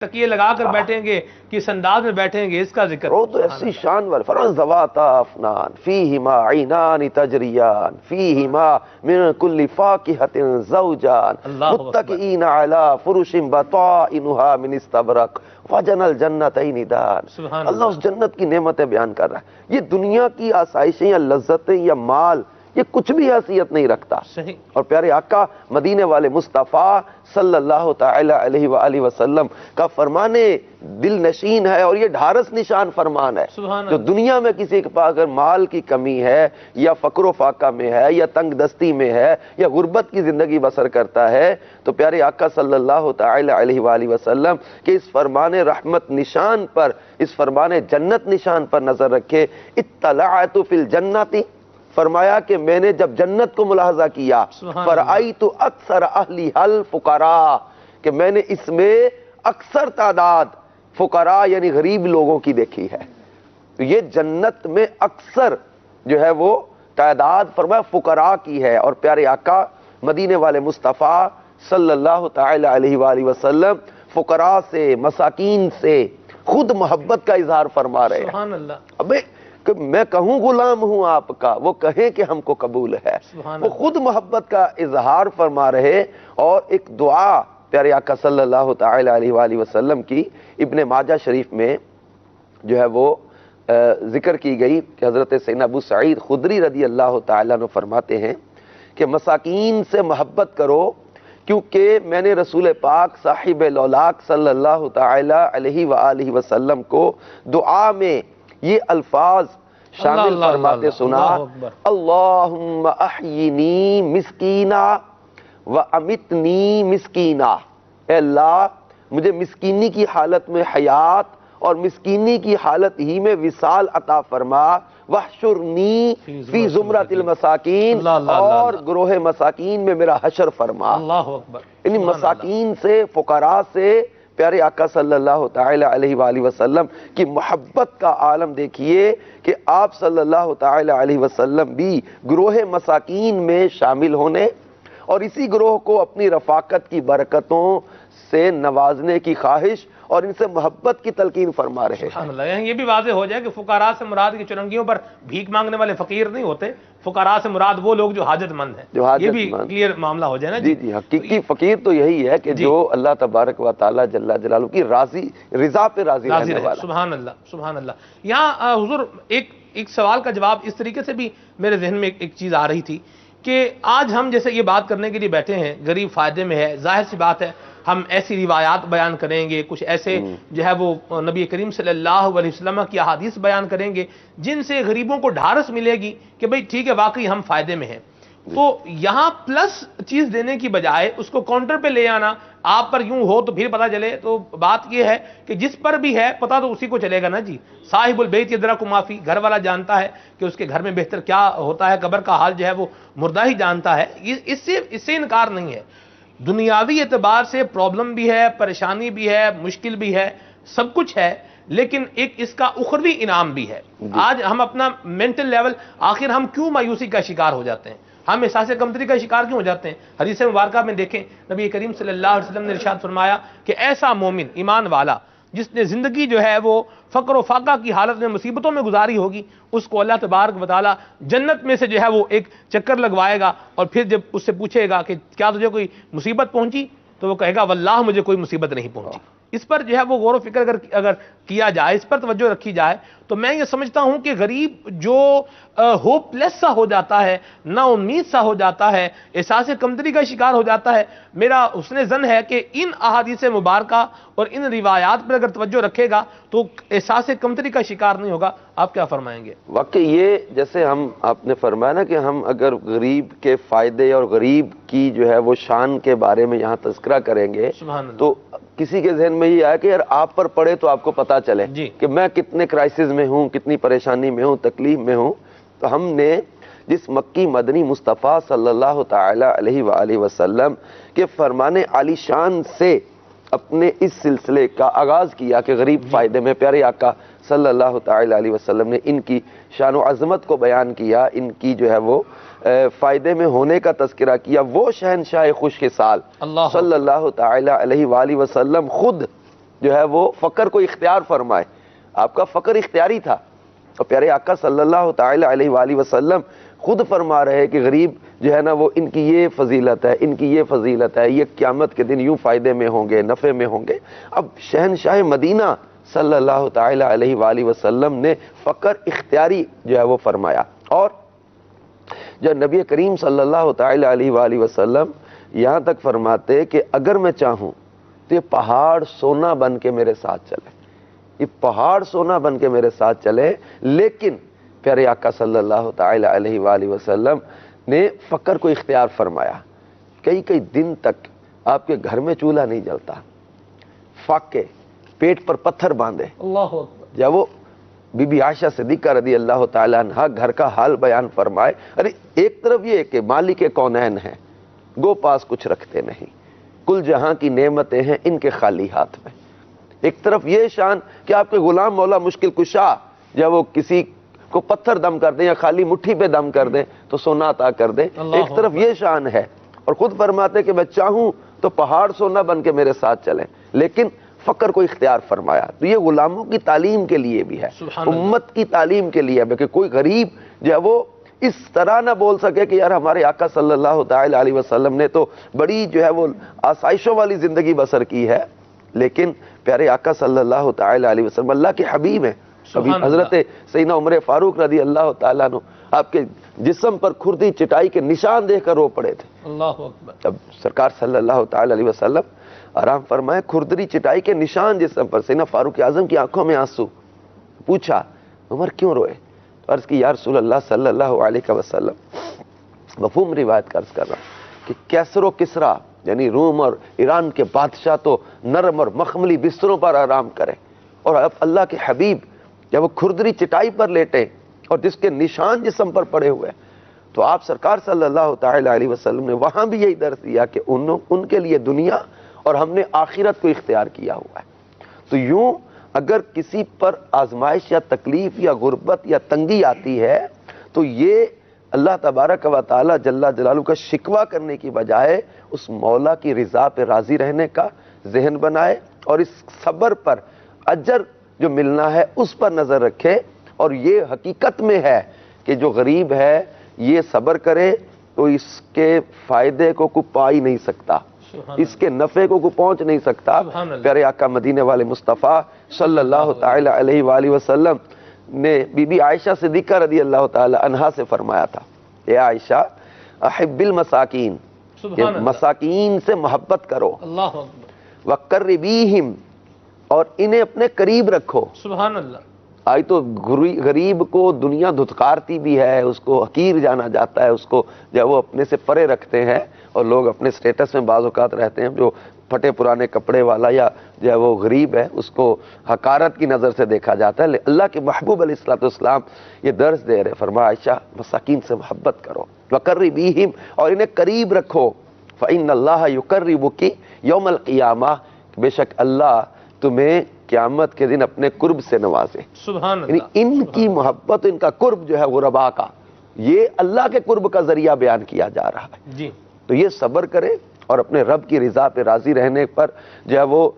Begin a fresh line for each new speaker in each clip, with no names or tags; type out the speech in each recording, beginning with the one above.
تکیے لگا کر بیٹھیں گے کس انداز میں بیٹھیں گے اس کا ذکر
وہ تو ایسی شان ور فرض ذواتا افنان فیہما عینان تجریان فیہما من کل فاکہۃ زوجان متکئین علی فرش بطائنها من استبرق وجن الجنتین دان۔ اللہ اس جنت کی نعمتیں بیان کر رہا ہے۔ یہ دنیا کی آسائشیں یا لذتیں یا مال یہ کچھ بھی حیثیت نہیں رکھتا۔ اور پیارے آقا مدینے والے مصطفیٰ صلی اللہ تعالی علیہ وآلہ وسلم کا فرمان دل نشین ہے، اور یہ ڈھارس نشان فرمان ہے۔ جو دنیا میں کسی کے پاس اگر مال کی کمی ہے یا فقر و فاقہ میں ہے یا تنگ دستی میں ہے یا غربت کی زندگی بسر کرتا ہے، تو پیارے آقا صلی اللہ تعالی علیہ وآلہ وسلم کے اس فرمان رحمت نشان پر، اس فرمان جنت نشان پر نظر رکھے۔ اطلعت فی الجنت، فرمایا کہ میں نے جب جنت کو ملاحظہ کیا، فرأیت اکثر اہلی الفقراء، کہ میں نے اس میں اکثر تعداد فقراء یعنی غریب لوگوں کی دیکھی ہے۔ تو یہ جنت میں اکثر جو ہے وہ تعداد فرمایا فقراء کی ہے۔ اور پیارے آقا مدینے والے مصطفیٰ صلی اللہ تعالی علیہ وآلہ وسلم فقراء سے، مساکین سے خود محبت کا اظہار فرما رہے ہیں۔
سبحان اللہ۔
ابے میں کہوں غلام ہوں آپ کا، وہ کہیں کہ ہم کو قبول ہے۔ وہ خود محبت کا اظہار فرما رہے۔ اور ایک دعا پیارے آقا صلی اللہ تعالی علیہ وآلہ وسلم کی ابن ماجہ شریف میں جو ہے وہ ذکر کی گئی کہ حضرت سیدنا ابو سعید خدری رضی اللہ تعالیٰ عنہ فرماتے ہیں کہ مساکین سے محبت کرو، کیونکہ میں نے رسول پاک صاحب لولاک صلی اللہ تعالی علیہ وآلہ وسلم کو دعا میں یہ الفاظ شامل فرماتے سنا، اللہم احیینی مسکینا و امتنی مسکینا، اے اللہ مجھے مسکینی کی حالت میں حیات اور مسکینی کی حالت ہی میں وصال عطا فرما، وحشرنی فی زمرۃ المساکین، اور گروہ مساکین میں میرا حشر فرما۔
اللہ اکبر۔
یعنی مساکین سے، فقراء سے پیارے آقا صلی اللہ تعالی علیہ وآلہ وسلم کی محبت کا عالم دیکھیے کہ آپ صلی اللہ تعالی علیہ وسلم بھی گروہ مساکین میں شامل ہونے اور اسی گروہ کو اپنی رفاقت کی برکتوں سے نوازنے کی خواہش اور ان سے محبت کی تلقین فرما رہے ہیں۔
یہ بھی واضح ہو جائے کہ فقراء سے مراد کی چرنگیوں پر بھیک مانگنے والے فقیر نہیں ہوتے، فقراء سے مراد وہ لوگ جو حاجت مند ہیں، یہ بھی کلیئر معاملہ ہو جائے نا۔
جی جی، حقیقی فقیر تو یہی ہے کہ جو اللہ تبارک و تعالی جل جلالہ کی رضا پہ راضی رہنے والا۔
سبحان اللہ، سبحان اللہ۔ یہاں حضور ایک سوال کا جواب اس طریقے سے بھی میرے ذہن میں ایک چیز آ رہی تھی کہ آج ہم جیسے یہ بات کرنے کے لیے بیٹھے ہیں، غریب فائدے میں ہے، ظاہر سی بات ہے ہم ایسی روایات بیان کریں گے، کچھ ایسے جو ہے وہ نبی کریم صلی اللہ علیہ وسلم کی احادیث بیان کریں گے جن سے غریبوں کو ڈھارس ملے گی کہ بھئی ٹھیک ہے واقعی ہم فائدے میں ہیں۔ تو یہاں پلس چیز دینے کی بجائے اس کو کاؤنٹر پہ لے آنا، آپ پر یوں ہو تو پھر پتہ چلے، تو بات یہ ہے کہ جس پر بھی ہے پتہ تو اسی کو چلے گا نا جی۔ صاحب البیت یدرک ما فی، گھر والا جانتا ہے کہ اس کے گھر میں بہتر کیا ہوتا ہے، قبر کا حال جو ہے وہ مردہ ہی جانتا ہے۔ اس سے انکار نہیں ہے۔ دنیاوی اعتبار سے پرابلم بھی ہے، پریشانی بھی ہے، مشکل بھی ہے، سب کچھ ہے، لیکن ایک اس کا اخروی انعام بھی ہے۔ آج ہم اپنا مینٹل لیول، آخر ہم کیوں مایوسی کا شکار ہو جاتے ہیں، ہم احساس کمتری کا شکار کیوں ہو جاتے ہیں؟ حدیث مبارکہ میں دیکھیں نبی کریم صلی اللہ علیہ وسلم نے ارشاد فرمایا کہ ایسا مومن، ایمان والا جس نے زندگی جو ہے وہ فقر و فاقہ کی حالت میں مصیبتوں میں گزاری ہوگی، اس کو اللہ تبارک و تعالی جنت میں سے جو ہے وہ ایک چکر لگوائے گا، اور پھر جب اس سے پوچھے گا کہ کیا تجھے کوئی مصیبت پہنچی، تو وہ کہے گا واللہ مجھے کوئی مصیبت نہیں پہنچی۔ اس پر جو ہے وہ غور و فکر اگر کیا جائے، اس پر توجہ رکھی جائے، تو میں یہ سمجھتا ہوں کہ غریب جو ہوپ لیس سا ہو جاتا ہے، نا امید سا ہو جاتا ہے، احساس کمتری کا شکار ہو جاتا ہے، میرا حسن ظن ہے کہ ان احادیث مبارکہ اور ان روایات پر اگر توجہ رکھے گا تو احساس کمتری کا شکار نہیں ہوگا۔ آپ کیا فرمائیں گے؟
واقعی یہ جیسے آپ نے فرمایا نا کہ ہم اگر غریب کے فائدے اور غریب کی جو ہے وہ شان کے بارے میں یہاں تذکرہ کریں گے تو کسی کے ذہن میں یہ آیا کہ یار آپ پر پڑے تو آپ کو پتا چلے کہ میں کتنے کرائسس میں ہوں، کتنی پریشانی میں ہوں، تکلیف میں ہوں۔ تو ہم نے جس مکی مدنی مصطفیٰ صلی اللہ تعالی علیہ وآلہ وسلم کے فرمان عالی شان سے اپنے اس سلسلے کا آغاز کیا کہ غریب فائدے میں، پیارے آقا صلی اللہ تعالی علیہ وسلم نے ان کی شان و عظمت کو بیان کیا، ان کی جو ہے وہ فائدے میں ہونے کا تذکرہ کیا۔ وہ شہنشاہ خوش خصال صلی اللہ تعالی علیہ وآلہ وسلم خود جو ہے وہ فقر کو اختیار فرمائے. آپ کا فقر اختیاری تھا. اور پیارے آقا صلی اللہ تعالی علیہ وآلہ وسلم خود فرما رہے کہ غریب جو ہے نا وہ ان کی یہ فضیلت ہے، ان کی یہ فضیلت ہے، یہ قیامت کے دن یوں فائدے میں ہوں گے، نفع میں ہوں گے. اب شہنشاہ مدینہ صلی اللہ تعالی علیہ وآلہ وسلم نے فقر اختیاری جو ہے وہ فرمایا. اور جب نبی کریم صلی اللہ تعالی علیہ وآلہ وسلم یہاں تک فرماتے کہ اگر میں چاہوں تو یہ پہاڑ سونا بن کے میرے ساتھ چلے، یہ پہاڑ سونا بن کے میرے ساتھ چلے، لیکن پیارے آقا صلی اللہ تعالی علیہ وآلہ وسلم نے فقر کو اختیار فرمایا. کئی کئی دن تک آپ کے گھر میں چولہا نہیں جلتا، فاقے پیٹ پر پتھر باندھے.
اللہ اکبر.
جب وہ بی بی عائشہ صدیقہ رضی اللہ تعالیٰ عنہ گھر کا حال بیان فرمائے، ارے ایک طرف یہ کہ مالک کونین ہیں، گو پاس کچھ رکھتے نہیں، کل جہاں کی نعمتیں ہیں ان کے خالی ہاتھ میں. ایک طرف یہ شان کہ آپ کے غلام مولا مشکل کشا جب وہ کسی کو پتھر دم کر دیں یا خالی مٹھی پہ دم کر دیں تو سونا عطا کر دیں. ایک طرف یہ شان ہے، اور خود فرماتے کہ میں چاہوں تو پہاڑ سونا بن کے میرے ساتھ چلیں، لیکن فقر کو اختیار فرمایا. تو یہ غلاموں کی تعلیم کے لیے بھی ہے، امت کی تعلیم کے لیے ہے کہ کوئی غریب جو ہے وہ اس طرح نہ بول سکے کہ یار ہمارے آقا صلی اللہ تعالی علیہ وسلم نے تو بڑی جو ہے وہ آسائشوں والی زندگی بسر کی ہے، لیکن پیارے آقا صلی اللہ تعالی علیہ وسلم اللہ کے حبیب ہیں. ابھی حضرت سیدنا عمر فاروق رضی اللہ تعالیٰ عنہ آپ کے جسم پر کھردی چٹائی کے نشان دیکھ کر رو پڑے تھے.
اللہ اکبر.
اب سرکار صلی اللہ تعالی علیہ وسلم آرام فرمائے، کھردری چٹائی کے نشان جسم پر. سیدنا فاروق اعظم کی آنکھوں میں آنسو. پوچھا عمر کیوں روئے؟ عرض کی یا رسول اللہ صلی اللہ علیہ وسلم، مفہوم روایت کا عرض کر رہا ہوں کہ کیسر و کسرا یعنی روم اور ایران کے بادشاہ تو نرم اور مخملی بستروں پر آرام کریں، اور اب اللہ کے حبیب جب وہ کھردری چٹائی پر لیٹے اور جس کے نشان جسم پر پڑے ہوئے، تو آپ سرکار صلی اللہ تعالی علیہ وسلم نے وہاں بھی یہی درس دیا کہ ان کے لیے دنیا اور ہم نے آخرت کو اختیار کیا ہوا ہے. تو یوں اگر کسی پر آزمائش یا تکلیف یا غربت یا تنگی آتی ہے تو یہ اللہ تبارک و تعالی جل جلالہ کا شکوہ کرنے کی بجائے اس مولا کی رضا پہ راضی رہنے کا ذہن بنائے، اور اس صبر پر اجر جو ملنا ہے اس پر نظر رکھے. اور یہ حقیقت میں ہے کہ جو غریب ہے یہ صبر کرے تو اس کے فائدے کو کوئی پا ہی نہیں سکتا، اس کے نفع کو کوئی پہنچ نہیں سکتا. پیارے آقا مدینے والے مصطفیٰ صلی اللہ تعالی علیہ وآلہ وسلم نے بی بی عائشہ صدیقہ رضی اللہ تعالی عنہا سے فرمایا تھا، اے عائشہ احب المساکین، مساکین سے محبت کرو،
اللہ اکبر،
وقربیہم، اور انہیں اپنے قریب رکھو.
سبحان اللہ.
آئی تو غریب کو دنیا دھتکارتی بھی ہے، اس کو حقیر جانا جاتا ہے، اس کو جو وہ اپنے سے پرے رکھتے ہیں، اور لوگ اپنے سٹیٹس میں بعض اوقات رہتے ہیں، جو پھٹے پرانے کپڑے والا یا جو ہے وہ غریب ہے اس کو حقارت کی نظر سے دیکھا جاتا ہے. اللہ کے محبوب علیہ الصلوۃ والسلام یہ درس دے رہے، فرمایا عائشہ مساکین سے محبت کرو، وقربیہم، اور انہیں قریب رکھو. فإن اللہ یقربک یوم القیامہ، بے شک اللہ تمہیں قیامت کے دن اپنے قرب سے نوازے.
سبحان
یعنی
اللہ.
ان کی محبت، ان کا قرب جو ہے غربا کا، یہ اللہ کے قرب کا ذریعہ بیان کیا جا رہا ہے.
جی.
تو یہ صبر کرے اور اپنے رب کی رضا پہ راضی رہنے پر جو ہے وہ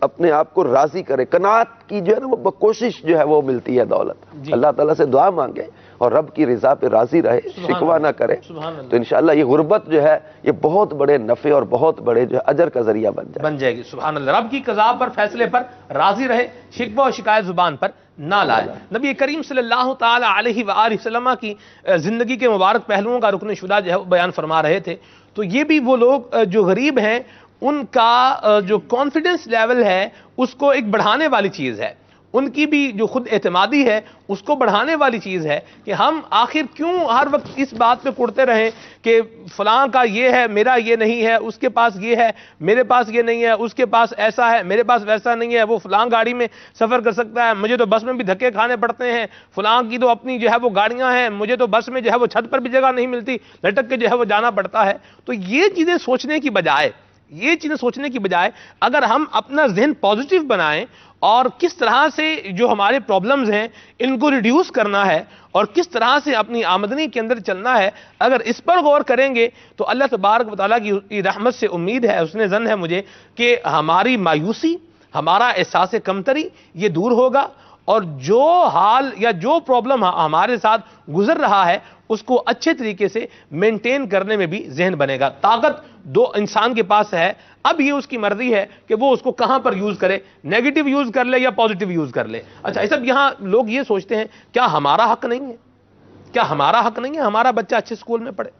اپنے آپ کو راضی کرے. قناعت کی جو ہے نا وہ کوشش جو ہے وہ ملتی ہے دولت. اللہ تعالیٰ سے دعا مانگے اور رب کی رضا پہ راضی رہے، شکوہ نہ کرے، تو انشاءاللہ یہ غربت جو ہے یہ بہت بڑے نفع اور بہت بڑے جو ہے اجر کا ذریعہ بن جائے
گی. سبحان اللہ. رب کی قضا پر، فیصلے پر راضی رہے، شکوہ و شکایت زبان پر نہ لائے. نبی کریم صلی اللہ تعالی علیہ وآلہ وسلم کی زندگی کے مبارک پہلوؤں کا رکن شدہ جو ہے بیان فرما رہے تھے. تو یہ بھی وہ لوگ جو غریب ہیں ان کا جو کانفیڈنس لیول ہے اس کو ایک بڑھانے والی چیز ہے، ان کی بھی جو خود اعتمادی ہے اس کو بڑھانے والی چیز ہے کہ ہم آخر کیوں ہر وقت اس بات پہ کوڑتے رہیں کہ فلاں کا یہ ہے میرا یہ نہیں ہے، اس کے پاس یہ ہے میرے پاس یہ نہیں ہے، اس کے پاس ایسا ہے میرے پاس ویسا نہیں ہے، وہ فلاں گاڑی میں سفر کر سکتا ہے مجھے تو بس میں بھی دھکے کھانے پڑتے ہیں، فلاں کی تو اپنی جو ہے وہ گاڑیاں ہیں مجھے تو بس میں جو ہے وہ چھت پر بھی جگہ نہیں ملتی، لٹک کے جو ہے وہ جانا پڑتا ہے. تو یہ چیزیں سوچنے کی بجائے اگر ہم اپنا ذہن پازیٹیو بنائیں اور کس طرح سے جو ہمارے پرابلمز ہیں ان کو ریڈیوس کرنا ہے اور کس طرح سے اپنی آمدنی کے اندر چلنا ہے، اگر اس پر غور کریں گے تو اللہ تبارک و تعالیٰ کی رحمت سے امید ہے، حسن ظن ہے مجھے کہ ہماری مایوسی، ہمارا احساس کمتری یہ دور ہوگا، اور جو حال یا جو پرابلم ہمارے ساتھ گزر رہا ہے اس کو اچھے طریقے سے مینٹین کرنے میں بھی ذہن بنے گا۔ طاقت دو انسان کے پاس ہے، اب یہ اس کی مرضی ہے کہ وہ اس کو کہاں پر یوز کرے، نیگیٹو یوز کر لے یا پازیٹو یوز کر لے۔ اچھا اس اب یہاں لوگ یہ سوچتے ہیں کیا ہمارا حق نہیں ہے؟ کیا ہمارا حق نہیں ہے ہمارا بچہ اچھے اسکول میں پڑھے؟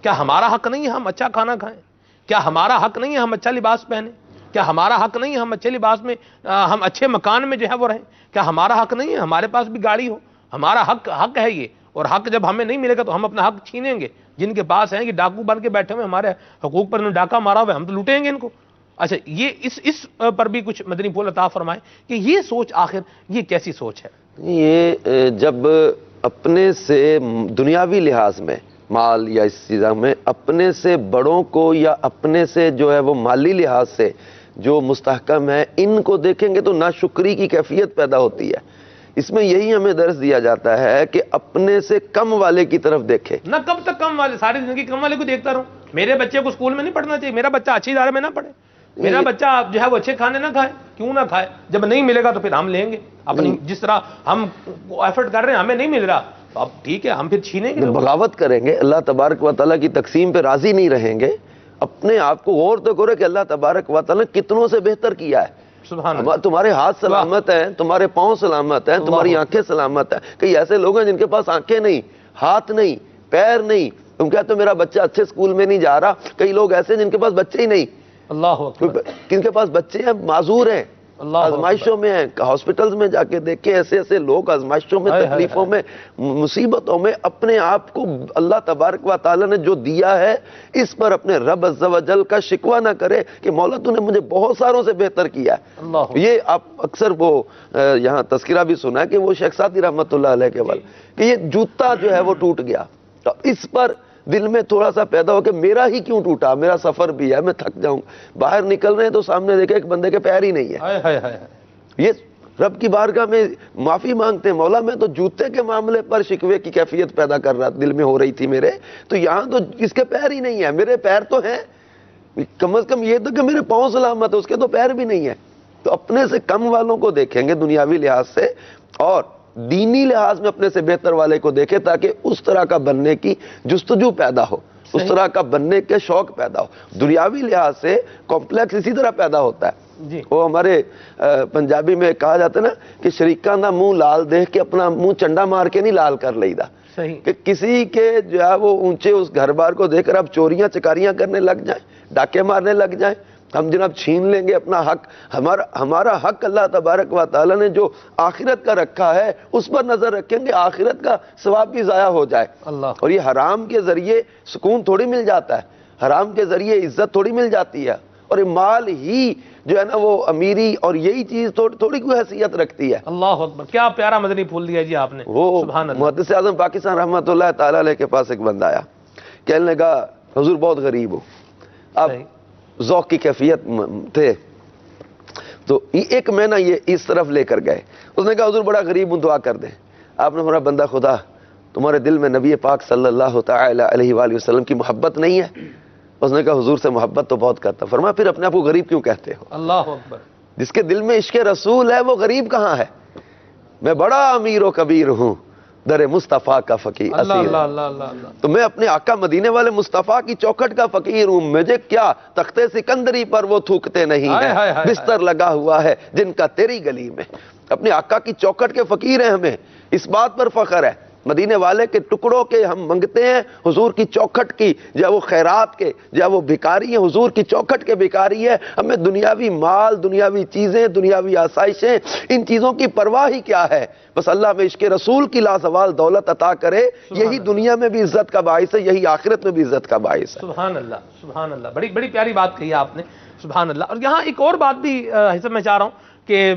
کیا ہمارا حق نہیں ہے ہم اچھا کھانا کھائیں؟ کیا ہمارا حق نہیں ہے ہم اچھا لباس پہنیں؟ کیا ہمارا حق نہیں ہے ہم اچھے لباس میں ہم اچھے مکان میں جو ہے وہ رہیں؟ کیا ہمارا حق نہیں ہے ہمارے پاس بھی گاڑی ہو؟ ہمارا حق ہے یہ، اور حق جب ہمیں نہیں ملے گا تو ہم اپنا حق چھینیں گے۔ جن کے پاس ہیں کہ ڈاکو بن کے بیٹھے ہوئے ہمارے حقوق پر انہوں نے ڈاکہ مارا ہوا ہے، ہم تو لوٹیں گے ان کو۔ اچھا یہ اس پر بھی کچھ مدنی پھول عطا فرمائیں کہ یہ سوچ آخر یہ کیسی سوچ ہے؟
یہ جب اپنے سے دنیاوی لحاظ میں مال یا اس چیزوں میں اپنے سے بڑوں کو یا اپنے سے جو ہے وہ مالی لحاظ سے جو مستحکم ہے ان کو دیکھیں گے تو ناشکری کی کیفیت پیدا ہوتی ہے۔ اس میں یہی ہمیں درس دیا جاتا ہے کہ اپنے سے کم والے کی طرف دیکھے۔
نہ کب تک کم والے، ساری زندگی کم والے کو دیکھتا رہوں؟ میرے بچے کو اسکول میں نہیں پڑھنا چاہیے، میرا بچہ اچھے ادارے میں نہ پڑھے، میرا بچہ جو ہے وہ اچھے کھانے نہ کھائے، کیوں نہ کھائے؟ جب نہیں ملے گا تو پھر ہم لیں گے اپنی، جس طرح ہم ایفرٹ کر رہے ہیں ہمیں نہیں مل رہا تو اب ٹھیک ہے ہم پھر چھینیں گے،
بغاوت کریں گے، اللہ تبارک و تعالیٰ کی تقسیم پہ راضی نہیں رہیں گے۔ اپنے آپ کو غور تو کرو کہ اللہ تبارک و تعالیٰ نے کتنوں سے بہتر کیا ہے۔
سبحان اللہ۔
تمہارے ہاتھ سلامت ہیں، تمہارے پاؤں سلامت ہیں، تمہاری آنکھیں سلامت ہیں۔ کئی ایسے لوگ ہیں جن کے پاس آنکھیں نہیں، ہاتھ نہیں، پیر نہیں، تم کہتے ہو میرا بچہ اچھے اسکول میں نہیں جا رہا۔ کئی لوگ ایسے ہیں جن کے پاس بچے ہی نہیں،
اللہ اکبر،
جن کے پاس بچے ہیں معذور ہیں، آزمائشوں میں ہیں۔ ہاسپٹلز میں جا کے دیکھیں ایسے ایسے لوگ آزمائشوں میں، تکلیفوں میں، مصیبتوں میں اپنے آپ کو اللہ تبارک و تعالیٰ نے جو دیا ہے اس پر اپنے رب عز و جل کا شکوہ نہ کرے کہ مولا تو نے مجھے بہت ساروں سے بہتر کیا ہے۔ یہ آپ اکثر وہ یہاں تذکرہ بھی سنا ہے کہ وہ شیخ سعدی رحمۃ اللہ علیہ کے بعد کہ یہ جوتا جو ہے وہ ٹوٹ گیا، تو اس پر دل میں تھوڑا سا پیدا ہو کہ میرا ہی کیوں ٹوٹا، میرا سفر بھی ہے، میں تھک جاؤں۔ باہر نکل رہے ہیں تو سامنے دیکھے ایک بندے کے پیر ہی نہیں ہے، یہ رب کی بارگاہ میں معافی مانگتے ہیں، مولا میں تو جوتے کے معاملے پر شکوے کی کیفیت پیدا کر رہا دل میں ہو رہی تھی میرے، تو یہاں تو اس کے پیر ہی نہیں ہے، میرے پیر تو ہیں، کم از کم یہ تو کہ میرے پاؤں سلامت ہے، اس کے تو پیر بھی نہیں ہے۔ تو اپنے سے کم والوں کو دیکھیں گے دنیاوی لحاظ سے، اور دینی لحاظ میں اپنے سے بہتر والے کو دیکھیں تاکہ اس طرح کا بننے کی جستجو پیدا ہو، اس طرح کا بننے کے شوق پیدا ہو۔ دنیاوی لحاظ سے کمپلیکس اسی طرح پیدا ہوتا ہے۔ وہ ہمارے پنجابی میں کہا جاتا ہے نا کہ شریکاں دا منہ لال دیکھ کے اپنا منہ چنڈا مار کے نہیں لال کر لئی دا، کہ کسی کے جو ہے وہ اونچے اس گھر بار کو دیکھ کر اب چوریاں چکاریاں کرنے لگ جائیں، ڈاکے مارنے لگ جائیں، ہم جناب چھین لیں گے اپنا حق۔ ہمارا حق اللہ تبارک و تعالیٰ نے جو آخرت کا رکھا ہے اس پر نظر رکھیں گے، آخرت کا ثواب بھی ضائع ہو جائے۔ اور یہ حرام کے ذریعے سکون تھوڑی مل جاتا ہے، حرام کے ذریعے عزت تھوڑی مل جاتی ہے، اور مال ہی جو ہے نا وہ امیری اور یہی چیز تھوڑی کوئی حیثیت رکھتی ہے۔
اللہ اکبر، کیا پیارا مدنی پھول دیا جی آپ نے۔
وہ محدث اعظم پاکستان رحمۃ اللہ تعالیٰ علیہ کے پاس ایک بندہ آیا، کہنے لگا حضور بہت غریب ہو، اب ذوق کی کیفیت تھے تو ایک مہینہ یہ اس طرف لے کر گئے، اس نے کہا حضور بڑا غریب ہوں، دعا کر دیں۔ آپ نے فرمایا بندہ خدا تمہارے دل میں نبی پاک صلی اللہ تعالی علیہ وآلہ وسلم کی محبت نہیں ہے؟ اس نے کہا حضور سے محبت تو بہت کرتا۔ فرمایا پھر اپنے آپ کو غریب کیوں کہتے ہو؟
اللہ اکبر،
جس کے دل میں عشق رسول ہے وہ غریب کہاں ہے؟ میں بڑا امیر و کبیر ہوں، در مصطفیٰ کا فقیر اسیر ہوں، تو میں اپنے آقا مدینے والے مصطفیٰ کی چوکھٹ کا فقیر ہوں، مجھے کیا تختے سکندری پر وہ تھوکتے نہیں ہیں، بستر لگا ہوا ہے جن کا تیری گلی میں۔ اپنے آقا کی چوکھٹ کے فقیر ہیں، ہمیں اس بات پر فخر ہے، مدینے والے کے ٹکڑوں کے ہم منگتے ہیں، حضور کی چوکھٹ کی یا وہ خیرات کے یا وہ بھکاری ہیں، حضور کی چوکھٹ کے بھکاری ہے۔ ہمیں دنیاوی مال، دنیاوی چیزیں، دنیاوی آسائشیں، ان چیزوں کی پرواہ ہی کیا ہے؟ بس اللہ میں عشق رسول کی لازوال دولت عطا کرے، یہی دنیا میں بھی عزت کا باعث ہے، یہی آخرت میں بھی عزت کا باعث ہے۔
سبحان اللہ، سبحان اللہ، بڑی بڑی پیاری بات کہی آپ نے، سبحان اللہ۔ اور یہاں ایک اور بات بھی حسب میں چاہ رہا ہوں کہ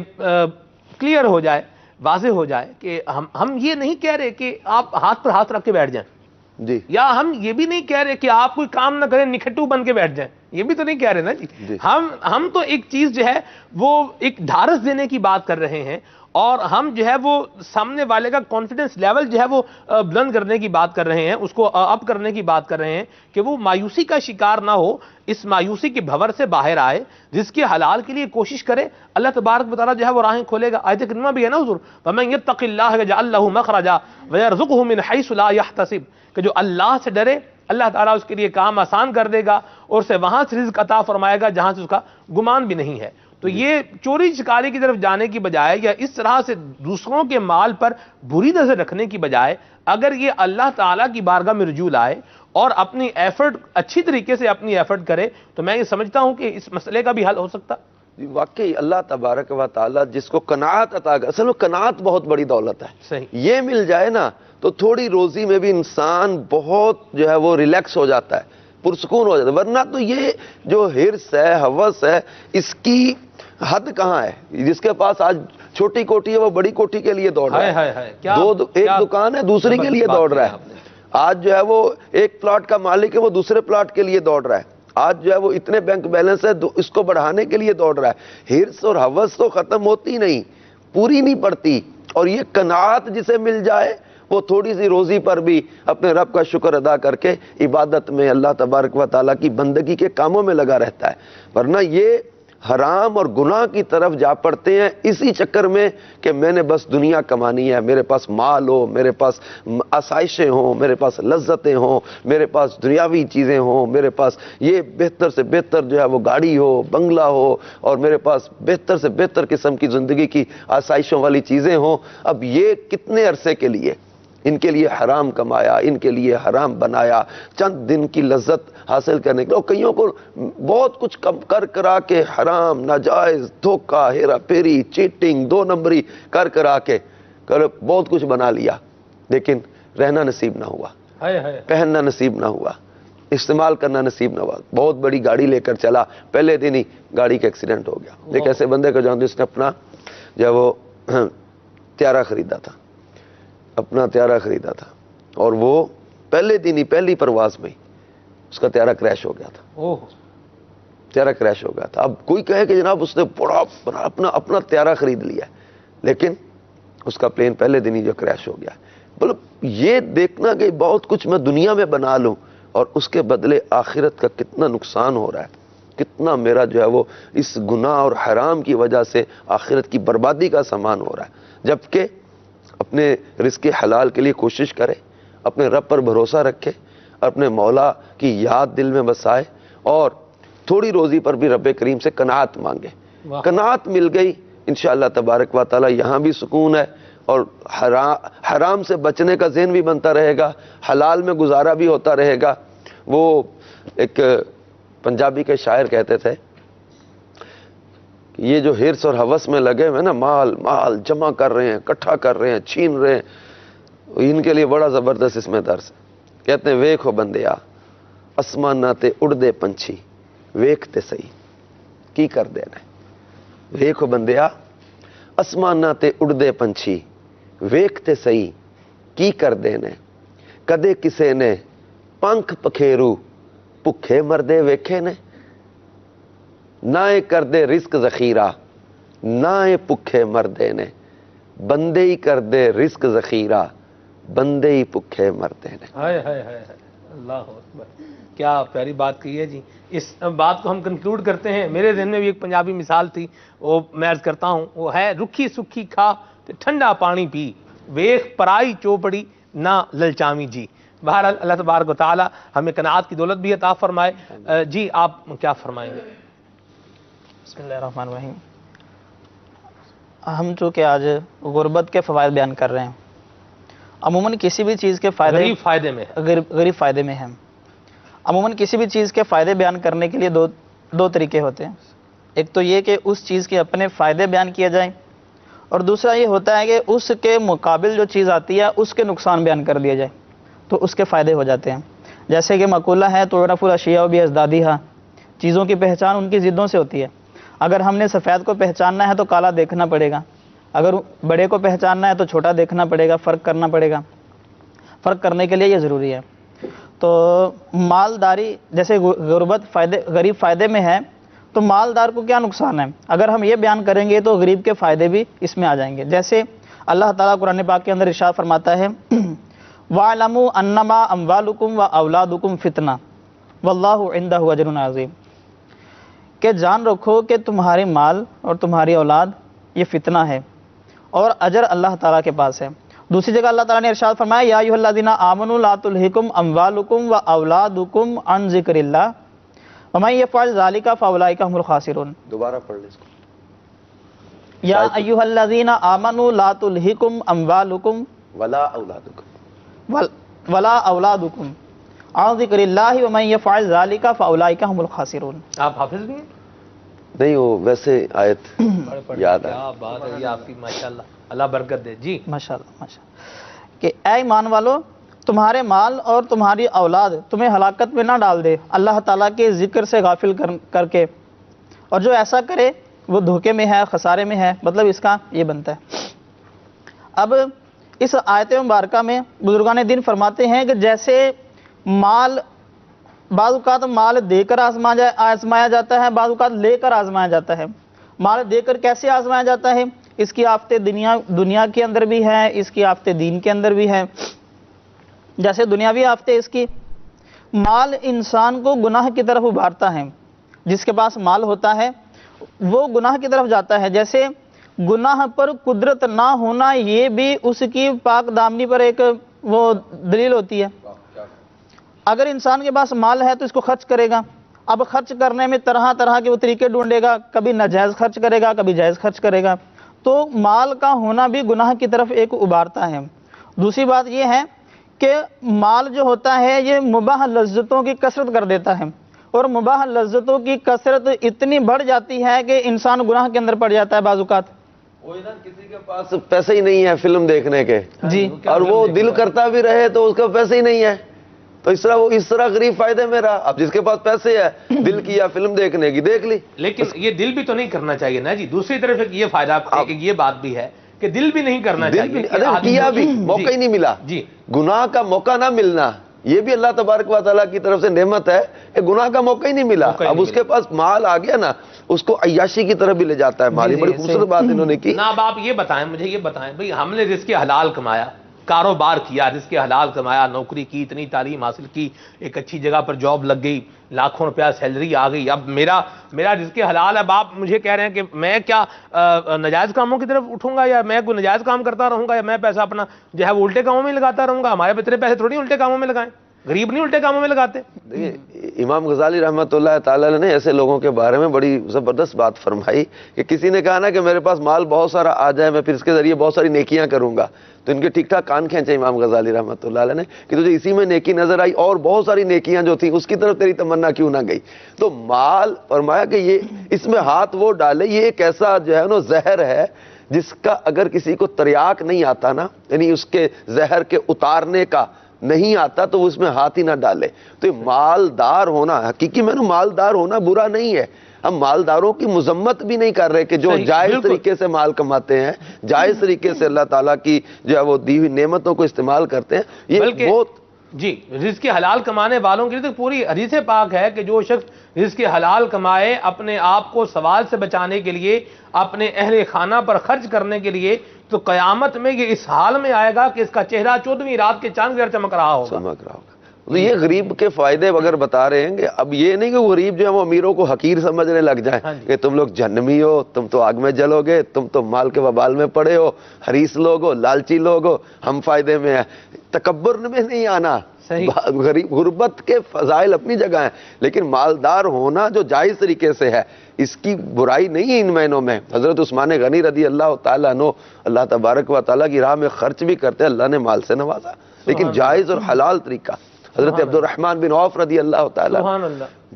کلیئر ہو جائے، واضح ہو جائے کہ ہم یہ نہیں کہہ رہے کہ آپ ہاتھ پر ہاتھ رکھ کے بیٹھ جائیں،
جی،
یا ہم یہ بھی نہیں کہہ رہے کہ آپ کوئی کام نہ کریں نکھٹو بن کے بیٹھ جائیں، یہ بھی تو نہیں کہہ رہے نا جی۔ ہم تو ایک چیز جو ہے وہ ایک ڈھارس دینے کی بات کر رہے ہیں، اور ہم جو ہے وہ سامنے والے کا کانفیڈنس لیول جو ہے وہ بلند کرنے کی بات کر رہے ہیں، اس کو اپ کرنے کی بات کر رہے ہیں کہ وہ مایوسی کا شکار نہ ہو، اس مایوسی کے بھور سے باہر آئے، رزق حلال کے لیے کوشش کرے، اللہ تبارک و تعالیٰ جو ہے وہ راہیں کھولے گا۔ آیت کریمہ بھی ہے نا حضور، وَمَن يَتَّقِ اللَّهَ يَجْعَل لَّهُ مَخْرَجًا وَيَرْزُقْهُ مِنْ حَيْثُ لَا يَحْتَسِبْ، کہ جو اللہ سے ڈرے اللہ تعالیٰ اس کے لیے کام آسان کر دے گا اور اسے وہاں سے رزق عطا فرمائے گا جہاں سے اس کا گمان بھی نہیں ہے۔ تو یہ چوری چکاری کی طرف جانے کی بجائے یا اس طرح سے دوسروں کے مال پر بری نظر رکھنے کی بجائے اگر یہ اللہ تعالیٰ کی بارگاہ میں رجوع لائے اور اپنی ایفرٹ اچھی طریقے سے اپنی ایفرٹ کرے تو میں یہ سمجھتا ہوں کہ اس مسئلے کا بھی حل ہو سکتا۔
واقعی اللہ تبارک و تعالیٰ جس کو قناعت عطا کر، اصل میں قناعت بہت بڑی دولت ہے،
صحیح،
یہ مل جائے نا تو تھوڑی روزی میں بھی انسان بہت جو ہے وہ ریلیکس ہو جاتا ہے، پرسکون ہو جاتا ہے۔ ورنہ تو یہ جو ہرس ہے، ہوس ہے، اس کی حد کہاں ہے؟ جس کے پاس آج چھوٹی کوٹھی ہے وہ بڑی کوٹھی کے لیے دوڑ رہا ہے، ایک دکان ہے دوسری کے لیے دوڑ رہا ہے، آج جو ہے وہ ایک پلاٹ کا مالک ہے وہ دوسرے پلاٹ کے لیے دوڑ رہا ہے، آج جو ہے وہ اتنے بینک بیلنس ہے اس کو بڑھانے کے لیے دوڑ رہا ہے۔ ہرس اور ہوس تو ختم ہوتی نہیں، پوری نہیں پڑتی، اور یہ قناعت جسے مل جائے وہ تھوڑی سی روزی پر بھی اپنے رب کا شکر ادا کر کے عبادت میں اللہ تبارک و تعالیٰ کی بندگی کے کاموں میں لگا رہتا ہے۔ ورنہ یہ حرام اور گناہ کی طرف جا پڑتے ہیں اسی چکر میں کہ میں نے بس دنیا کمانی ہے، میرے پاس مال ہو، میرے پاس آسائشیں ہوں، میرے پاس لذتیں ہوں، میرے پاس دنیاوی چیزیں ہوں، میرے پاس یہ بہتر سے بہتر جو ہے وہ گاڑی ہو، بنگلہ ہو، اور میرے پاس بہتر سے بہتر قسم کی زندگی کی آسائشوں والی چیزیں ہوں۔ اب یہ کتنے عرصے کے لیے ان کے لیے حرام کمایا، ان کے لیے حرام بنایا، چند دن کی لذت حاصل کرنے کے لیے، اور کئیوں کو بہت کچھ کم کرا کے حرام، ناجائز، دھوکہ، ہیرا پھیری، چیٹنگ، دو نمبری کرا کے بہت کچھ بنا لیا، لیکن رہنا نصیب نہ ہوا، پہننا نصیب نہ ہوا، استعمال کرنا نصیب نہ ہوا۔ بہت بڑی گاڑی لے کر چلا، پہلے دن ہی گاڑی کا ایکسیڈنٹ ہو گیا۔ ایک ایسے بندے کو جانتے جس نے اپنا جو وہ طیارہ خریدا تھا، اپنا طیارہ خریدا تھا، اور وہ پہلے دن ہی پہلی پرواز میں اس کا طیارہ کریش ہو گیا تھا، طیارہ کریش ہو گیا تھا۔ اب کوئی کہے کہ جناب اس نے بڑا اپنا طیارہ خرید لیا، لیکن اس کا پلین پہلے دن ہی جو کریش ہو گیا۔ بولو یہ دیکھنا کہ بہت کچھ میں دنیا میں بنا لوں اور اس کے بدلے آخرت کا کتنا نقصان ہو رہا ہے، کتنا میرا جو ہے وہ اس گناہ اور حرام کی وجہ سے آخرت کی بربادی کا سامان ہو رہا ہے۔ جبکہ اپنے رزق حلال کے لیے کوشش کرے، اپنے رب پر بھروسہ رکھے، اپنے مولا کی یاد دل میں بسائے، اور تھوڑی روزی پر بھی رب کریم سے قناعت مانگے۔ قناعت مل گئی انشاءاللہ تبارک و تعالی یہاں بھی سکون ہے، اور حرام سے بچنے کا ذہن بھی بنتا رہے گا، حلال میں گزارا بھی ہوتا رہے گا۔ وہ ایک پنجابی کے شاعر کہتے تھے یہ جو ہرس اور ہوس میں لگے ہوئے نا، مال جمع کر رہے ہیں، اکٹھا کر رہے ہیں، چھین رہے ہیں، ان کے لیے بڑا زبردست اس میں درس ہے۔ کہتے ہیں ویکھو بندیا اسماناں تے اڑدے پنچھی ویکھ تے سہی کی کر دینا، ویکھو بندیا اسماناں تے اڑدے پنچھی ویکھ تے سہی کی کر دینا، کدے کسے نے پنکھ پکھیرو بھکھے مردے ویکھے نے، نہ کر دے رزق ذخیرہ نہ بھکھے مردے نے، بندے ہی کر دے رزق ذخیرہ بندے ہی بھکھے مردے نے۔
اللہ اکبر، کیا پیاری بات کہی ہے جی۔ اس بات کو ہم کنکلوڈ کرتے ہیں۔ میرے ذہن میں بھی ایک پنجابی مثال تھی، وہ میں عرض کرتا ہوں، وہ ہے رکھی سکھی کھا تے ٹھنڈا پانی پی، ویخ پرائی چوپڑی نہ للچامی جی۔ بہرحال اللہ تبارک و تعالی ہمیں قناعت کی دولت بھی عطا فرمائے۔ جی آپ کیا فرمائیں گے؟
بسم اللہ الرحمن الرحیم۔ ہم چونکہ آج غربت کے فوائد بیان کر رہے ہیں، عموماً کسی بھی چیز کے فائدے غریب فائدے میں ہیں، عموماً کسی بھی چیز کے فائدے بیان کرنے کے لیے دو طریقے ہوتے ہیں۔ ایک تو یہ کہ اس چیز کے اپنے فائدے بیان کیے جائیں، اور دوسرا یہ ہوتا ہے کہ اس کے مقابل جو چیز آتی ہے اس کے نقصان بیان کر دیا جائے تو اس کے فائدے ہو جاتے ہیں۔ جیسے کہ مقولہ ہے تعرف الاشیاء بازدادها، چیزوں کی پہچان ان کی ضدوں سے ہوتی ہے۔ اگر ہم نے سفید کو پہچاننا ہے تو کالا دیکھنا پڑے گا، اگر بڑے کو پہچاننا ہے تو چھوٹا دیکھنا پڑے گا، فرق کرنا پڑے گا۔ فرق کرنے کے لیے یہ ضروری ہے۔ تو مالداری جیسے غربت غریب فائدے میں ہے، تو مالدار کو کیا نقصان ہے؟ اگر ہم یہ بیان کریں گے تو غریب کے فائدے بھی اس میں آ جائیں گے. جیسے اللہ تعالیٰ قرآن پاک کے اندر ارشاد فرماتا ہے وَاعْلَمُوا أَنَّمَا أَمْوَالُكُمْ وَأَوْلَادُكُمْ فِتْنَةٌ وَاللَّهُ عِندَهُ أَجْرٌ عَظِيمٌ، کہ جان رکھو کہ تمہارے مال اور تمہاری اولاد یہ فتنہ ہے اور اجر اللہ تعالیٰ کے پاس ہے. دوسری جگہ اللہ تعالیٰ نے ارشاد فرمایا یا ایھا الذین آمنوا لا تلھکم اموالکم واولادکم عن ذکر اللہ ومن یفعل ذلک فاولئک هم الخاسرون.
دوبارہ پڑھ لیں اس کو.
یا ایھا الذین آمنوا لا تلھکم اموالکم ولا اولادکم عن ذکر اللہ ومن یفعل ذلک فاولئک هم الخاسرون.
آپ حافظ بھی ہیں؟
نہیں، وہ ویسے آیت یاد ہے.
کیا بات ہے، یہ آپ کی ماشاءاللہ، اللہ برکت دے. جی
ماشاءاللہ کہ اے ایمان والو تمہارے مال اور تمہاری اولاد تمہیں ہلاکت میں نہ ڈال دے اللہ تعالیٰ کے ذکر سے غافل کر کے، اور جو ایسا کرے وہ دھوکے میں ہے، خسارے میں ہے. مطلب اس کا یہ بنتا ہے. اب اس آیت مبارکہ میں بزرگان دین فرماتے ہیں کہ جیسے مال بعض اوقات مال دے کر آزمایا جاتا ہے، بعض اوقات لے کر آزمایا جاتا ہے. مال دے کر کیسے آزمایا جاتا ہے؟ اس کی آفت دنیا کے اندر بھی ہے، اس کی آفت دین کے اندر بھی ہے. جیسے دنیاوی آفت اس کی، مال انسان کو گناہ کی طرف ابھارتا ہے. جس کے پاس مال ہوتا ہے وہ گناہ کی طرف جاتا ہے. جیسے گناہ پر قدرت نہ ہونا یہ بھی اس کی پاک دامنی پر ایک وہ دلیل ہوتی ہے. اگر انسان کے پاس مال ہے تو اس کو خرچ کرے گا. اب خرچ کرنے میں طرح طرح کے وہ طریقے ڈھونڈے گا، کبھی ناجائز خرچ کرے گا، کبھی جائز خرچ کرے گا. تو مال کا ہونا بھی گناہ کی طرف ایک ابھارتا ہے. دوسری بات یہ ہے کہ مال جو ہوتا ہے یہ مباح لذتوں کی کثرت کر دیتا ہے، اور مباح لذتوں کی کثرت اتنی بڑھ جاتی ہے کہ انسان گناہ کے اندر پڑ جاتا ہے. بعض اوقات
وہ ادھر کسی کے پاس پیسے ہی نہیں ہے فلم دیکھنے کے،
جی،
اور وہ دل کرتا بھی رہے تو اس کا پیسے ہی نہیں ہے، تو اس طرح غریب فائدے میں رہا. اب جس کے پاس پیسے ہے دل کیا فلم دیکھنے کی، دیکھ لی.
لیکن یہ دل بھی تو نہیں کرنا چاہیے نا جی. دوسری طرف ایک یہ فائدہ، یہ بات بھی ہے کہ دل بھی نہیں کرنا چاہیے.
کیا بھی موقع ہی نہیں ملا.
جی،
گناہ کا موقع نہ ملنا یہ بھی اللہ تبارک و تعالیٰ کی طرف سے نعمت ہے کہ گناہ کا موقع ہی نہیں ملا. اب اس کے پاس مال آ گیا نا، اس کو عیاشی کی طرف بھی لے جاتا ہے. مالی بڑی خوبصورت بات انہوں نے کی.
نا اب آپ یہ بتائیں، مجھے یہ بتائیں بھئی، ہم نے رزق حلال کمایا، کاروبار کیا، رزق حلال کمایا، نوکری کی، اتنی تعلیم حاصل کی، ایک اچھی جگہ پر جاب لگ گئی، لاکھوں روپیہ سیلری آ گئی. اب میرا رزق حلال ہے. اب آپ مجھے کہہ رہے ہیں کہ میں کیا ناجائز کاموں کی طرف اٹھوں گا، یا میں کوئی ناجائز کام کرتا رہوں گا، یا میں پیسہ اپنا جو ہے وہ الٹے کاموں میں لگاتا رہوں گا؟ ہمارے بچے پیسے تھوڑی الٹے کاموں میں لگائیں، غریب نہیں الٹے کاموں میں لگاتے.
دیکھیے امام غزالی رحمۃ اللہ تعالی نے ایسے لوگوں کے بارے میں بڑی زبردست بات فرمائی کہ کسی نے کہا نا کہ میرے پاس مال بہت سارا آ جائے، میں پھر اس کے ذریعے بہت ساری نیکیاں کروں گا. تو ان کے ٹھیک ٹھاک کان کھینچے امام غزالی رحمۃ اللہ علیہ نے کہ تجھے اسی میں نیکی نظر آئی اور بہت ساری نیکیاں جو تھیں اس کی طرف تیری تمنا کیوں نہ گئی. تو مال فرمایا کہ یہ اس میں ہاتھ وہ ڈالے، یہ ایک ایسا جو ہے نا زہر ہے جس کا اگر کسی کو تریاق نہیں آتا نا، یعنی اس کے زہر کے اتارنے کا نہیں آتا، تو وہ اس میں ہاتھ ہی نہ ڈالے. تو یہ مالدار ہونا، حقیقی میں مالدار ہونا برا نہیں ہے. ہم مالداروں کی مذمت بھی نہیں کر رہے کہ جو جائز طریقے سے مال کماتے ہیں، جائز طریقے سے اللہ تعالیٰ کی جو ہے وہ دی ہوئی نعمتوں کو استعمال کرتے ہیں. یہ بہت
جی رزق حلال کمانے والوں کے لیے تو پوری حدیث پاک ہے کہ جو شخص رزق حلال کمائے اپنے آپ کو سوال سے بچانے کے لیے، اپنے اہل خانہ پر خرچ کرنے کے لیے، تو قیامت میں یہ اس حال میں آئے گا کہ اس کا چہرہ 14ویں رات کے چاند کی طرح چمک رہا ہوگا.
تو یہ غریب کے فائدے اگر بتا رہے ہیں کہ اب یہ نہیں کہ غریب جو ہے وہ امیروں کو حقیر سمجھنے لگ جائیں کہ تم لوگ جہنمی ہو، تم تو آگ میں جلو گے، تم تو مال کے وبال میں پڑے ہو، حریص لوگ ہو، لالچی لوگ ہو، ہم فائدے میں ہیں. تکبر میں نہیں آنا. غریب غربت کے فضائل اپنی جگہ ہیں، لیکن مالدار ہونا جو جائز طریقے سے ہے اس کی برائی نہیں ہے ان معنوں میں. حضرت عثمان غنی رضی اللہ تعالیٰ عنہ اللہ تبارک و تعالیٰ کی راہ میں خرچ بھی کرتے، اللہ نے مال سے نوازا، لیکن جائز اور حلال طریقہ. حضرت عبد الرحمن بن عوف رضی اللہ تعالیٰ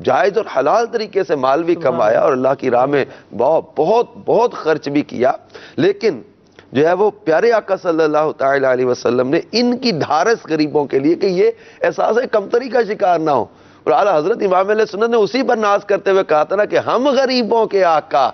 جائز اور حلال طریقے سے مال بھی کمایا اور اللہ کی راہ میں بہت خرچ بھی کیا. لیکن جو ہے وہ پیارے آقا صلی اللہ تعالی علیہ وسلم نے ان کی ڈھارس غریبوں کے لیے کہ یہ احساس کمتری کا شکار نہ ہو. اور اعلیٰ حضرت امام علیہ سنت نے اسی پر ناز کرتے ہوئے کہا تھا نا کہ ہم غریبوں کے آقا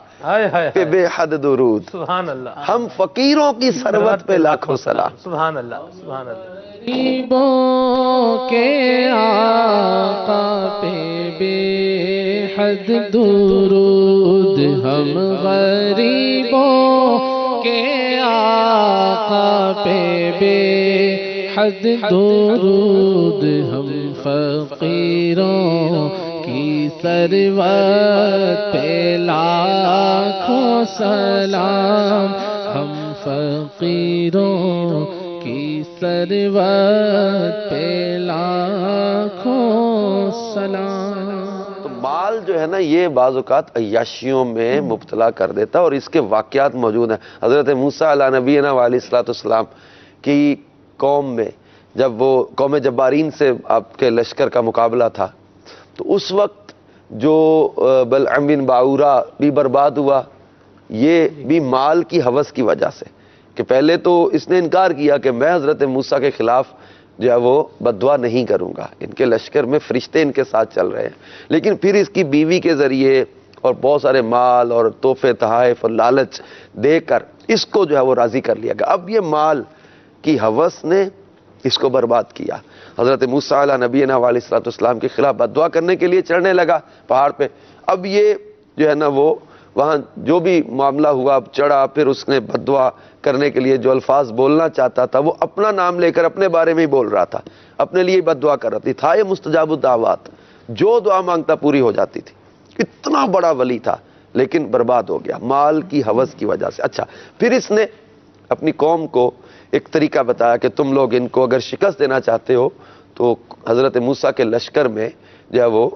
پہ بے حد درود،
سبحان اللہ،
ہم فقیروں کی ثروت پہ لاکھوں سلام.
سبحان اللہ، سبحان اللہ.
غریبوں کے آقا پہ بے حد درود ہم غریبوں کے آقا پہ بے حد درود ہم فقیروں کی ثروت پہ لاکھوں سلام، ہم فقیروں کی ثروت پہ لاکھوں سلام۔
تو مال جو ہے نا یہ بعض اوقات عیاشیوں میں مبتلا کر دیتا ہے، اور اس کے واقعات موجود ہیں۔ حضرت موسیٰ علیہ نبینا علیہ السلام کی قوم میں جب وہ قوم جبارین سے آپ کے لشکر کا مقابلہ تھا، تو اس وقت جو بلعم بن باورا بھی برباد ہوا، یہ بھی مال کی ہوس کی وجہ سے، کہ پہلے تو اس نے انکار کیا کہ میں حضرت موسیٰ کے خلاف جو ہے وہ بد دعا نہیں کروں گا، ان کے لشکر میں فرشتے ان کے ساتھ چل رہے ہیں، لیکن پھر اس کی بیوی کے ذریعے اور بہت سارے مال اور تحفے تحائف اور لالچ دے کر اس کو جو ہے وہ راضی کر لیا گیا۔ اب یہ مال کی ہوس نے اس کو برباد کیا۔ حضرت موسیٰ علیہ نبینا علیہ السلام کے خلاف بد دعا کرنے کے لیے چڑھنے لگا پہاڑ پہ۔ اب یہ جو ہے نا وہ وہاں جو بھی معاملہ ہوا، اب چڑھا، پھر اس نے بد دعا کرنے کے لیے جو الفاظ بولنا چاہتا تھا وہ اپنا نام لے کر اپنے بارے میں ہی بول رہا تھا، اپنے لیے بد دعا کر رہا تھا یہ مستجاب الدعوات، جو دعا مانگتا پوری ہو جاتی تھی، اتنا بڑا ولی تھا، لیکن برباد ہو گیا مال کی ہوس کی وجہ سے۔ اچھا، پھر اس نے اپنی قوم کو ایک طریقہ بتایا کہ تم لوگ ان کو اگر شکست دینا چاہتے ہو تو حضرت موسیٰ کے لشکر میں جو ہے وہ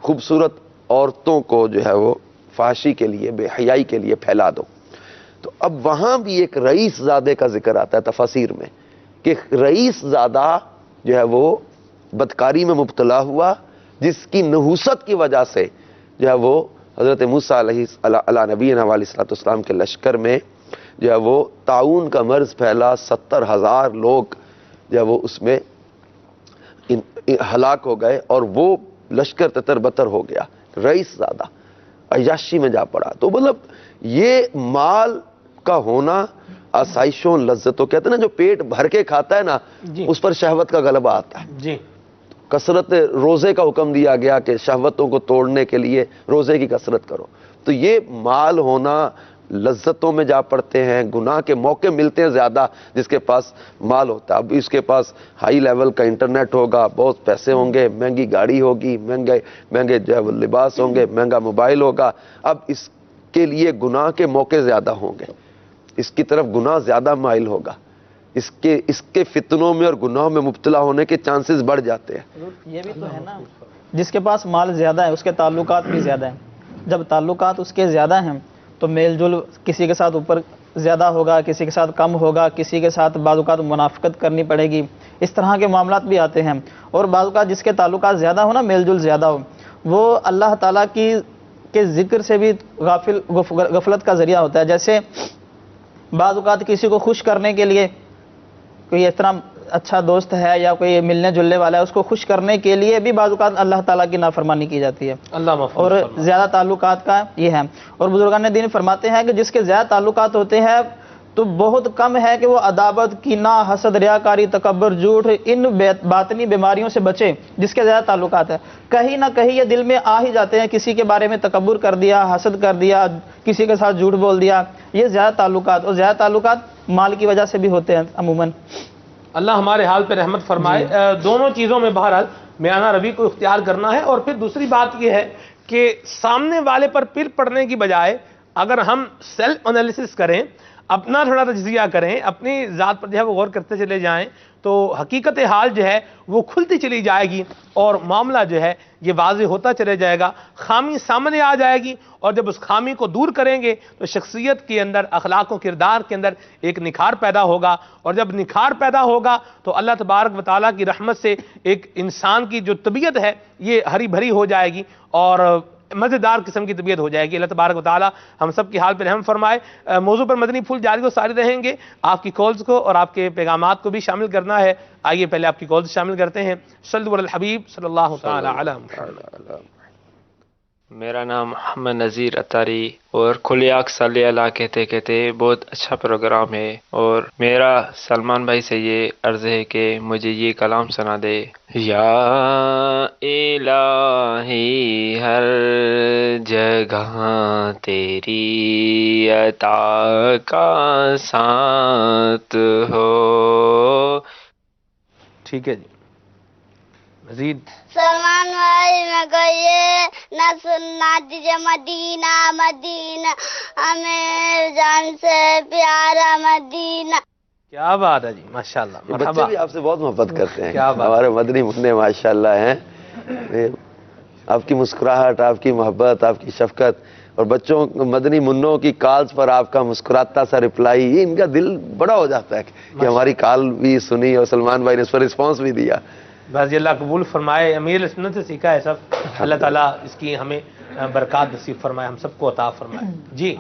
خوبصورت عورتوں کو جو ہے وہ فحاشی کے لیے، بے حیائی کے لیے پھیلا دو۔ تو اب وہاں بھی ایک رئیس زادے کا ذکر آتا ہے تفاسیر میں، کہ رئیس زادہ جو ہے وہ بدکاری میں مبتلا ہوا، جس کی نحوست کی وجہ سے جو ہے وہ حضرت موسیٰ علیہ نبینا علیہ السلام کے لشکر میں جو ہے وہ طاعون کا مرض پھیلا، 70,000 لوگ جو ہے وہ اس میں ہلاک ہو گئے، اور وہ لشکر تتر بتر ہو گیا، رئیس زادہ عیاشی میں جا پڑا۔ تو مطلب یہ مال کا ہونا آسائشوں، لذتوں، کہتے ہیں نا جو پیٹ بھر کے کھاتا ہے نا اس پر شہوت کا غلبہ آتا ہے۔
جی،
کثرت روزے کا حکم دیا گیا کہ شہوتوں کو توڑنے کے لیے روزے کی کثرت کرو۔ تو یہ مال ہونا لذتوں میں جا پڑتے ہیں، گناہ کے موقع ملتے ہیں زیادہ جس کے پاس مال ہوتا ہے۔ اب اس کے پاس ہائی لیول کا انٹرنیٹ ہوگا، بہت پیسے ہوں گے، مہنگی گاڑی ہوگی، مہنگے جو ہے وہ لباس ہوں گے، مہنگا موبائل ہوگا، اب اس کے لیے گناہ کے موقع زیادہ ہوں گے، اس کی طرف گناہ زیادہ مائل ہوگا، اس کے فتنوں میں اور گناہوں میں مبتلا ہونے کے چانسز بڑھ جاتے ہیں۔
یہ بھی تو ہے نا، جس کے پاس مال زیادہ ہے اس کے تعلقات بھی زیادہ ہیں، جب تعلقات اس کے زیادہ ہیں تو میل جول کسی کے ساتھ اوپر زیادہ ہوگا، کسی کے ساتھ کم ہوگا، کسی کے ساتھ بعض اوقات منافقت کرنی پڑے گی، اس طرح کے معاملات بھی آتے ہیں۔ اور بعض اوقات جس کے تعلقات زیادہ ہو نا، میل جول زیادہ ہو، وہ اللہ تعالیٰ کے ذکر سے بھی غفلت کا ذریعہ ہوتا ہے۔ جیسے بعض اوقات کسی کو خوش کرنے کے لیے کوئی اتنا اچھا دوست ہے یا کوئی ملنے جلنے والا ہے، اس کو خوش کرنے کے لیے بھی بعض اوقات اللہ تعالیٰ کی نافرمانی کی جاتی ہے، اور زیادہ تعلقات کا یہ ہے۔ اور بزرگان دین فرماتے ہیں کہ جس کے زیادہ تعلقات ہوتے ہیں تو بہت کم ہے کہ وہ عداوت، کینہ، حسد، ریاکاری، تکبر، جھوٹ، ان باطنی بیماریوں سے بچے جس کے زیادہ تعلقات ہے۔ کہیں نہ کہیں یہ دل میں آ ہی جاتے ہیں، کسی کے بارے میں تکبر کر دیا، حسد کر دیا، کسی کے ساتھ جھوٹ بول دیا، یہ زیادہ تعلقات، اور زیادہ تعلقات مال کی وجہ سے بھی ہوتے ہیں عموماً۔
اللہ ہمارے حال پہ رحمت فرمائے۔ دونوں چیزوں میں بہرحال میانہ روی کو اختیار کرنا ہے، اور پھر دوسری بات یہ ہے کہ سامنے والے پر پیر پڑنے کی بجائے اگر ہم سیلف انالیسس کریں، اپنا تھوڑا تجزیہ کریں، اپنی ذات پر جو ہے وہ غور کرتے چلے جائیں، تو حقیقت حال جو ہے وہ کھلتی چلی جائے گی، اور معاملہ جو ہے یہ واضح ہوتا چلے جائے گا، خامی سامنے آ جائے گی، اور جب اس خامی کو دور کریں گے تو شخصیت کے اندر، اخلاق و کردار کے اندر ایک نکھار پیدا ہوگا، اور جب نکھار پیدا ہوگا تو اللہ تبارک و تعالیٰ کی رحمت سے ایک انسان کی جو طبیعت ہے یہ ہری بھری ہو جائے گی، اور مزیدار قسم کی طبیعت ہو جائے گی۔ اللہ تبارک و تعالیٰ ہم سب کی حال پہ رحم فرمائے۔ موضوع پر مدنی پھول جاری و ساری رہیں گے، آپ کی کالز کو اور آپ کے پیغامات کو بھی شامل کرنا ہے۔ آئیے پہلے آپ کی کالز شامل کرتے ہیں۔ صلو علی الحبیب صلی اللہ تعالی علی محمد۔
میرا نام محمد نذیر اتاری، اور کھلی آنکھ صلی اللہ کہتے کہتے بہت اچھا پروگرام ہے، اور میرا سلمان بھائی سے یہ عرض ہے کہ مجھے یہ کلام سنا دے۔ یا الہی ہر جگہ تیری عطا کا ساتھ ہو۔
ٹھیک ہے جی، مزید
سلمان بھائی میں کو یہ نہ سننا دیجیے، مدینہ مدینہ ہمیں جان سے پیارا مدینہ۔
کیا بات ہے جی، ماشاءاللہ،
یہ
مرحبا۔
بچے بھی آپ سے بہت محبت کرتے ہیں،
کیا بات،
ہمارے مدنی منع ماشاءاللہ ہیں۔ آپ کی مسکراہٹ، آپ کی محبت، آپ کی شفقت، اور بچوں مدنی منوں کی کالز پر آپ کا مسکراتا سا رپلائی، یہ ان کا دل بڑا ہو جاتا ہے کہ ہماری کال بھی سنی اور سلمان بھائی نے اس پر رسپانس بھی دیا۔
بس اللہ قبول فرمائے، امیر سنت سے سیکھا ہے سب، اللہ تعالیٰ اس کی ہمیں برکات نصیب فرمائے، ہم سب کو عطا فرمائے جی۔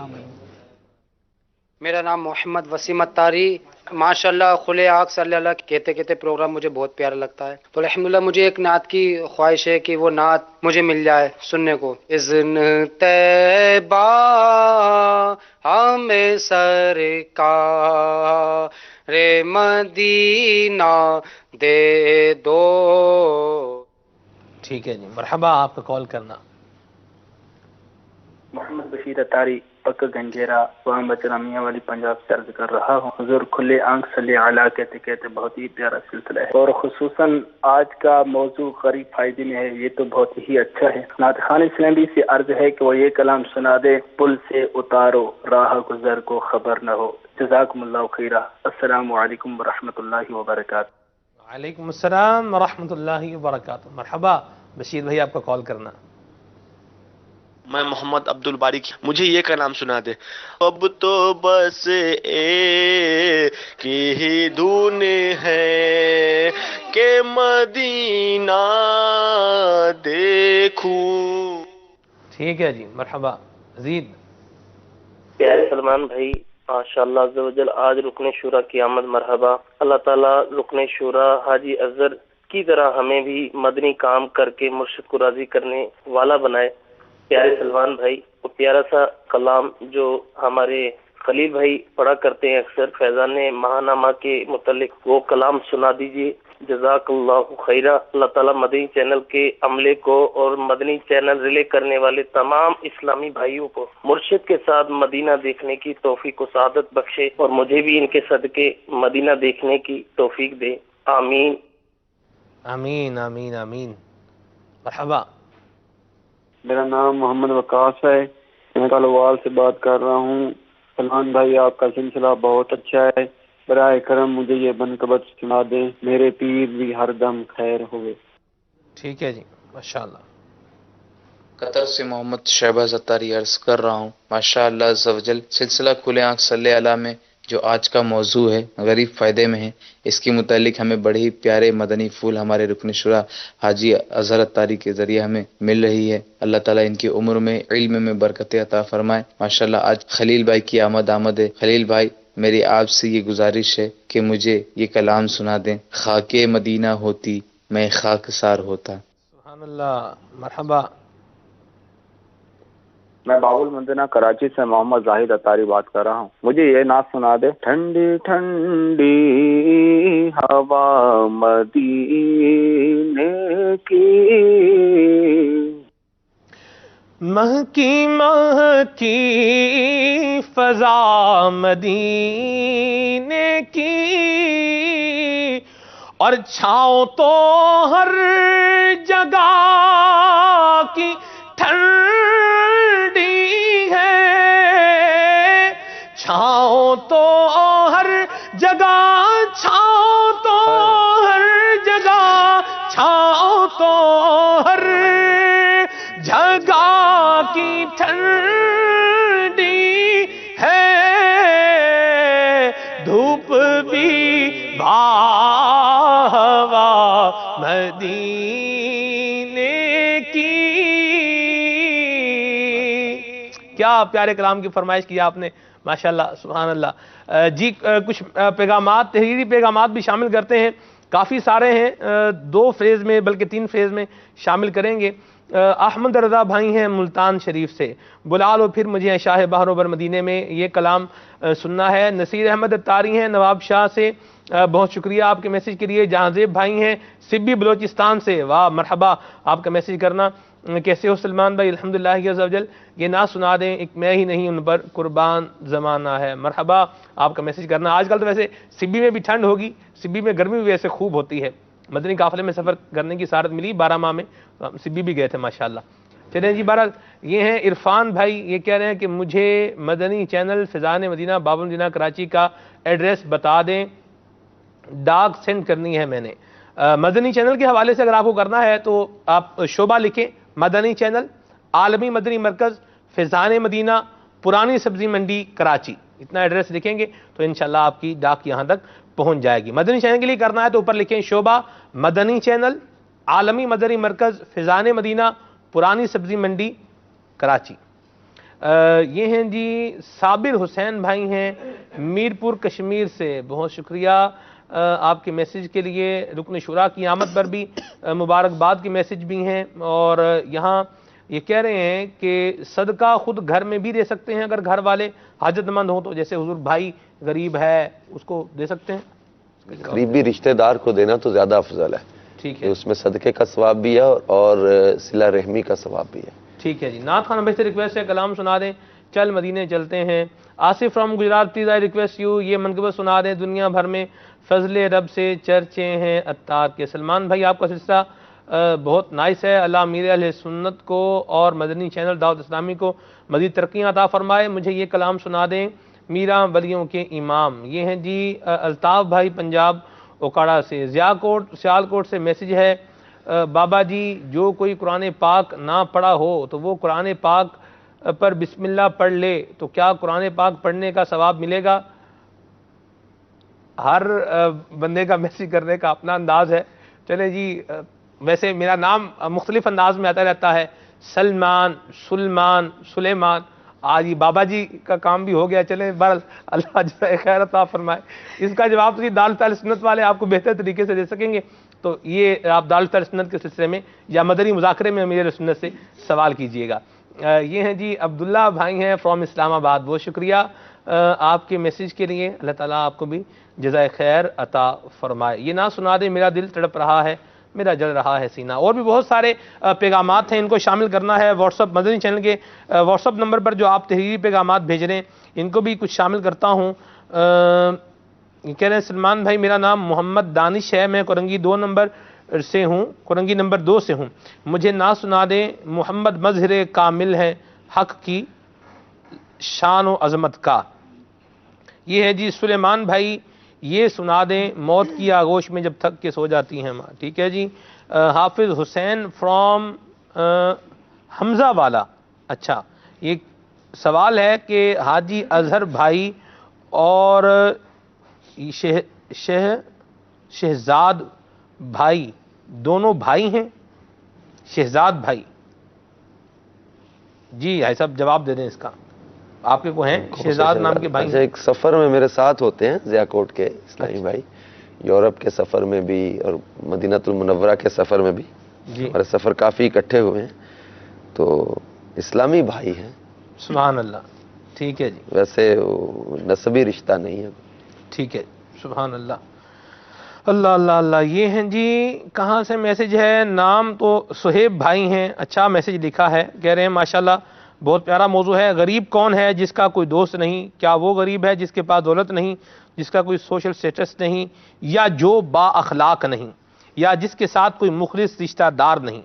میرا نام محمد وسیم اتاری، ماشاءاللہ کھلے آنکھ صلی اللہ کہتے کہتے پروگرام مجھے بہت پیارا لگتا ہے، تو الحمدللہ مجھے ایک نعت کی خواہش ہے کہ وہ نعت مجھے مل جائے سننے کو۔ اذن طیبہ ہمیں سرکار مدینہ دے دو۔
ٹھیک ہے جی، مرحبا، آپ کا کال کرنا۔
محمد بشیر اتاری، پکا گنجیرا، وہاں بچنا میاں والی پنجاب سے عرض کر رہا ہوں۔ حضور کھلے آنکھ صلی اعلیٰ کہتے کہتے بہت ہی پیارا سلسلہ ہے، اور خصوصاً آج کا موضوع غریب فائدے میں ہے، یہ تو بہت ہی اچھا ہے۔ نعت خان اسلامی سے عرض ہے کہ وہ یہ کلام سنا دے، پل سے اتارو راہ گزر کو خبر نہ ہو۔ جزاکم اللہ خیرہ، السلام علیکم ورحمۃ اللہ وبرکاتہ۔
وعلیکم السلام ورحمۃ اللہ وبرکاتہ، مرحبا، بشیر بھائی آپ کا کال کرنا۔
میں محمد عبد الباری، مجھے یہ کلام سنا دے۔ اب تو بس ایک ہی دھن ہے کہ مدینہ دیکھوں۔
ٹھیک ہے جی، مرحبا، مزید۔
پیارے سلمان بھائی، ماشاءاللہ عز و جل، آج رکن شورا کی آمد، مرحبا۔ اللہ تعالیٰ رکن شورا حاجی اظہر کی طرح ہمیں بھی مدنی کام کر کے مرشد کو راضی کرنے والا بنائے۔ پیارے سلمان بھائی، وہ پیارا سا کلام جو ہمارے خلیل بھائی پڑھا کرتے ہیں اکثر فیضان ماہنامہ کے متعلق، وہ کلام سنا دیجیے۔ جزاک اللہ خیرہ۔ اللہ تعالیٰ مدنی چینل کے عملے کو اور مدنی چینل ریلے کرنے والے تمام اسلامی بھائیوں کو مرشد کے ساتھ مدینہ دیکھنے کی توفیق و سعادت بخشے، اور مجھے بھی ان کے صدقے مدینہ دیکھنے کی توفیق دے، آمین
آمین آمین آمین، مرحبا۔
میرا نام محمد وقاص ہے، میں کالوال سے بات کر رہا ہوں۔ سلمان بھائی، آپ کا سلسلہ بہت اچھا ہے، برائے کرم مجھے یہ بنکبت سنا دیں، میرے پیر بھی ہر دم خیر ہوئے۔
ٹھیک ہے جی، ماشاءاللہ۔
قطر سے محمد شہباز اتاری عرض کر رہا ہوں، ماشاءاللہ عز و جل، سلسلہ کھلے آنکھ صلی اللہ میں جو آج کا موضوع ہے غریب فائدے میں ہے، اس کے متعلق ہمیں بڑے ہی پیارے مدنی پھول ہمارے رکن شورا حاجی اظہر اتاری کے ذریعے ہمیں مل رہی ہے۔ اللہ تعالیٰ ان کی عمر میں، علم میں برکت عطا فرمائے۔ ماشاءاللہ آج خلیل بھائی کی آمد ہے۔ خلیل بھائی، میری آپ سے یہ گزارش ہے کہ مجھے یہ کلام سنا دیں، خاک مدینہ ہوتی میں خاک سار ہوتا۔
سبحان اللہ، مرحبا۔
میں باول مدینہ کراچی سے محمد زاہد اتاری بات کر رہا ہوں، مجھے یہ نعت سنا دے۔ ٹھنڈی ٹھنڈی ہوا مدینے کی،
مہکی مہکی فضا مدینے کی، اور چھاؤں تو ہر جگہ کی ٹھنڈی ہے، چھاؤں تو ہر جگہ، چھاؤں تو ہر جگہ، چھاؤں تو ہر جگہ کی ٹھنڈی ہے، دھوپ بھی ہوا مدینے کی۔ کیا پیارے کلام کی فرمائش کی آپ نے، ماشاءاللہ، سبحان اللہ جی۔ کچھ پیغامات، تحریری پیغامات بھی شامل کرتے ہیں، کافی سارے ہیں، 2 فریز میں بلکہ 3 فریز میں شامل کریں گے۔ احمد رضا بھائی ہیں ملتان شریف سے، بلا لو پھر مجھے شاہ بحر و بر مدینے میں، یہ کلام سننا ہے۔ نصیر احمد اتاری ہیں نواب شاہ سے، بہت شکریہ آپ کے میسیج کے لیے۔ جہانزیب بھائی ہیں سبی بلوچستان سے، واہ مرحبا، آپ کا میسیج کرنا۔ کیسے ہو سلمان بھائی؟ الحمدللہ عز و جل، یہ نہ سنا دیں ایک میں ہی نہیں ان پر قربان زمانہ ہے، مرحبا، آپ کا میسیج کرنا۔ آج کل تو ویسے سبی میں بھی ٹھنڈ ہوگی، سبی میں گرمی بھی ویسے خوب ہوتی ہے، مدنی قافلے میں سفر کرنے کی سعادت ملی 12 ماہ میں، سبی بھی گئے تھے ماشاءاللہ۔ چلیں جی، بہرحال یہ ہیں عرفان بھائی، یہ کہہ رہے ہیں کہ مجھے مدنی چینل فیضان مدینہ باب المدینہ کراچی کا ایڈریس بتا دیں، ڈاک سینڈ کرنی ہے میں نے۔ مدنی چینل کے حوالے سے اگر آپ کو کرنا ہے تو آپ شعبہ لکھیں، مدنی چینل، عالمی مدنی مرکز، فیضان مدینہ، پرانی سبزی منڈی کراچی، اتنا ایڈریس لکھیں گے تو انشاءاللہ آپ کی ڈاک یہاں تک پہنچ جائے گی۔ مدنی چینل کے لیے کرنا ہے تو اوپر لکھیں شعبہ مدنی چینل، عالمی مدنی مرکز، فیضان مدینہ، پرانی سبزی منڈی کراچی۔ یہ ہیں جی صابر حسین بھائی ہیں میرپور کشمیر سے، بہت شکریہ آپ کے میسیج کے لیے۔ رکن شورا کی آمد پر بھی مبارکباد کے میسیج بھی ہیں، اور یہاں یہ کہہ رہے ہیں کہ صدقہ خود گھر میں بھی دے سکتے ہیں اگر گھر والے حاجت مند ہوں تو، جیسے حضور بھائی غریب ہے اس کو دے سکتے ہیں؟
قریبی رشتہ دار کو دینا تو زیادہ افضل ہے،
ٹھیک ہے،
اس میں صدقے کا ثواب بھی ہے اور صلہ رحمی کا ثواب بھی ہے۔
ٹھیک ہے جی۔ نعت خان بھائی سے ریکویسٹ ہے کلام سنا دیں، چل مدینے چلتے ہیں۔ Asif from Gujarat, please I request you, یہ منقبت سنا دیں، دنیا بھر میں فضل رب سے چرچے ہیں عطار کے۔ سلمان بھائی آپ کا سلسلہ بہت نائس ہے، اللہ امیر اہل سنت کو اور مدنی چینل دعوت اسلامی کو مزید ترقیاں عطا فرمائے۔ مجھے یہ کلام سنا دیں، میرا ولیوں کے امام۔ یہ ہیں جی الطاف بھائی پنجاب اوکاڑا سے۔ سیالکوٹ سے میسیج ہے، بابا جی جو کوئی قرآن پاک نہ پڑھا ہو تو وہ قرآن پاک پر بسم اللہ پڑھ لے تو کیا قرآن پاک پڑھنے کا ثواب ملے گا؟ ہر بندے کا میسیج کرنے کا اپنا انداز ہے۔ چلے جی، ویسے میرا نام مختلف انداز میں آتا رہتا ہے، سلمان، سلیمان، سلیمان، آج یہ بابا جی کا کام بھی ہو گیا۔ چلے بہرحال اللہ جزائے خیر عطا فرمائے۔ اس کا جواب تو دعوت اہل سنت والے آپ کو بہتر طریقے سے دے سکیں گے، تو یہ آپ دعوت اہل سنت کے سلسلے میں یا مدنی مذاکرے میں امیر اہل سنت سے سوال کیجئے گا۔ یہ ہیں جی عبداللہ بھائی ہیں فرام اسلام آباد، بہت شکریہ آپ کے میسیج کے لیے، اللہ تعالیٰ آپ کو بھی جزائے خیر عطا فرمائے۔ یہ نہ سنا دے میرا دل تڑپ رہا ہے، میرا جل رہا ہے سینہ۔ اور بھی بہت سارے پیغامات ہیں، ان کو شامل کرنا ہے واٹس ایپ مدنی چینل کے واٹس ایپ نمبر پر جو آپ تحریری پیغامات بھیج رہے ہیں، ان کو بھی کچھ شامل کرتا ہوں۔ کہہ رہے ہیں سلمان بھائی میرا نام محمد دانش ہے، میں کورنگی 2 نمبر سے ہوں، کورنگی نمبر 2 سے ہوں، مجھے نہ سنا دیں، محمد مظہر کامل ہے حق کی شان و عظمت کا۔ یہ ہے جی سلیمان بھائی، یہ سنا دیں، موت کی آغوش میں جب تھک کے سو جاتی ہیں ماں۔ ٹھیک ہے جی۔ حافظ حسین فرام حمزہ والا، اچھا یہ سوال ہے کہ حاجی اظہر بھائی اور شہزاد بھائی دونوں بھائی ہیں؟ شہزاد بھائی، جی بھائی صاحب جواب دے دیں اس کا، آپ کے کو ہیں شہزاد نام کے بھائی؟
ایک سفر میں میرے ساتھ ہوتے ہیں ضیاء کوٹ کے اسلامی بھائی، یورپ کے سفر میں بھی اور مدینہ المنورہ کے سفر میں بھی، ہمارے سفر کافی اکٹھے ہوئے ہیں، تو اسلامی بھائی ہیں۔
سبحان اللہ، ٹھیک ہے جی،
ویسے نسبی رشتہ نہیں ہے۔
ٹھیک ہے، سبحان اللہ، اللہ اللہ اللہ۔ یہ ہیں جی کہاں سے میسج ہے؟ نام تو صہیب بھائی ہیں، اچھا میسج لکھا ہے، کہہ رہے ہیں ماشاءاللہ بہت پیارا موضوع ہے، غریب کون ہے جس کا کوئی دوست نہیں؟ کیا وہ غریب ہے جس کے پاس دولت نہیں، جس کا کوئی سوشل سٹیٹس نہیں، یا جو با اخلاق نہیں، یا جس کے ساتھ کوئی مخلص رشتہ دار نہیں؟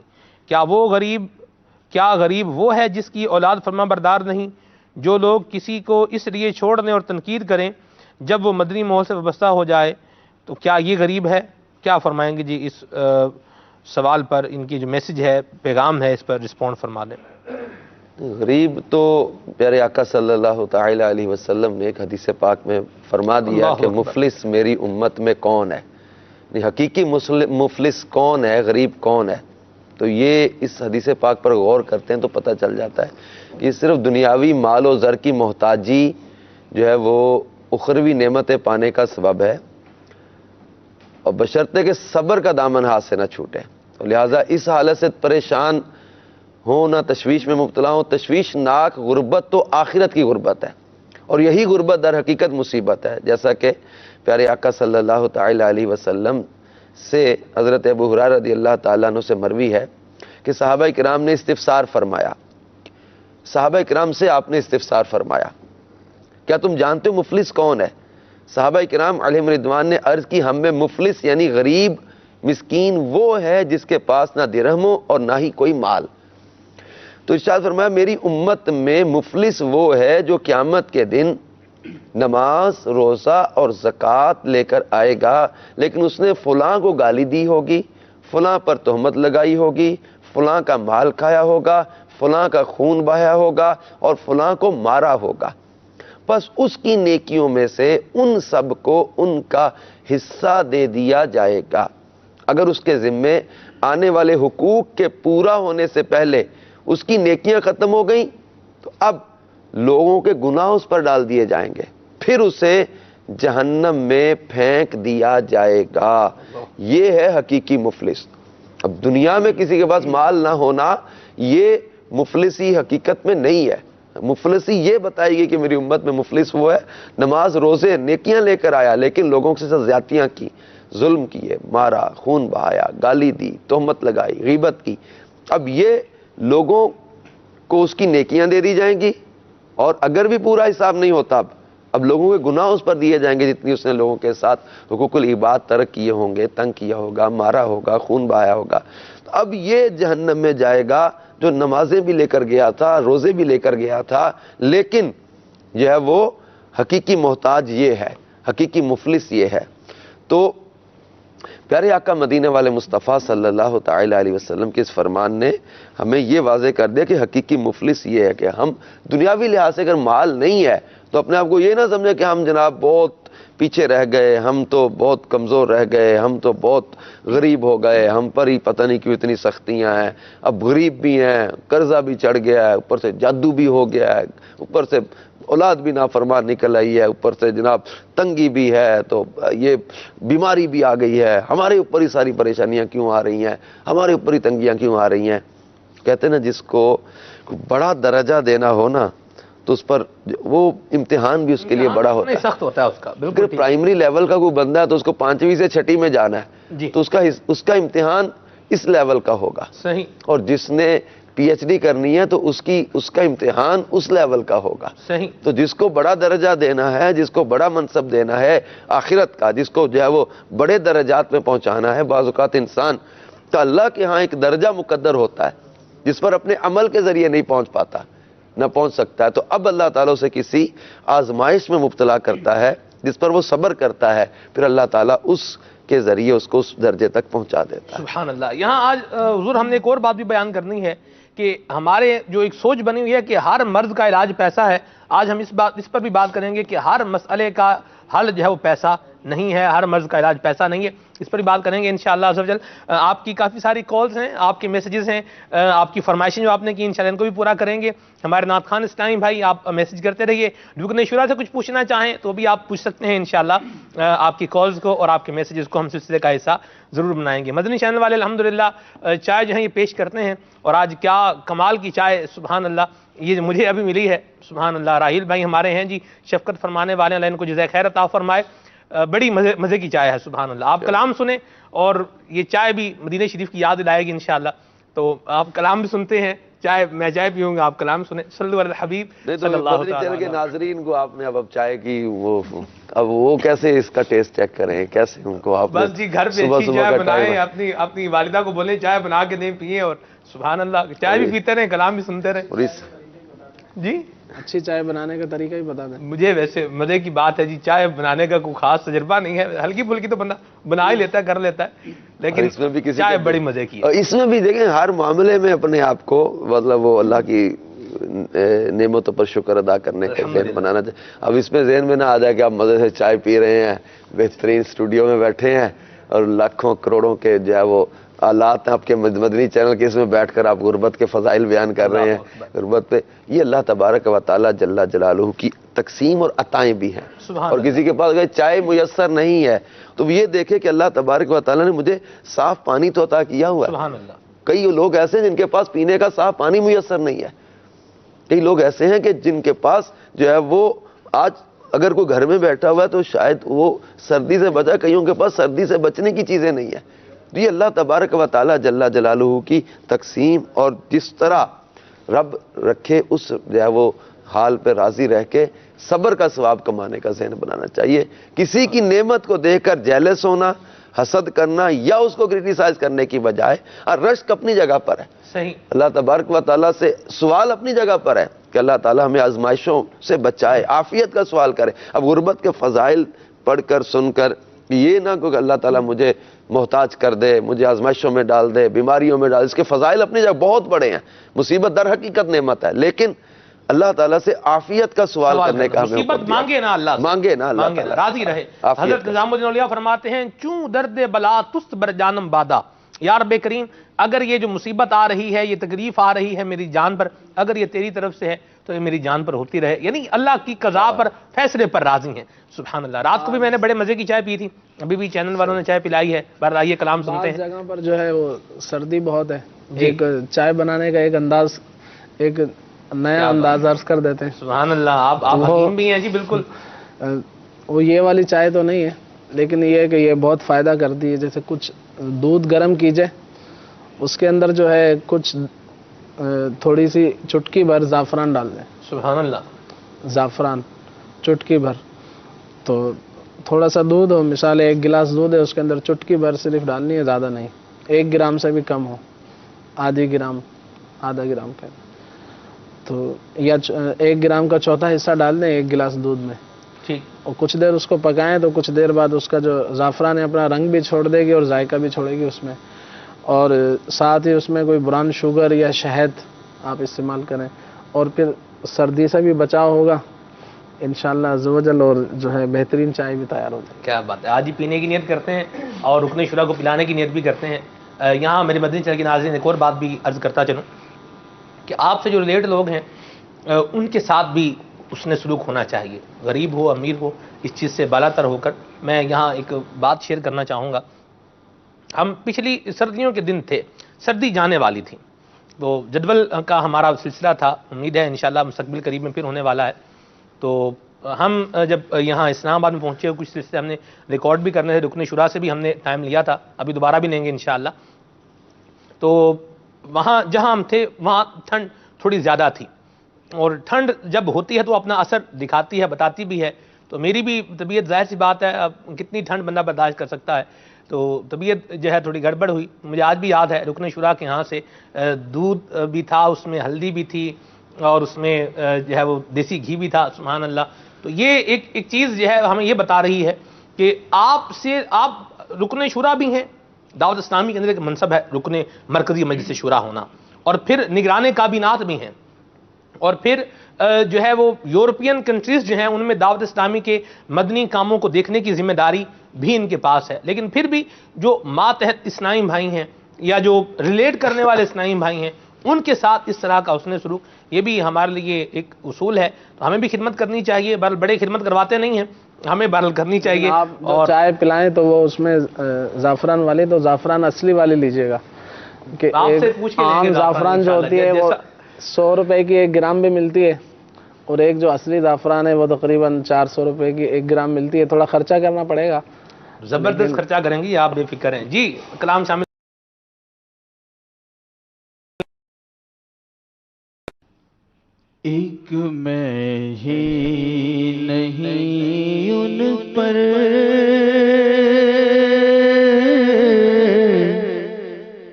کیا غریب وہ ہے جس کی اولاد فرما بردار نہیں؟ جو لوگ کسی کو اس لیے چھوڑ دیں اور تنقید کریں جب وہ مدنی ماحول سے وابستہ ہو جائے تو کیا یہ غریب ہے؟ کیا فرمائیں گے جی اس سوال پر؟ ان کی جو میسج ہے، پیغام ہے، اس پر رسپونڈ فرما دیں۔
غریب تو پیارے آقا صلی اللہ تعالی علیہ وسلم نے ایک حدیث پاک میں فرما دیا کہ مفلس میری امت میں کون ہے، حقیقی مفلس کون ہے، غریب کون ہے؟ تو یہ اس حدیث پاک پر غور کرتے ہیں تو پتہ چل جاتا ہے کہ یہ صرف دنیاوی مال و زر کی محتاجی جو ہے وہ اخروی نعمتیں پانے کا سبب ہے، اور بشرطے کہ صبر کا دامن ہاتھ سے نہ چھوٹے، تو لہٰذا اس حالت سے پریشان ہوں نہ تشویش میں مبتلا ہوں. تشویشناک غربت تو آخرت کی غربت ہے، اور یہی غربت در حقیقت مصیبت ہے. جیسا کہ پیارے آقا صلی اللہ تعالی علیہ وسلم سے حضرت ابو ہریرہ رضی اللہ تعالیٰ عنہ سے مروی ہے کہ صحابہ کرام نے استفسار فرمایا. صحابہ کرام سے آپ نے استفسار فرمایا، کیا تم جانتے ہو مفلس کون ہے؟ صحابہ کرام علیہم رضوان نے عرض کی، ہم میں مفلس یعنی غریب مسکین وہ ہے جس کے پاس نہ درہم ہو اور نہ ہی کوئی مال. تو ارشاد فرمایا میری امت میں مفلس وہ ہے جو قیامت کے دن نماز، روزہ اور زکوٰۃ لے کر آئے گا، لیکن اس نے فلاں کو گالی دی ہوگی، فلاں پر تہمت لگائی ہوگی، فلاں کا مال کھایا ہوگا، فلاں کا خون بہایا ہوگا اور فلاں کو مارا ہوگا. بس اس کی نیکیوں میں سے ان سب کو ان کا حصہ دے دیا جائے گا. اگر اس کے ذمے آنے والے حقوق کے پورا ہونے سے پہلے اس کی نیکیاں ختم ہو گئیں تو اب لوگوں کے گناہ اس پر ڈال دیے جائیں گے، پھر اسے جہنم میں پھینک دیا جائے گا. یہ ہے حقیقی مفلس. اب دنیا میں کسی کے پاس مال نہ ہونا یہ مفلسی حقیقت میں نہیں ہے. مفلسی یہ بتائے گی کہ میری امت میں مفلس وہ ہے نماز روزے نیکیاں لے کر آیا لیکن لوگوں سے زیادتیاں کی، ظلم کیے، مارا، خون بہایا، گالی دی، تہمت لگائی، غیبت کی. اب یہ لوگوں کو اس کی نیکیاں دے دی جائیں گی، اور اگر بھی پورا حساب نہیں ہوتا اب لوگوں کے گناہ اس پر دیے جائیں گے جتنی اس نے لوگوں کے ساتھ حقوق العباد ترک کیے ہوں گے، تنگ کیا ہوگا، مارا ہوگا، خون بہایا ہوگا. تو اب یہ جہنم میں جائے گا جو نمازیں بھی لے کر گیا تھا، روزے بھی لے کر گیا تھا، لیکن جو ہے وہ حقیقی محتاج یہ ہے، حقیقی مفلس یہ ہے. تو پیارے آقا مدینہ والے مصطفیٰ صلی اللہ تعالی علیہ وسلم کے اس فرمان نے ہمیں یہ واضح کر دیا کہ حقیقی مفلس یہ ہے کہ ہم دنیاوی لحاظ سے اگر مال نہیں ہے تو اپنے آپ کو یہ نہ سمجھے کہ ہم جناب بہت پیچھے رہ گئے، ہم تو بہت کمزور رہ گئے، ہم تو بہت غریب ہو گئے، ہم پر ہی پتہ نہیں کیوں اتنی سختیاں ہیں، اب غریب بھی ہیں، قرضہ بھی چڑھ گیا ہے، اوپر سے جادو بھی ہو گیا ہے، اوپر سے اولاد بھی نافرمان نکل آئی ہے، اوپر سے جناب تنگی بھی ہے، تو یہ بیماری بھی آ گئی ہے، ہمارے اوپر ہی ساری پریشانیاں کیوں آ رہی ہیں، ہمارے اوپر ہی تنگیاں کیوں آ رہی ہیں. کہتے ہیں نا جس کو بڑا درجہ دینا ہو نا تو اس پر وہ امتحان بھی اس کے لیے بڑا ہوتا ہے،
سخت ہوتا ہے اس کا. بالکل
پرائمری لیول کا کوئی بندہ ہے تو اس کو 5ویں سے 6ٹی میں جانا ہے تو اس کا امتحان اس لیول کا ہوگا.
صحیح.
اور جس نے پی ایچ ڈی کرنی ہے تو اس کا امتحان اس لیول کا ہوگا.
صحیح.
تو جس کو بڑا درجہ دینا ہے، جس کو بڑا منصب دینا ہے آخرت کا، جس کو جو ہے وہ بڑے درجات میں پہنچانا ہے، بعض اوقات انسان تو اللہ کے ہاں ایک درجہ مقدر ہوتا ہے جس پر اپنے عمل کے ذریعے نہیں پہنچ پاتا، نہ پہنچ سکتا ہے. تو اب اللہ تعالیٰ اسے کسی آزمائش میں مبتلا کرتا ہے جس پر وہ صبر کرتا ہے، پھر اللہ تعالیٰ اس کے ذریعے اس کو اس درجے تک پہنچا دیتا ہے.
سبحان اللہ. یہاں آج حضور ہم نے ایک اور بات بھی بیان کرنی ہے کہ ہمارے جو ایک سوچ بنی ہوئی ہے کہ ہر مرض کا علاج پیسہ ہے. آج ہم اس پر بھی بات کریں گے کہ ہر مسئلے کا حل جو ہے وہ پیسہ نہیں ہے، ہر مرض کا علاج پیسہ نہیں ہے. اس پر بھی بات کریں گے انشاءاللہ عز و جل. آپ کی کافی ساری کالز ہیں، آپ کے میسیجز ہیں، آپ کی فرمائشیں جو آپ نے کی انشاءاللہ ان کو بھی پورا کریں گے. ہمارے نعت خان اسلامی بھائی آپ میسیج کرتے رہیے. رکن شورا سے کچھ پوچھنا چاہیں تو بھی آپ پوچھ سکتے ہیں انشاءاللہ. آپ کی کالز کو اور آپ کے میسیجز کو ہم سلسلے کا حصہ ضرور بنائیں گے. مدنی چینل والے الحمدللہ چائے جو ہے یہ پیش کرتے ہیں، اور آج کیا کمال کی چائے، سبحان اللہ. یہ مجھے ابھی ملی ہے، سبحان اللہ. راہیل بھائی ہمارے ہیں جی، شفقت فرمانے والے، اللہ ان کو جزائے خیر عطا فرمائے. بڑی مزے کی چائے ہے، سبحان اللہ. آپ کلام سنیں اور یہ چائے بھی مدینہ شریف کی یاد دلائے گی انشاءاللہ. تو آپ کلام بھی سنتے ہیں، چائے میں چائے پیوں گا، آپ کلام سنیں. صلی اللہ الحبیب صلی اللہ
مدنی چینل کے ناظرین کو آپ نے اب چائے کی وہ کیسے اس کا ٹیسٹ چیک کریں، کیسے ان کو آپ
بس جی گھر پہ اچھی چائے بنائیں، اپنی والدہ کو بولیں چائے بنا کے دیں، پیئیں، اور سبحان اللہ چائے بھی پیتے رہیں، کلام بھی سنتے رہیں. جی
اچھی چائے بنانے کا طریقہ ہی بتا دیں.
مجھے ویسے مزے کی بات ہے جی، چائے بنانے کا کوئی خاص تجربہ نہیں ہے، ہلکی پھلکی تو بندہ بنا ہی لیتا ہے، کر لیتا ہے، لیکن
اس میں بھی
چائے بڑی مزے کی ہے.
اس میں بھی دیکھیں ہر معاملے میں اپنے آپ کو مطلب وہ اللہ کی نعمتوں پر شکر ادا کرنے کا ذہن بنانا چاہیے. اب اس میں ذہن میں نہ آ جائے کہ آپ مزے سے چائے پی رہے ہیں، بہترین اسٹوڈیو میں بیٹھے ہیں اور لاکھوں کروڑوں کے جو ہے وہ آلات ہیں آپ کے مدنی چینل کے، اس میں بیٹھ کر آپ غربت کے فضائل بیان کر رہے ہیں. غربت پہ یہ اللہ تبارک و تعالیٰ جل جلالہ کی تقسیم اور عطائیں بھی ہیں. اور کسی کے پاس اگر چائے میسر نہیں ہے تو یہ دیکھے کہ اللہ تبارک و تعالیٰ نے مجھے صاف پانی تو عطا کیا ہوا ہے، کئی لوگ ایسے ہیں جن کے پاس پینے کا صاف پانی میسر نہیں ہے. کئی لوگ ایسے ہیں کہ جن کے پاس جو ہے وہ آج اگر کوئی گھر میں بیٹھا ہوا ہے تو شاید وہ سردی سے بچا, کئیوں کے پاس سردی سے بچنے کی چیزیں نہیں ہیں. تو یہ اللہ تبارک و تعالیٰ جل جلالہ کی تقسیم, اور جس طرح رب رکھے اس جو ہے وہ حال پہ راضی رہ کے صبر کا ثواب کمانے کا ذہن بنانا چاہیے. کسی کی نعمت کو دیکھ کر جیلس ہونا, حسد کرنا یا اس کو کرٹیسائز کرنے کی بجائے, اور رشک اپنی جگہ پر ہے,
صحیح,
اللہ تبارک و تعالیٰ سے سوال اپنی جگہ پر ہے کہ اللہ تعالیٰ ہمیں آزمائشوں سے بچائے, عافیت کا سوال کرے. اب غربت کے فضائل پڑھ کر سن کر یہ نہ کہ اللہ تعالیٰ مجھے محتاج کر دے, مجھے آزمائشوں میں ڈال دے, بیماریوں میں ڈال, اس کے فضائل اپنی جگہ بہت بڑے ہیں. مصیبت در حقیقت نعمت ہے, لیکن اللہ تعالیٰ سے عافیت کا سوال کرنے کا ہمیں
مصیبت مانگے نا اللہ سے,
مانگے نا اللہ تعالیٰ,
راضی رہے. حضرت نظام الدین اولیاء فرماتے ہیں چوں درد بلا تست بر جانم بادا, یا رب کریم اگر یہ جو مصیبت آ رہی ہے, یہ تکلیف آ رہی ہے میری جان پر, اگر یہ تیری طرف سے ہے تو یہ میری جان پر ہوتی رہے. یعنی اللہ کی قضا پر, فیصلے پر راضی ہیں. سبحان اللہ. رات کو بھی میں نے بڑے مزے کی چائے پی تھی, ابھی بھی چینل والوں نے چائے پلائی ہے. بہر آئیے کلام سنتے ہیں.
جگہ پر جو ہے وہ سردی بہت ہے, ایک چائے بنانے کا ایک انداز, ایک نیا انداز عرض کر دیتے ہیں.
سبحان اللہ, آپ حکیم بھی ہیں جی. بالکل
وہ یہ والی چائے تو نہیں ہے, لیکن یہ ہے کہ یہ بہت فائدہ کرتی ہے. جیسے کچھ دودھ گرم کیجئے, اس کے اندر جو ہے کچھ تھوڑی سی چٹکی بھر زعفران ڈال دیں.
سبحان اللہ.
زعفران چٹکی بھر, تو تھوڑا سا دودھ ہو, مثال 1 گلاس دودھ ہے, اس کے اندر چٹکی بھر صرف ڈالنی ہے, زیادہ نہیں, 1 گرام سے بھی کم ہو, آدھا گرام کا, تو یا 1 گرام کا چوتھا حصہ ڈال دیں 1 گلاس دودھ میں.
ٹھیک.
اور کچھ دیر اس کو پکائیں, تو کچھ دیر بعد اس کا جو زعفران ہے اپنا رنگ بھی چھوڑ دے گی اور ذائقہ بھی چھوڑے گی اس میں. اور ساتھ ہی اس میں کوئی براؤن شوگر یا شہد آپ استعمال کریں, اور پھر سردی سے بھی بچاؤ ہوگا انشاءاللہ عز و جل, اور جو ہے بہترین چائے بھی تیار ہو جائے.
کیا بات ہے. آج ہی پینے کی نیت کرتے ہیں اور رکن شورا کو پلانے کی نیت بھی کرتے ہیں. یہاں میرے مدنی چینل کے ناظرین ایک اور بات بھی عرض کرتا چلوں کہ آپ سے جو ریلیٹ لوگ ہیں ان کے ساتھ بھی حسن سلوک ہونا چاہیے, غریب ہو امیر ہو, اس چیز سے بالا تر ہو کر. میں یہاں ایک بات شیئر کرنا چاہوں گا. ہم پچھلی سردیوں کے دن تھے, سردی جانے والی تھی, تو جدول کا ہمارا سلسلہ تھا, امید ہے انشاءاللہ مستقبل قریب میں پھر ہونے والا ہے. تو ہم جب یہاں اسلام آباد میں پہنچے, کچھ سلسلے ہم نے ریکارڈ بھی کرنے تھے, رکن شورا سے بھی ہم نے ٹائم لیا تھا, ابھی دوبارہ بھی لیں گے انشاءاللہ. تو وہاں جہاں ہم تھے وہاں ٹھنڈ تھوڑی زیادہ تھی, اور ٹھنڈ جب ہوتی ہے تو اپنا اثر دکھاتی ہے, بتاتی بھی ہے. تو میری بھی طبیعت ظاہر سی بات ہے, اب کتنی ٹھنڈ بندہ برداشت کر سکتا ہے, تو طبیعت جو ہے تھوڑی گڑبڑ ہوئی. مجھے آج بھی یاد ہے رکن شورا کے یہاں سے دودھ بھی تھا, اس میں ہلدی بھی تھی, اور اس میں جو ہے وہ دیسی گھی بھی تھا. سبحان اللہ. تو یہ ایک چیز جو ہے ہمیں یہ بتا رہی ہے کہ آپ رکن شورا بھی ہیں, دعوت اسلامی کے اندر ایک منصب ہے رکن مرکزی مجلس شورا ہونا, اور پھر نگران کابینات بھی ہیں, اور پھر جو ہے وہ یورپین کنٹریز جو ہیں ان میں دعوت اسلامی کے مدنی کاموں کو دیکھنے کی ذمہ داری بھی ان کے پاس ہے. لیکن پھر بھی جو ماتحت اسلامی بھائی ہیں یا جو ریلیٹ کرنے والے اسلامی بھائی ہیں, ان کے ساتھ اس طرح کا حسن سلوک, یہ بھی ہمارے لیے ایک اصول ہے. تو ہمیں بھی خدمت کرنی چاہیے. بڑے خدمت کرواتے نہیں ہیں, ہمیں بہرحال کرنی چاہیے.
اور چائے پلائیں تو وہ اس میں زعفران والی, تو زعفران اصلی والی لیجیے گا, کہ عام زعفران جو ہوتی ہے وہ 100 روپے کی 1 گرام بھی ملتی ہے, اور ایک جو اصلی زعفران ہے وہ تقریباً 400 روپے کی 1 گرام ملتی ہے. تھوڑا خرچہ کرنا پڑے گا,
زبردست خرچہ کریں گی, آپ بے فکر ہیں. جی کلام شامل.
ایک میں ہی نہیں ان پر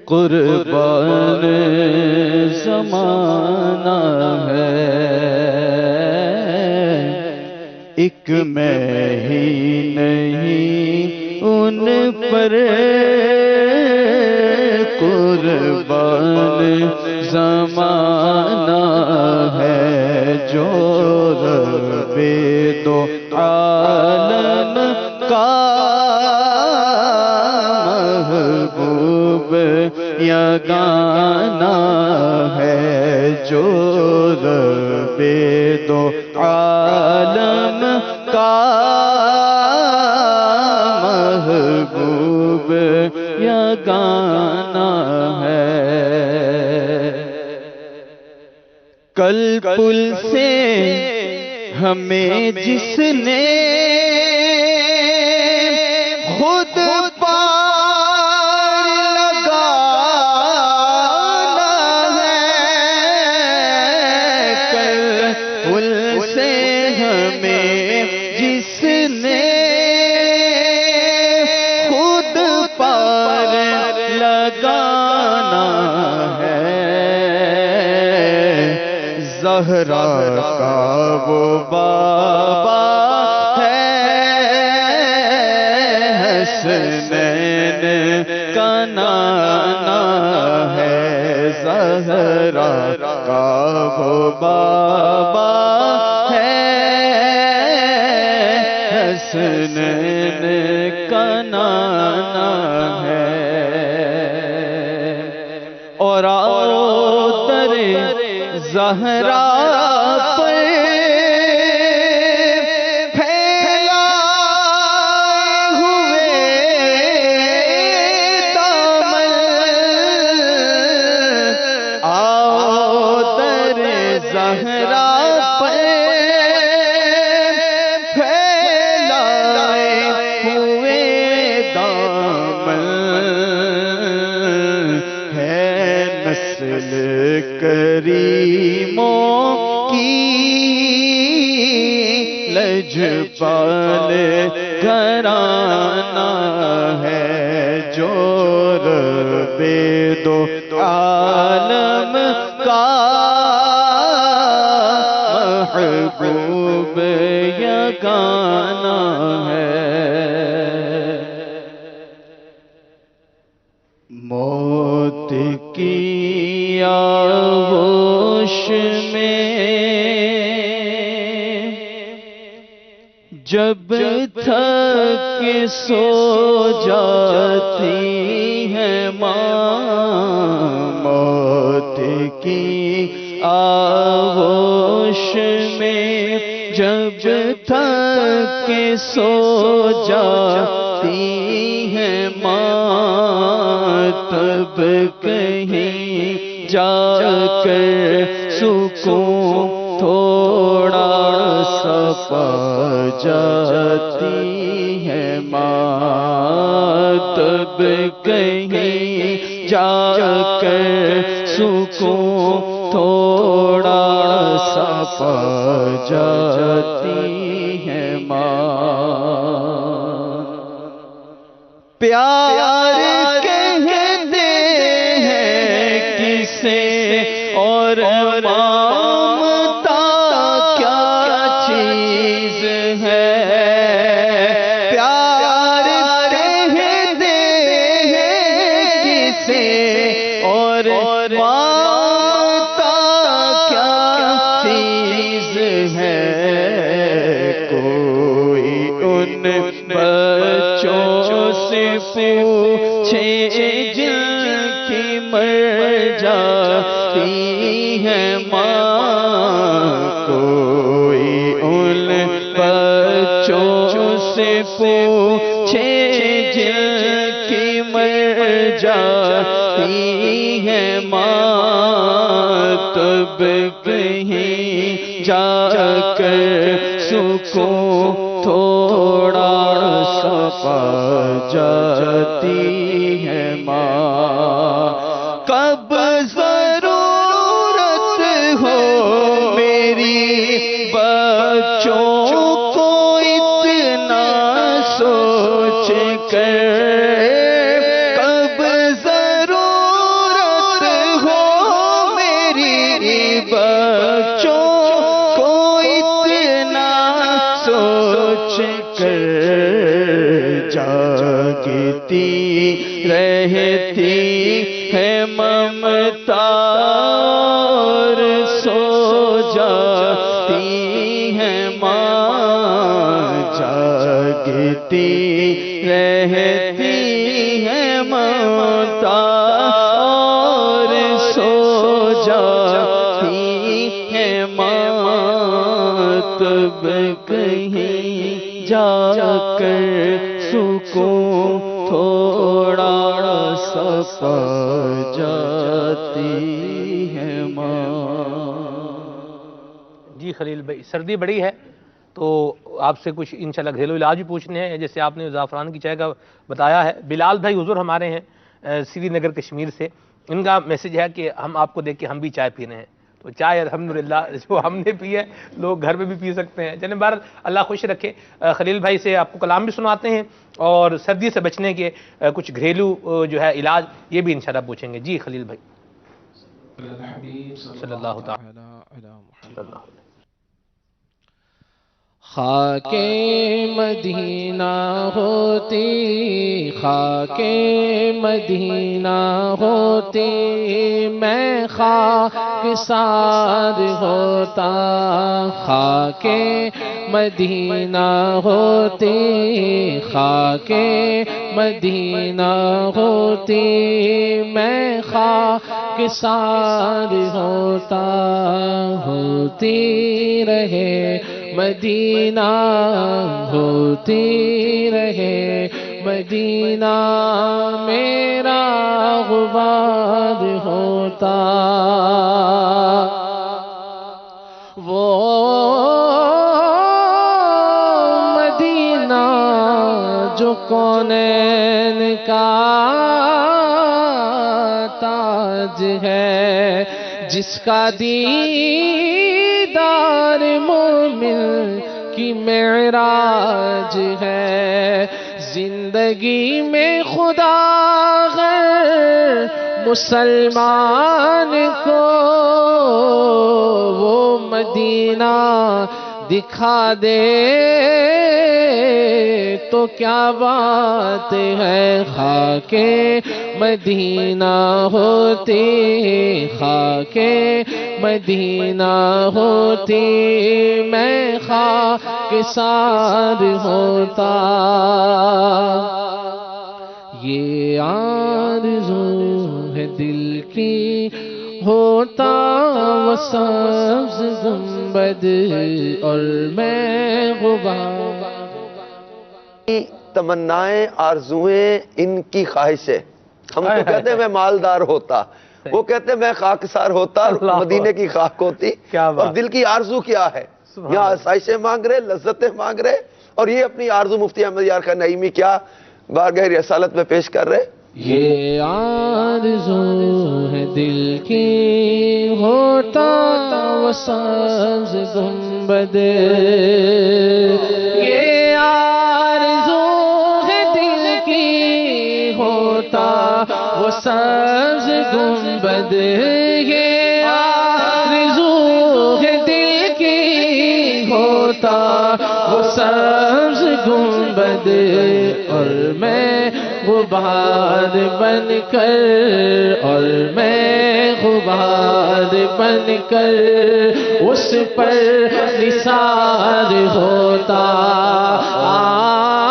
قربان زمانہ ہے, ایک میں ہی نہیں ان پر قربان زمانہ ہے, جو رب دو عالم کا محبوب یگانہ ہے, جو رب دو عالم کا محبوب یگانہ ہے. کل پل سے ہمیں جس نے خود پار لگانا ہے، کل پل سے ہمیں جس نے خود پار لگانا ہے، زہرا کا وہ بابا ہے، حسنین کا نانا ہے، زہرا کا وہ بابا ہے، حسنین کا نانا ہے۔ اور آؤ در زہرا پر پھیلائے ہوئے دامن، آؤ در زہرا پر پھیلائے ہوئے دامن، ہے نسل کریموں کی لجپال گھرانہ ہے، جو رب دو عالم کا محبوب یگانہ ہے۔ موت کی آغوش میں جب تھک سو جاتی ہے ماں، موت کی آغوش میں جب تھک سو جاتی ہے ماں، تب کہیں جا کر سکون تھوڑا سا پا جاتی ہے ماں، تب کہیں جا کر سکون تھوڑا سا پا جاتی ہے ماں۔ پیار کہتے ہیں کسے اور مامتا کیا چیز ہے، پیار کہتے ہیں کسے اور مامتا کیا چیز ہے، کوئی ان بچوں سے پوچھے جن کی مر جاتی ہے ماں، کوئی ان بچوں سے پوچھے جن کی مر جاتی ہے ماں، تب کہیں جا کر سکون تھوڑا سا پا جاتی ہے ماں۔ کب ضرورت ہو میری بچوں کو اتنا سوچ کر، کب ضرورت ہو میری بچوں کو اتنا سوچ کر، جاگتی رہتی ہے ممتا اور سو جاتی ہے ماں، جاگتی رہتی ہے ممتا اور سو جاتی ہے ماں، تب کہیں جا کر سکون تھوڑا سا پا جاتی ہے ماں۔
جی خلیل بھائی، سردی بڑی ہے تو آپ سے کچھ انشاءاللہ گھریلو علاج بھی پوچھنے ہیں، جیسے آپ نے زعفران کی چائے کا بتایا ہے۔ بلال بھائی حضور ہمارے ہیں سری نگر کشمیر سے، ان کا میسج ہے کہ ہم آپ کو دیکھ کے ہم بھی چائے پی رہے ہیں، تو چائے الحمدللہ جو ہم نے پی ہے لوگ گھر میں بھی پی سکتے ہیں۔ چلیں بہرحال اللہ خوش رکھے۔ خلیل بھائی سے آپ کو کلام بھی سناتے ہیں اور سردی سے بچنے کے کچھ گھریلو جو ہے علاج یہ بھی انشاءاللہ پوچھیں گے۔ جی خلیل بھائی صلی اللہ تعالی۔
خاک مدینہ ہوتی، خاک مدینہ ہوتی، میں خاکسار ہوتا۔ خاک مدینہ ہوتی، خاک مدینہ ہوتی، میں خاکسار ہوتا۔ ہوتی رہے مدینہ، ہوتی رہے مدینہ، میرا غبار ہوتا۔ وہ مدینہ جو کونین کا تاج ہے، جس کا دیدار مومن کی معراج ہے۔ زندگی میں خدا غیر مسلمان کو وہ مدینہ دکھا دے تو کیا بات ہے۔ خاک مدینہ ہوتی، خاک مدینہ ہوتی، میں خاکسار ہوتا۔ یہ آرزو ہے دل کی، ہوتا وہ سبز گنبد اور میں غبار۔
تمنائیں، آرزویں، ان کی خواہشیں، ہم تو کہتے ہیں میں مالدار ہوتا، وہ کہتے ہیں میں خاکسار ہوتا، مدینے کی خاک ہوتی۔ اور دل کی آرزو کیا ہے؟ یہاں آسائشیں مانگ رہے، لذتیں مانگ رہے، اور یہ اپنی آرزو مفتی احمد یار خان نعیمی کیا بارگاہ رسالت میں پیش کر رہے۔
یہ آرزو ہے دل کی، ہوتا وہ سبز گنبد۔ یہ آرزو ہے دل کی، ہوتا وہ سبز گنبد۔ یہ آرزو ہے دل کی، ہوتا وہ سبز گنبد، اور میں غبار بن کر، اور میں غبار بن کر اس پر نثار ہوتا۔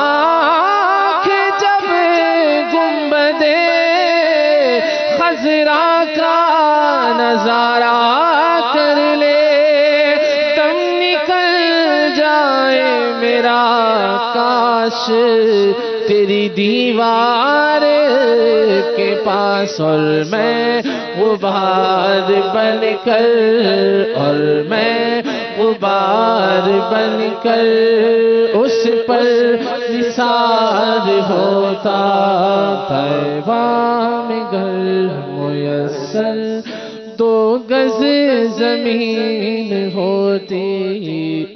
آنکھ جب گنبد خضرا کا نظارہ کر لے، دم نکل جائے میرا، کاش تیری دیوار کے پاس، اور میں غبار بن کر، اور میں غبار بن کر اس پر نثار ہوتا۔ طیبہ میں گھر میسر 2 گز زمین ہوتی،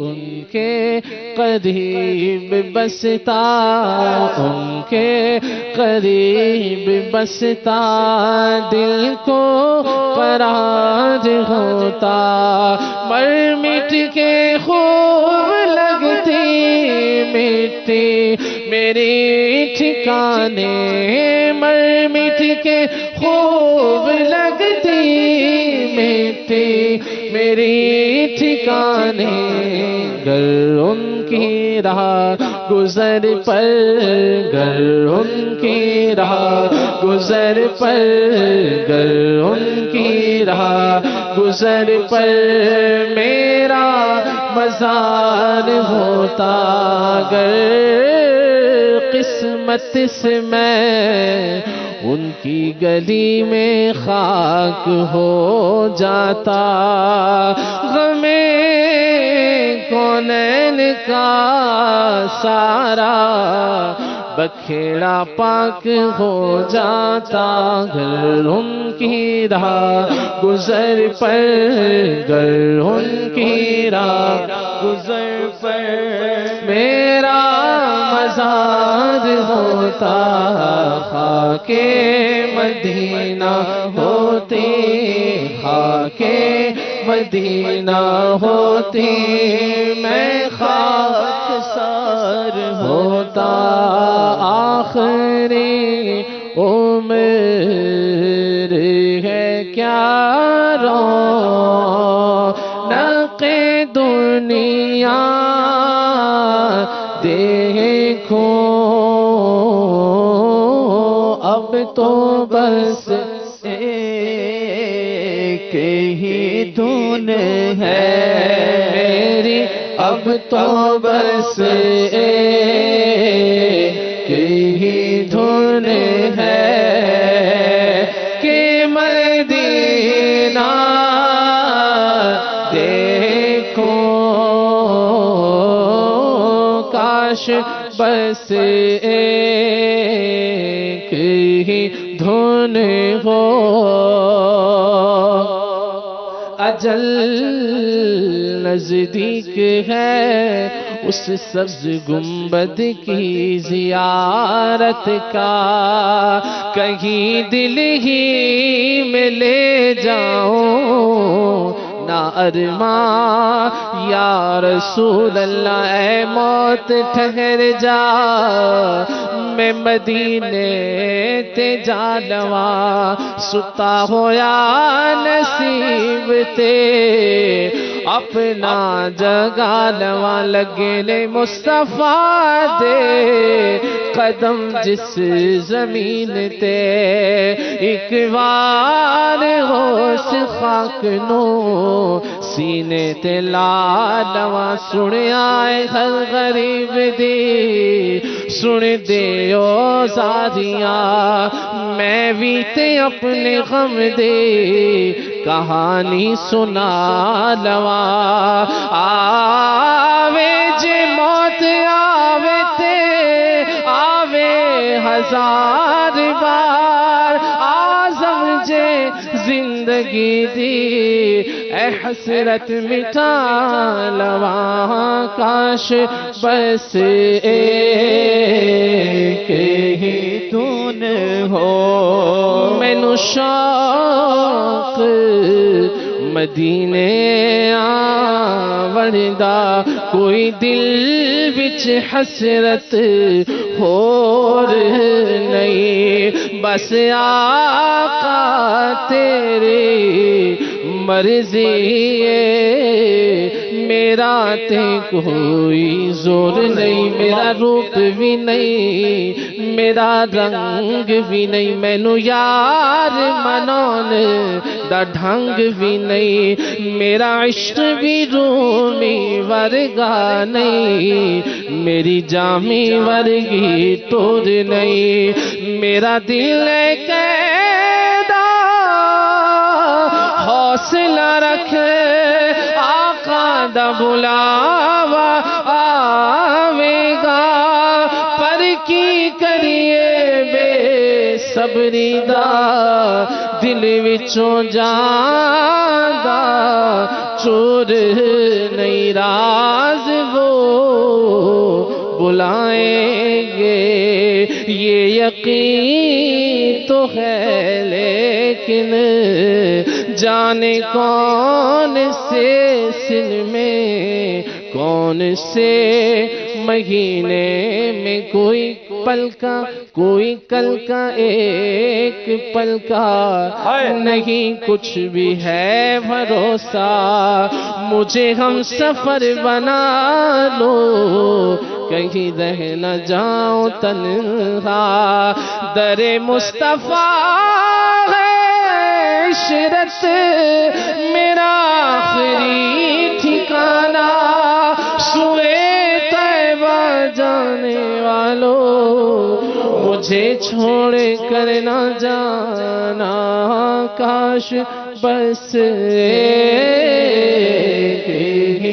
ان کے قریب بستا، ان کے قریب بستا، دل کو قرار ہوتا۔ مر مٹ کے خوب لگتی مٹی میری ٹھکانے، مر مٹ کے خوب لگتی مٹی میری ٹھکانے، گر ان کی راہ گزر پر، گر ان کی راہ گزر پر، گر ان کی راہ گزر پر میرا مزار ہوتا۔ گر قسمت سے میں ان کی گلی میں خاک ہو جاتا، غم کونین کا سارا بکھیڑا پاک ہو جاتا گر ان کی راہ گزر پر، گر ان کی راہ گزر پر میرا مزار ہوتا، خاک مدینہ ہوتی، خاک مدینہ ہوتی، میں خاک سار ہوتا، آخری عمر ہے کیا رونق دنیا دیکھو، اب تو بس ایک ہی دھن ہے میری، اب تو بس ایک ہی دھن ہے کہ مدینہ دیکھو، کاش بس ایک ہی دھن ہو، اجل نزدیک ہے اس سبز گنبد کی زیارت کا، کہیں دل ہی میں لے جاؤں نہ ارماں یا رسول اللہ، اے موت ٹھہر جا، میں مدینے تے جا لواں، ستا ہویا نصیب تے اپنا جگہ لواں، لگے نے مصطفیٰ دے قدم جس زمین تے، ایک بار ہوش خاک نو سینے تے لا لواں، سن آئے ہر غریب دی، سن دے او زادیاں، میں بھی تے اپنے غم دے کہانی سنا لواں، آوے جے موت آوے تے آوے ہزار بار، آزم جے زندگی دی اے حسرت مٹا لواں، کاش بس ایک ہی دھن ہو، مینوں شوق مدینے آوردہ، کوئی دل وچ حسرت ہور نہیں، بس آقا تیری مرضی ہے، میرا تے کوئی زور نہیں، میرا روپ بھی نہیں، میرا رنگ بھی نہیں، مینوں یار منون دا ڈھنگ بھی نہیں، میرا عشق بھی رومی ورگا نہیں، میری جامی ورگی ٹور نہیں، میرا دل قیدا حوصلہ رکھ، آقا دا بلاوا آوے گا، پر کی کریے بے صبری دا، دل وچوں جاندا چور نہیں، راز وہ بلائیں گے، یہ یقین تو ہے لیکن جانے کون سے سن میں، کون سے مہینے میں، کوئی پل کا کوئی کل کا ایک پل کا نہیں، کچھ بھی ہے بھروسہ، مجھے ہم سفر بنا لو، کہیں رہ نہ جاؤں تنہا، در مصطفیٰ ہے عشرت میرا آخری ٹھکانہ، سوئے طیبہ جانے والوں مجھے چھوڑ کر نہ جانا، کاش بس ایک ہی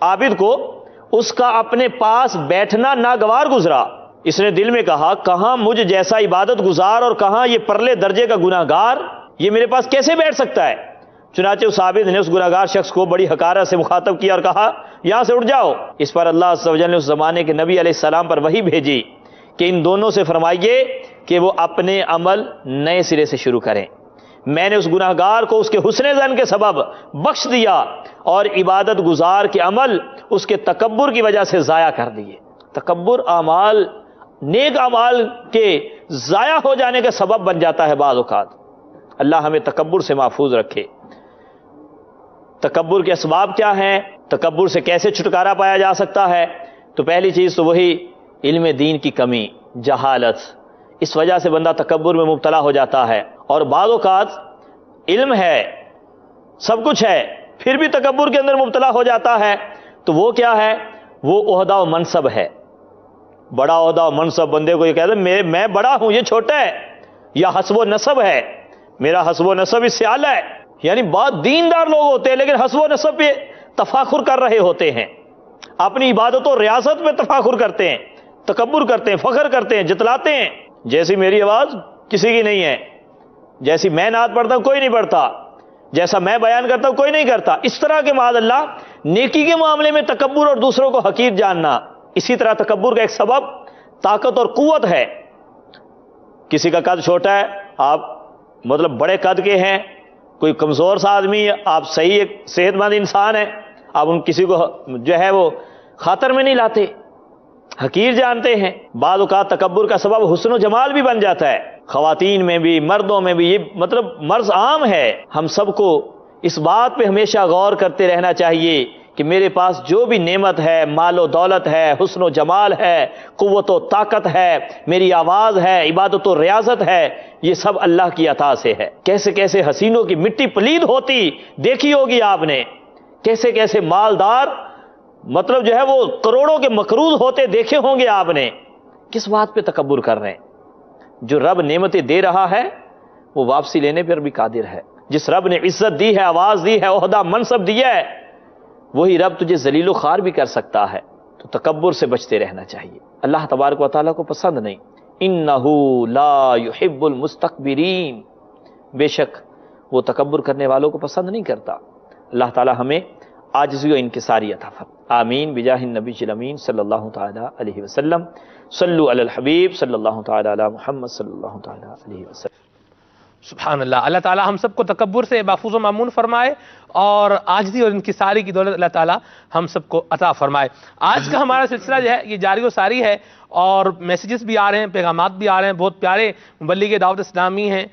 عابد کو اس کا اپنے پاس بیٹھنا ناگوار گزرا. اس نے دل میں کہا کہاں مجھ جیسا عبادت گزار اور کہاں یہ پرلے درجے کا گناہگار، یہ میرے پاس کیسے بیٹھ سکتا ہے. چنانچہ اس عابد نے اس گناہگار شخص کو بڑی حقارت سے مخاطب کیا اور کہا یہاں سے اٹھ جاؤ. اس پر اللہ عز و جل نے اس زمانے کے نبی علیہ السلام پر وحی بھیجی کہ ان دونوں سے فرمائیے کہ وہ اپنے عمل نئے سرے سے شروع کریں. میں نے اس گناہگار کو اس کے حسن ظن کے سبب بخش دیا اور عبادت گزار کے عمل اس کے تکبر کی وجہ سے ضائع کر دیے. تکبر اعمال، نیک اعمال کے ضائع ہو جانے کا سبب بن جاتا ہے بعض اوقات. اللہ ہمیں تکبر سے محفوظ رکھے. تکبر کے اسباب کیا ہیں؟ تکبر سے کیسے چھٹکارا پایا جا سکتا ہے؟ تو پہلی چیز تو وہی علم دین کی کمی، جہالت. اس وجہ سے بندہ تکبر میں مبتلا ہو جاتا ہے. اور بعض اوقات علم ہے، سب کچھ ہے، پھر بھی تکبر کے اندر مبتلا ہو جاتا ہے. تو وہ کیا ہے؟ وہ عہدہ و منصب ہے. بڑا عہدہ و منصب بندے کو یہ کہتا ہے میں بڑا ہوں، یہ چھوٹا ہے. یا حسب و نسب ہے، میرا حسب و نسب اس سے اعلیٰ ہے. یعنی بہت دیندار لوگ ہوتے ہیں لیکن حسب و نسب پہ تفاخر کر رہے ہوتے ہیں، اپنی عبادت و ریاست پہ تفاخر کرتے ہیں، تکبر کرتے ہیں، فخر کرتے ہیں، جتلاتے ہیں جیسی میری آواز کسی کی نہیں ہے، جیسی میں نعت پڑھتا ہوں کوئی نہیں پڑھتا، جیسا میں بیان کرتا ہوں کوئی نہیں کرتا. اس طرح کے معاذ اللہ نیکی کے معاملے میں تکبر اور دوسروں کو حقیر جاننا. اسی طرح تکبر کا ایک سبب طاقت اور قوت ہے. کسی کا قد چھوٹا ہے، آپ مطلب بڑے قد کے ہیں، کوئی کمزور سا آدمی ہے، آپ صحیح ایک صحت مند انسان ہیں، آپ ان کسی کو جو ہے وہ خاطر میں نہیں لاتے، حقیر جانتے ہیں. بعض اوقات تکبر کا سبب حسن و جمال بھی بن جاتا ہے، خواتین میں بھی مردوں میں بھی. یہ مطلب مرض عام ہے. ہم سب کو اس بات پہ ہمیشہ غور کرتے رہنا چاہیے کہ میرے پاس جو بھی نعمت ہے، مال و دولت ہے، حسن و جمال ہے، قوت و طاقت ہے، میری آواز ہے، عبادت و ریاضت ہے، یہ سب اللہ کی عطا سے ہے. کیسے کیسے حسینوں کی مٹی پلید ہوتی دیکھی ہوگی آپ نے، کیسے کیسے مالدار مطلب جو ہے وہ کروڑوں کے مقروض ہوتے دیکھے ہوں گے آپ نے. کس بات پہ تکبر کر رہے ہیں؟ جو رب نعمتیں دے رہا ہے وہ واپسی لینے پر بھی قادر ہے. جس رب نے عزت دی ہے، آواز دی ہے، عہدہ منصب دیا ہے، وہی رب تجھے ذلیل و خوار بھی کر سکتا ہے. تو تکبر سے بچتے رہنا چاہیے. اللہ تبارک و تعالیٰ کو پسند نہیں. انہو لا یحب المستکبرین، بے شک وہ تکبر کرنے والوں کو پسند نہیں کرتا. اللہ تعالیٰ ہمیں عاجزی و انکساری عطا فرمائے. آمین بجاہ النبی الامین صلی اللہ تعالی علیہ وسلم. صلو علی الحبیب صلی اللہ تعالی علی محمد صلی اللہ تعالی علیہ وسلم.
سبحان اللہ. اللہ تعالیٰ ہم سب کو تکبر سے محفوظ و مامون فرمائے اور عاجزی اور انکساری کی دولت اللہ تعالیٰ ہم سب کو عطا فرمائے. آج کا ہمارا سلسلہ جو ہے یہ جاری و ساری ہے اور میسیجز بھی آ رہے ہیں، پیغامات بھی آ رہے ہیں. بہت پیارے مبلغ دعوت اسلامی ہیں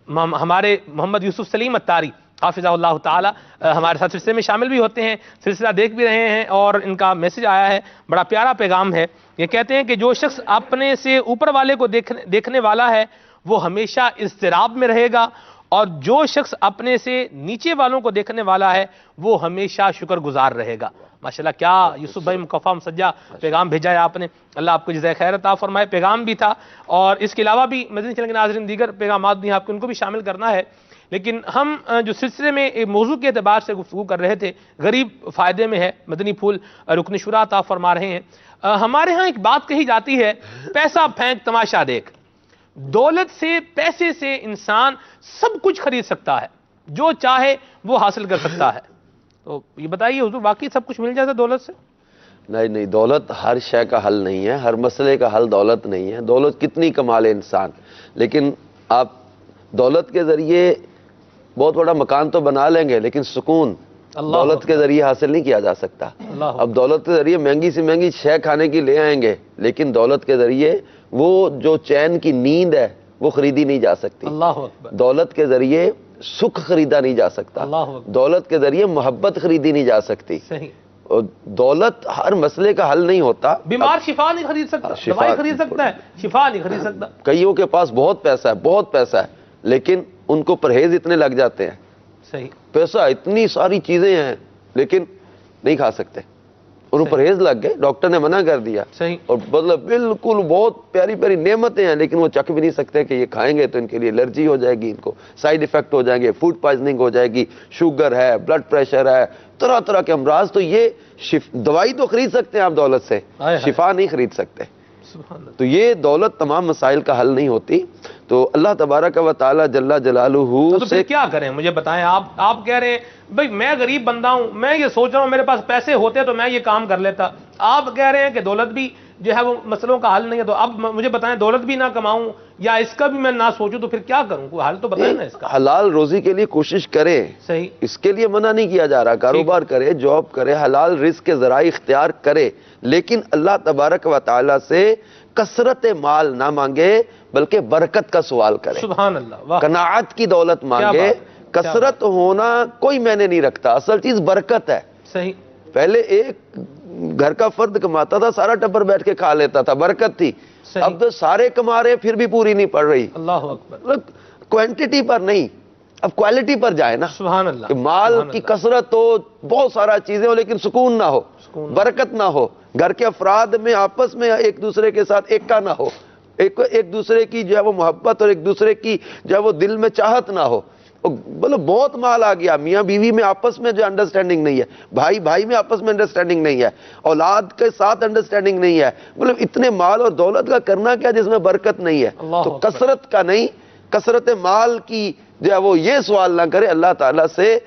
ہمارے محمد یوسف سلیم اتاری حافظہ اللہ تعالیٰ، ہمارے ساتھ سلسلے میں شامل بھی ہوتے ہیں، سلسلہ دیکھ بھی رہے ہیں اور ان کا میسیج آیا ہے. بڑا پیارا پیغام ہے. یہ کہتے ہیں کہ جو شخص اپنے سے اوپر والے کو دیکھنے والا ہے وہ ہمیشہ اضطراب میں رہے گا، اور جو شخص اپنے سے نیچے والوں کو دیکھنے والا ہے وہ ہمیشہ شکر گزار رہے گا. ماشاءاللہ کیا یوسف بھائی مکفہ مسجہ پیغام بھیجا ہے آپ نے. اللہ آپ کو جزائے خیر عطا فرمائے. پیغام بھی تھا اور اس کے علاوہ بھی مدنی چینل کے ناظرین دیگر پیغامات بھی ہیں آپ کو، ان کو بھی شامل کرنا ہے. لیکن ہم جو سلسلے میں ایک موضوع کے اعتبار سے گفتگو کر رہے تھے، غریب فائدے میں ہے، مدنی پھول رکن شورا عطا فرما رہے ہیں. ہمارے ہاں ایک بات کہی جاتی ہے، پیسہ پھینک تماشا دیکھ. دولت سے، پیسے سے انسان سب کچھ خرید سکتا ہے، جو چاہے وہ حاصل کر سکتا ہے. تو یہ بتائیے حضور واقعی سب کچھ مل جاتا ہے دولت سے؟
نہیں، دولت ہر شے کا حل نہیں ہے، ہر مسئلے کا حل دولت نہیں ہے. دولت کتنی کما لے انسان، لیکن آپ دولت کے ذریعے بہت بڑا مکان تو بنا لیں گے لیکن سکون دولت کے ذریعے حاصل نہیں کیا جا سکتا. اب دولت کے ذریعے مہنگی سے مہنگی شے کھانے کی لے آئیں گے لیکن دولت کے ذریعے وہ جو چین کی نیند ہے وہ خریدی نہیں جا سکتی. دولت کے ذریعے سکھ خریدا نہیں جا سکتا. دولت کے ذریعے محبت خریدی نہیں جا سکتی. دولت ہر مسئلے کا حل نہیں ہوتا.
بیمار شفا نہیں خرید سکتا، دوائی خرید سکتا ہے، شفا نہیں خرید سکتا.
کئیوں کے پاس بہت پیسہ ہے، بہت پیسہ ہے، لیکن ان کو پرہیز اتنے لگ جاتے ہیں.
صحیح.
پیسہ اتنی ساری چیزیں ہیں لیکن نہیں کھا سکتے. اور پرہیز لگ گئے, ڈاکٹر نے منع کر دیا, اور مطلب بالکل بہت پیاری پیاری نعمتیں ہیں, لیکن وہ چکھ بھی نہیں سکتے کہ یہ کھائیں گے تو ان کے لیے الرجی ہو جائے گی, ان کو سائیڈ ایفیکٹ ہو جائیں گے, فوڈ پوائزننگ ہو جائے گی, شوگر ہے, بلڈ پریشر ہے, طرح طرح کے امراض. تو یہ دوائی تو خرید سکتے ہیں آپ دولت سے, شفا نہیں خرید سکتے. تو یہ دولت تمام مسائل کا حل نہیں ہوتی. تو اللہ تبارک و تعالی جل جلالہ
سے کیا کریں مجھے بتائیں. آپ کہہ رہے ہیں بھئی میں غریب بندہ ہوں, میں یہ سوچ رہا ہوں میرے پاس پیسے ہوتے تو میں یہ کام کر لیتا. آپ کہہ رہے ہیں کہ دولت بھی جو ہے وہ مسئلوں کا حل نہیں ہے. تو اب مجھے بتائیں دولت بھی نہ کماؤں یا اس کا بھی میں نہ سوچوں تو پھر کیا کروں؟ کوئی حل تو بتائیں نا اس کا.
حلال روزی کے لیے کوشش کرے,
صحیح,
اس کے لیے منع نہیں کیا جا رہا. کاروبار کرے, جاب کرے, حلال رزق کے ذرائع اختیار کرے, لیکن اللہ تبارک و تعالی سے کثرت مال نہ مانگے بلکہ برکت کا سوال کرے.
سبحان اللہ.
قناعت کی دولت مانگے. کثرت ہونا کوئی معنی نہیں رکھتا, اصل چیز برکت ہے.
صحیح.
پہلے ایک گھر کا فرد کماتا تھا, سارا ٹبر بیٹھ کے کھا لیتا تھا, برکت تھی. اب تو سارے کما رہے پھر بھی پوری نہیں پڑ رہی.
اللہ اکبر.
کوانٹٹی پر نہیں, اب کوالٹی پر جائے نا.
سبحان اللہ.
مال کی کثرت ہو, بہت سارا چیزیں ہو, لیکن سکون نہ ہو, برکت نہ ہو, گھر کے افراد میں آپس میں ایک دوسرے کے ساتھ ایکا نہ ہو, ایک دوسرے کی جو ہے وہ محبت اور ایک دوسرے کی جو ہے وہ دل میں چاہت نہ ہو. مطلب بہت مال آ گیا, میاں بیوی میں آپس میں جو انڈرسٹینڈنگ نہیں ہے, بھائی بھائی میں آپس میں انڈرسٹینڈنگ نہیں ہے, اولاد کے ساتھ انڈرسٹینڈنگ نہیں ہے. مطلب اتنے مال اور دولت کا کرنا کیا جس میں برکت نہیں ہے. تو کثرت کا نہیں, کثرت مال کی جو ہے وہ یہ سوال نہ کرے, اللہ تعالیٰ سے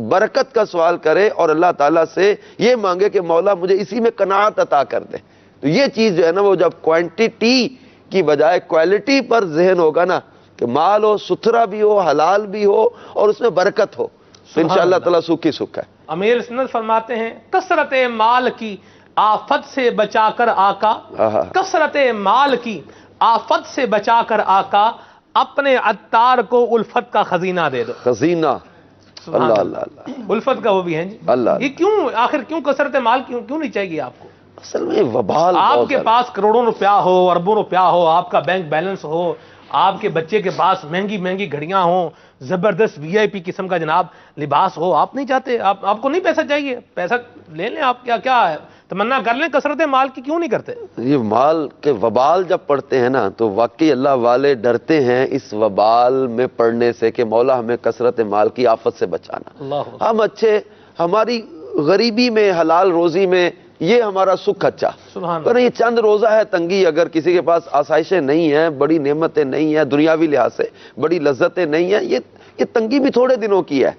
برکت کا سوال کرے اور اللہ تعالیٰ سے یہ مانگے کہ مولا مجھے اسی میں قناعت عطا کر دے. تو یہ چیز جو ہے نا وہ جب کوانٹٹی کی بجائے کوالٹی پر ذہن ہوگا نا, کہ مال ہو, ستھرا بھی ہو, حلال بھی ہو اور اس میں برکت ہو, تو انشاءاللہ تعالیٰ سکھ ہی سکھ ہے.
امیر سنت فرماتے ہیں کثرت مال کی آفت سے بچا کر آقا, کثرت مال کی آفت سے بچا کر آقا, اپنے عطار کو الفت کا خزینہ دے دو.
خزینہ, اللہ اللہ اللہ,
الفت کا وہ بھی ہے جی.
اللہ,
یہ کیوں آخر کیوں کثرت مال کیوں نہیں چاہیے آپ کو؟
اصل میں وبال.
آپ کے پاس کروڑوں روپیہ ہو, اربوں روپیہ ہو, آپ کا بینک بیلنس ہو, آپ کے بچے کے پاس مہنگی مہنگی گھڑیاں ہوں, زبردست وی آئی پی قسم کا جناب لباس ہو, آپ نہیں چاہتے, آپ کو نہیں پیسہ چاہیے, پیسہ لے لیں آپ, کیا ہے تمنا کر لیں, کثرت مال کی کیوں نہیں کرتے؟
یہ مال کے وبال جب پڑھتے ہیں نا تو واقعی اللہ والے ڈرتے ہیں اس وبال میں پڑھنے سے کہ مولا ہمیں کثرت مال کی آفت سے بچانا. ہم اچھے, ہماری غریبی میں, حلال روزی میں یہ ہمارا سکھ اچھا. پر یہ چند روزہ ہے تنگی, اگر کسی کے پاس آسائشیں نہیں ہیں, بڑی نعمتیں نہیں ہیں, دنیاوی لحاظ سے بڑی لذتیں نہیں ہیں, یہ تنگی بھی تھوڑے دنوں کی ہے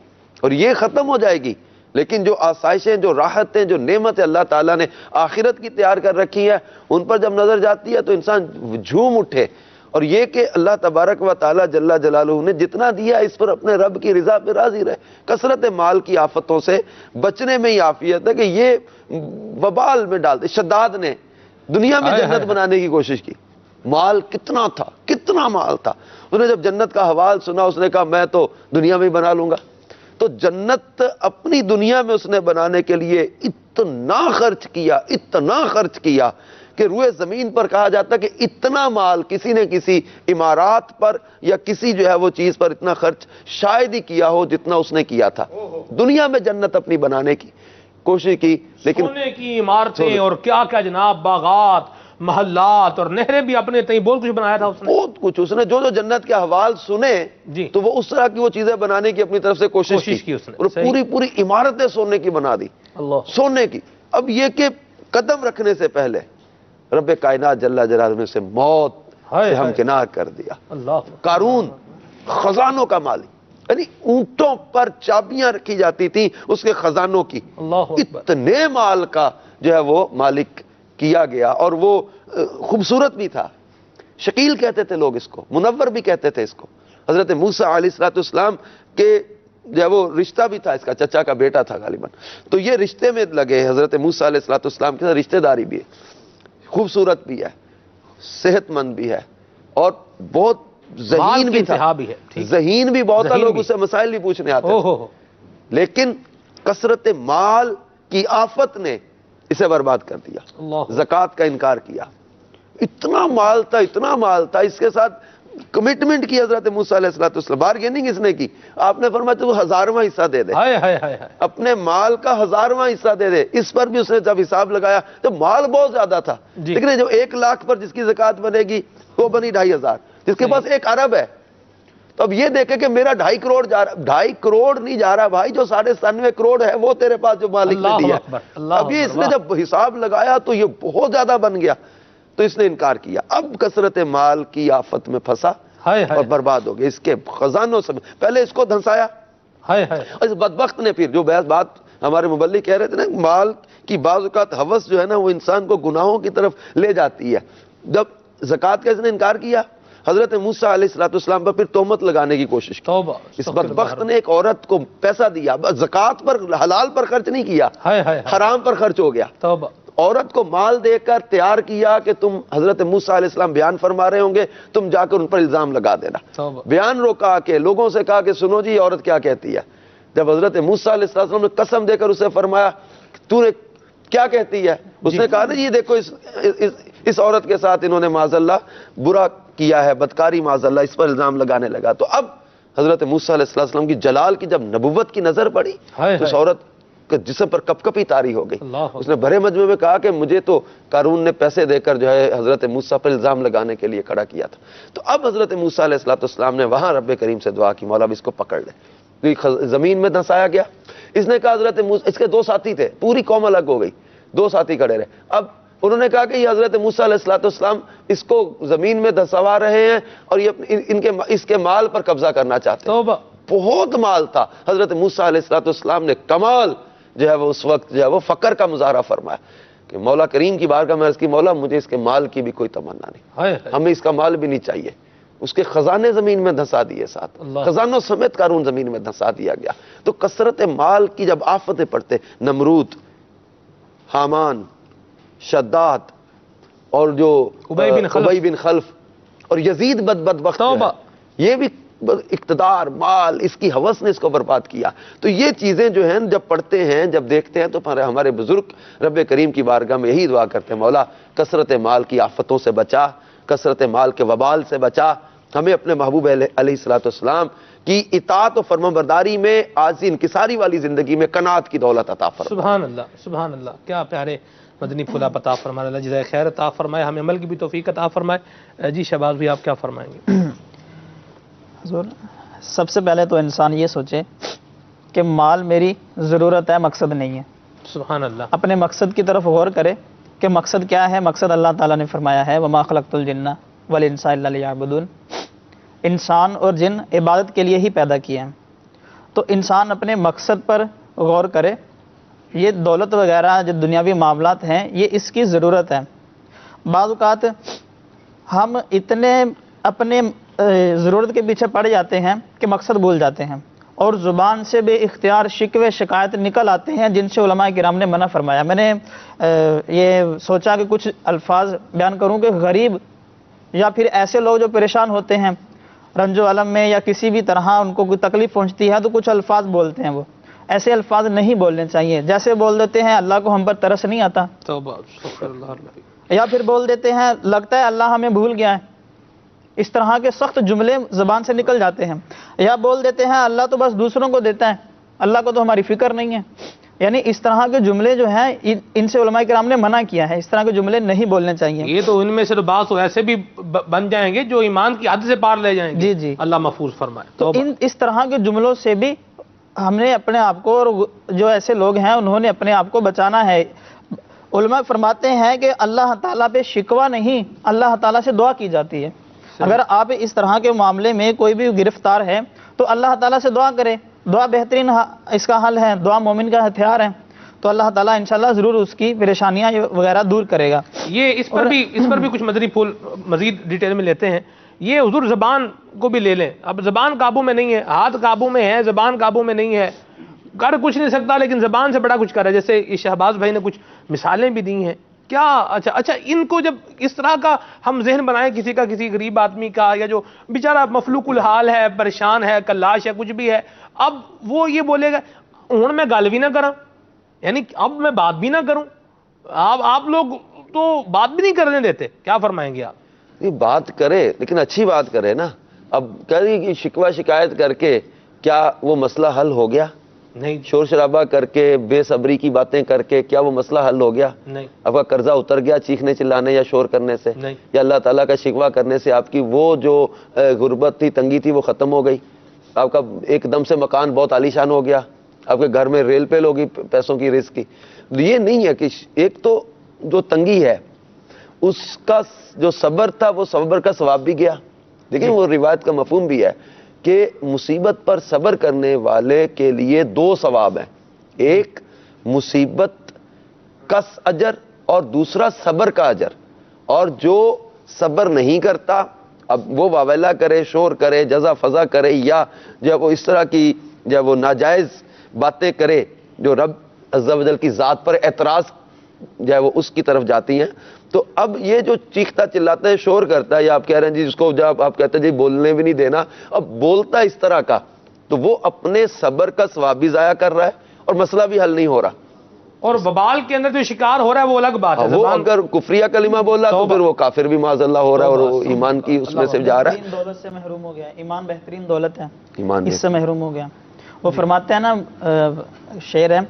اور یہ ختم ہو جائے گی. لیکن جو آسائشیں, جو راحتیں, جو نعمتیں اللہ تعالیٰ نے آخرت کی تیار کر رکھی ہے, ان پر جب نظر جاتی ہے تو انسان جھوم اٹھے. اور یہ کہ اللہ تبارک و تعالیٰ جل جلالہ نے جتنا دیا اس پر اپنے رب کی رضا پہ راضی رہے. کثرت مال کی آفتوں سے بچنے میں ہی عافیت ہے کہ یہ وبال میں ڈالتے. شداد نے دنیا میں جنت بنانے کی کوشش کی, مال کتنا تھا, کتنا مال تھا, انہوں نے جب جنت کا حوال سنا اس نے کہا میں تو دنیا میں ہی بنا لوں گا. تو جنت اپنی دنیا میں اس نے بنانے کے لیے اتنا خرچ کیا کہ روئے زمین پر کہا جاتا کہ اتنا مال کسی نے کسی عمارات پر یا کسی جو ہے وہ چیز پر اتنا خرچ شاید ہی کیا ہو جتنا اس نے کیا تھا. دنیا میں جنت اپنی بنانے کی کوشش کی, لیکن
سونے کی عمارتیں اور کیا کیا جناب, باغات, محلات اور نہریں بھی اپنے تئیں بہت کچھ بنایا تھا اس نے.
بہت کچھ اس نے جو جنت کے حوال سنے تو وہ اس طرح کی وہ چیزیں بنانے کی اپنی طرف سے کوشش کی اس نے, اور پوری عمارتیں سونے کی بنا دی, سونے کی. اب یہ کہ قدم رکھنے سے پہلے رب کائنات جل جلالہ نے سے موت سے ہمکنار کر دیا. قارون خزانوں کا مالی, یعنی اونٹوں پر چابیاں رکھی جاتی تھی اس کے خزانوں کی, اتنے مال کا جو ہے وہ مالک کیا گیا. اور وہ خوبصورت بھی تھا, شکیل کہتے تھے لوگ اس کو, منور بھی کہتے تھے اس کو. حضرت موسیٰ علیہ السلام کے جو ہے وہ رشتہ بھی تھا, اس کا چچا کا بیٹا تھا غالباً, تو یہ رشتے میں لگے. حضرت موسیٰ علیہ السلام کے ساتھ رشتہ داری بھی ہے, خوبصورت بھی ہے, صحت مند بھی ہے, اور بہت ذہین بھی تھا, ذہین بھی بہت تھا, لوگ اس سے مسائل بھی پوچھنے آتے تھے. لیکن کثرت مال کی آفت نے اسے برباد کر دیا. زکوٰۃ کا انکار کیا. اتنا مال تھا, اس کے ساتھ کمٹمنٹ کی حضرت موسیٰ علیہ السلام، بارگیننگ اس نے کی. آپ نے فرمایا تو 1000واں حصہ دے دے، اپنے مال کا 1000واں حصہ دے دے. اس پر بھی اس نے جب حساب لگایا تو مال بہت زیادہ تھا، لیکن جو 1 لاکھ پر جس کی زکوٰۃ بنے گی وہ بنی 2500، جس کے پاس 1 ارب ہے. تو اب یہ دیکھیں کہ میرا 2.5 کروڑ جا رہا، 2.5 کروڑ نہیں جا رہا بھائی، جو 97.5 کروڑ ہے وہ تیرے پاس جو مالک نے دیا. اب یہ اس نے جب حساب لگایا تو یہ بہت زیادہ بن گیا، تو اس نے انکار کیا. اب کثرت مال کی آفت میں پھنسا اور برباد ہو گیا. اس کے خزانوں سے پہلے اس کو دھنسایا. اس بدبخت نے پھر جو بات ہمارے مبلغ کہہ رہے تھے نا، مال کی بعض اوقات ہوس جو ہے نا وہ انسان کو گناہوں کی طرف لے جاتی ہے. جب زکوٰۃ کا اس نے انکار کیا، حضرت موسیٰ علیہ السلام پر پھر تہمت لگانے کی کوشش کی. اس بدبخت نے ایک عورت کو پیسہ دیا، زکوٰۃ پر حلال پر خرچ نہیں کیا، حرام پر خرچ ہو گیا. عورت کو مال دے کر تیار کیا کہ تم حضرت موسیٰ علیہ السلام بیان فرما رہے ہوں گے، تم جا کر ان پر الزام لگا دینا. بیان روکا کہ لوگوں سے کہا کہ سنو جی عورت کیا کہتی ہے. جب حضرت موسیٰ علیہ السلام نے قسم دے کر اسے فرمایا تو نے کیا کہتی ہے، اس نے کہا نا جی دیکھو اس عورت کے ساتھ انہوں نے معاذ اللہ برا کیا ہے، بدکاری معاذ اللہ، اس پر الزام لگانے لگا. تو اب حضرت موسیٰ علیہ السلام کی جلال کی جب نبوت کی نظر پڑی تو اس عورت کے جسم پر کپ کپی طاری ہو گئی. اس نے بھرے مجمع میں کہا کہ مجھے تو قارون نے پیسے دے کر جو ہے حضرت موسیٰ پر الزام لگانے کے لیے کھڑا کیا تھا. تو اب حضرت موسیٰ علیہ السلام نے وہاں رب کریم سے دعا کی، مولا اب اس کو پکڑ لے. زمین میں دھنسایا گیا. اس نے کہا حضرت موسیٰ، اس کے 2 ساتھی تھے، پوری قوم الگ ہو گئی، 2 ساتھی کھڑے رہے. اب انہوں نے کہا کہ یہ حضرت موسیٰ علیہ السلام اس کو زمین میں دھسوا رہے ہیں اور یہ اس کے مال پر قبضہ کرنا چاہتے ہیں. بہت مال تھا. حضرت موسیٰ علیہ السلام نے کمال جو ہے وہ اس وقت جو ہے وہ فقر کا مظاہرہ فرمایا کہ مولا کریم کی بارگاہ میں عرض کی، مولا مجھے اس کے مال کی بھی کوئی تمنا نہیں، ہمیں اس کا مال بھی نہیں چاہیے. اس کے خزانے زمین میں دھسا دیے، ساتھ خزانوں سمیت قارون زمین میں دھسا دیا گیا. تو کثرت مال کی جب آفتیں پڑتے، نمرود، حامان، شداد اور جو ابی بن خلف اور یزید بدبخت، یہ بھی اقتدار، مال، اس کی ہوس نے اس کو برباد کیا. تو یہ چیزیں جو ہیں جب پڑھتے ہیں، جب دیکھتے ہیں، تو ہمارے بزرگ رب کریم کی بارگاہ میں یہی دعا کرتے ہیں، مولا کثرت مال کی آفتوں سے بچا، کثرت مال کے وبال سے بچا، ہمیں اپنے محبوب علیہ السلام کی اطاعت و فرمانبرداری میں عاجزی انکساری والی زندگی میں قناعت کی دولت عطا فرمائے.
سبحان اللہ، سبحان اللہ. کیا پیارے مدنی پھول آپ عطا فرمائے، اللہ جزائے خیر عطا فرمائے، ہمیں عمل کی بھی توفیق عطا فرمائے. جی شہباز بھی آپ کیا فرمائیں گے؟
حضور، سب سے پہلے تو انسان یہ سوچے کہ مال میری ضرورت ہے، مقصد نہیں ہے.
سبحان اللہ.
اپنے مقصد کی طرف غور کرے کہ مقصد کیا ہے. مقصد اللہ تعالیٰ نے فرمایا ہے وَمَا خَلَقْتُ الْجِنَّ وَالْإِنسَ إِلَّا لِيَعْبُدُونَ، انسان اور جن عبادت کے لیے ہی پیدا کیے ہیں. تو انسان اپنے مقصد پر غور کرے. یہ دولت وغیرہ جو دنیاوی معاملات ہیں یہ اس کی ضرورت ہے. بعض اوقات ہم اتنے اپنے ضرورت کے پیچھے پڑ جاتے ہیں کہ مقصد بھول جاتے ہیں اور زبان سے بے اختیار شکوے شکایت نکل آتے ہیں جن سے علماء کرام نے منع فرمایا. میں نے یہ سوچا کہ کچھ الفاظ بیان کروں کہ غریب یا پھر ایسے لوگ جو پریشان ہوتے ہیں رنج و علم میں یا کسی بھی طرح ان کو کوئی تکلیف پہنچتی ہے تو کچھ الفاظ بولتے ہیں. وہ ایسے الفاظ نہیں بولنے چاہیے. جیسے بول دیتے ہیں اللہ کو ہم پر ترس نہیں آتا، یا پھر بول دیتے ہیں لگتا ہے اللہ ہمیں بھول گیا ہے. اس طرح کے سخت جملے زبان سے نکل جاتے ہیں. یا بول دیتے ہیں اللہ تو بس دوسروں کو دیتا ہے، اللہ کو تو ہماری فکر نہیں ہے. یعنی اس طرح کے جملے جو ہیں ان سے علماء کرام نے منع کیا ہے. اس طرح کے جملے نہیں بولنے چاہیے.
یہ تو ان میں سے بعض ایسے بھی بن جائیں گے جو ایمان کی حد سے پار لے جائیں گے.
جی جی،
اللہ محفوظ فرمائے.
تو اس طرح کے جملوں سے بھی ہم نے اپنے آپ کو، اور جو ایسے لوگ ہیں انہوں نے اپنے آپ کو بچانا ہے. علماء فرماتے ہیں کہ اللہ تعالیٰ پہ شکوہ نہیں، اللہ تعالیٰ سے دعا کی جاتی ہے. اگر آپ اس طرح کے معاملے میں کوئی بھی گرفتار ہے تو اللہ تعالیٰ سے دعا کرے. دعا بہترین اس کا حل ہے، دعا مومن کا ہتھیار ہے. تو اللہ تعالیٰ انشاءاللہ ضرور اس کی پریشانیاں وغیرہ دور کرے گا.
یہ اس پر بھی کچھ مدنی پھول مزید ڈیٹیل میں لیتے ہیں. یہ حضور زبان کو بھی لے لیں. اب زبان قابو میں نہیں ہے، ہاتھ قابو میں ہے، زبان قابو میں نہیں ہے، کر کچھ نہیں سکتا لیکن زبان سے بڑا کچھ کر رہا ہے. جیسے شہباز بھائی نے کچھ مثالیں بھی دی ہیں. کیا اچھا ان کو جب اس طرح کا ہم ذہن بنائیں کسی غریب آدمی کا، یا جو بیچارہ مفلوق الحال ہے، پریشان ہے، کلاش ہے، کچھ بھی ہے، اب وہ یہ بولے گا ہوں میں گل بھی نہ کراں، یعنی اب میں بات بھی نہ کروں. آپ لوگ تو بات بھی نہیں کرنے دیتے. کیا فرمائیں گے آپ؟
یہ بات کرے لیکن اچھی بات کرے نا. اب کہہ کہ شکوہ شکایت کر کے کیا وہ مسئلہ حل ہو گیا؟
نہیں.
شور شرابہ کر کے بے صبری کی باتیں کر کے کیا وہ مسئلہ حل ہو گیا؟
نہیں.
آپ کا قرضہ اتر گیا چیخنے چلانے یا شور کرنے سے؟
نہیں.
یا اللہ تعالیٰ کا شکوہ کرنے سے آپ کی وہ جو غربت تھی، تنگی تھی، وہ ختم ہو گئی؟ آپ کا ایک دم سے مکان بہت عالیشان ہو گیا؟ آپ کے گھر میں ریل پیل ہوگی پیسوں کی، رزق کی؟ یہ نہیں ہے کہ ایک تو جو تنگی ہے اس کا جو صبر تھا وہ صبر کا ثواب بھی گیا. لیکن وہ روایت کا مفہوم بھی ہے کہ مصیبت پر صبر کرنے والے کے لیے 2 ثواب ہیں. ایک مصیبت کا اجر اور دوسرا صبر کا اجر. اور جو صبر نہیں کرتا، اب وہ واویلا کرے، شور کرے، جزا فضا کرے، یا جب وہ اس طرح کی جب وہ ناجائز باتیں کرے جو رب عز و جل کی ذات پر اعتراض جو ہے وہ اس کی طرف جاتی ہیں، تو اب یہ جو چیختا چلاتا ہے، شور کرتا ہے، یا آپ کہہ رہے ہیں جی جس کو جب آپ کہتے ہیں جی بولنے بھی نہیں دینا، اب بولتا اس طرح کا، تو وہ اپنے صبر کا ثواب بھی ضائع کر رہا ہے اور مسئلہ بھی حل نہیں ہو رہا.
اور وبال کے اندر جو شکار ہو رہا ہے وہ الگ بات ہے.
وہ اگر کفریہ کلمہ بولا تو پھر وہ کافر بھی معاذ اللہ ہو رہا ہے اور وہ ایمان کی اس میں سے جا رہا ہے.
دولت سے محروم ہو گیا. ایمان بہترین دولت ہے،
ایمان
اس سے محروم ہو گیا. وہ فرماتے ہیں نا، شعر ہے،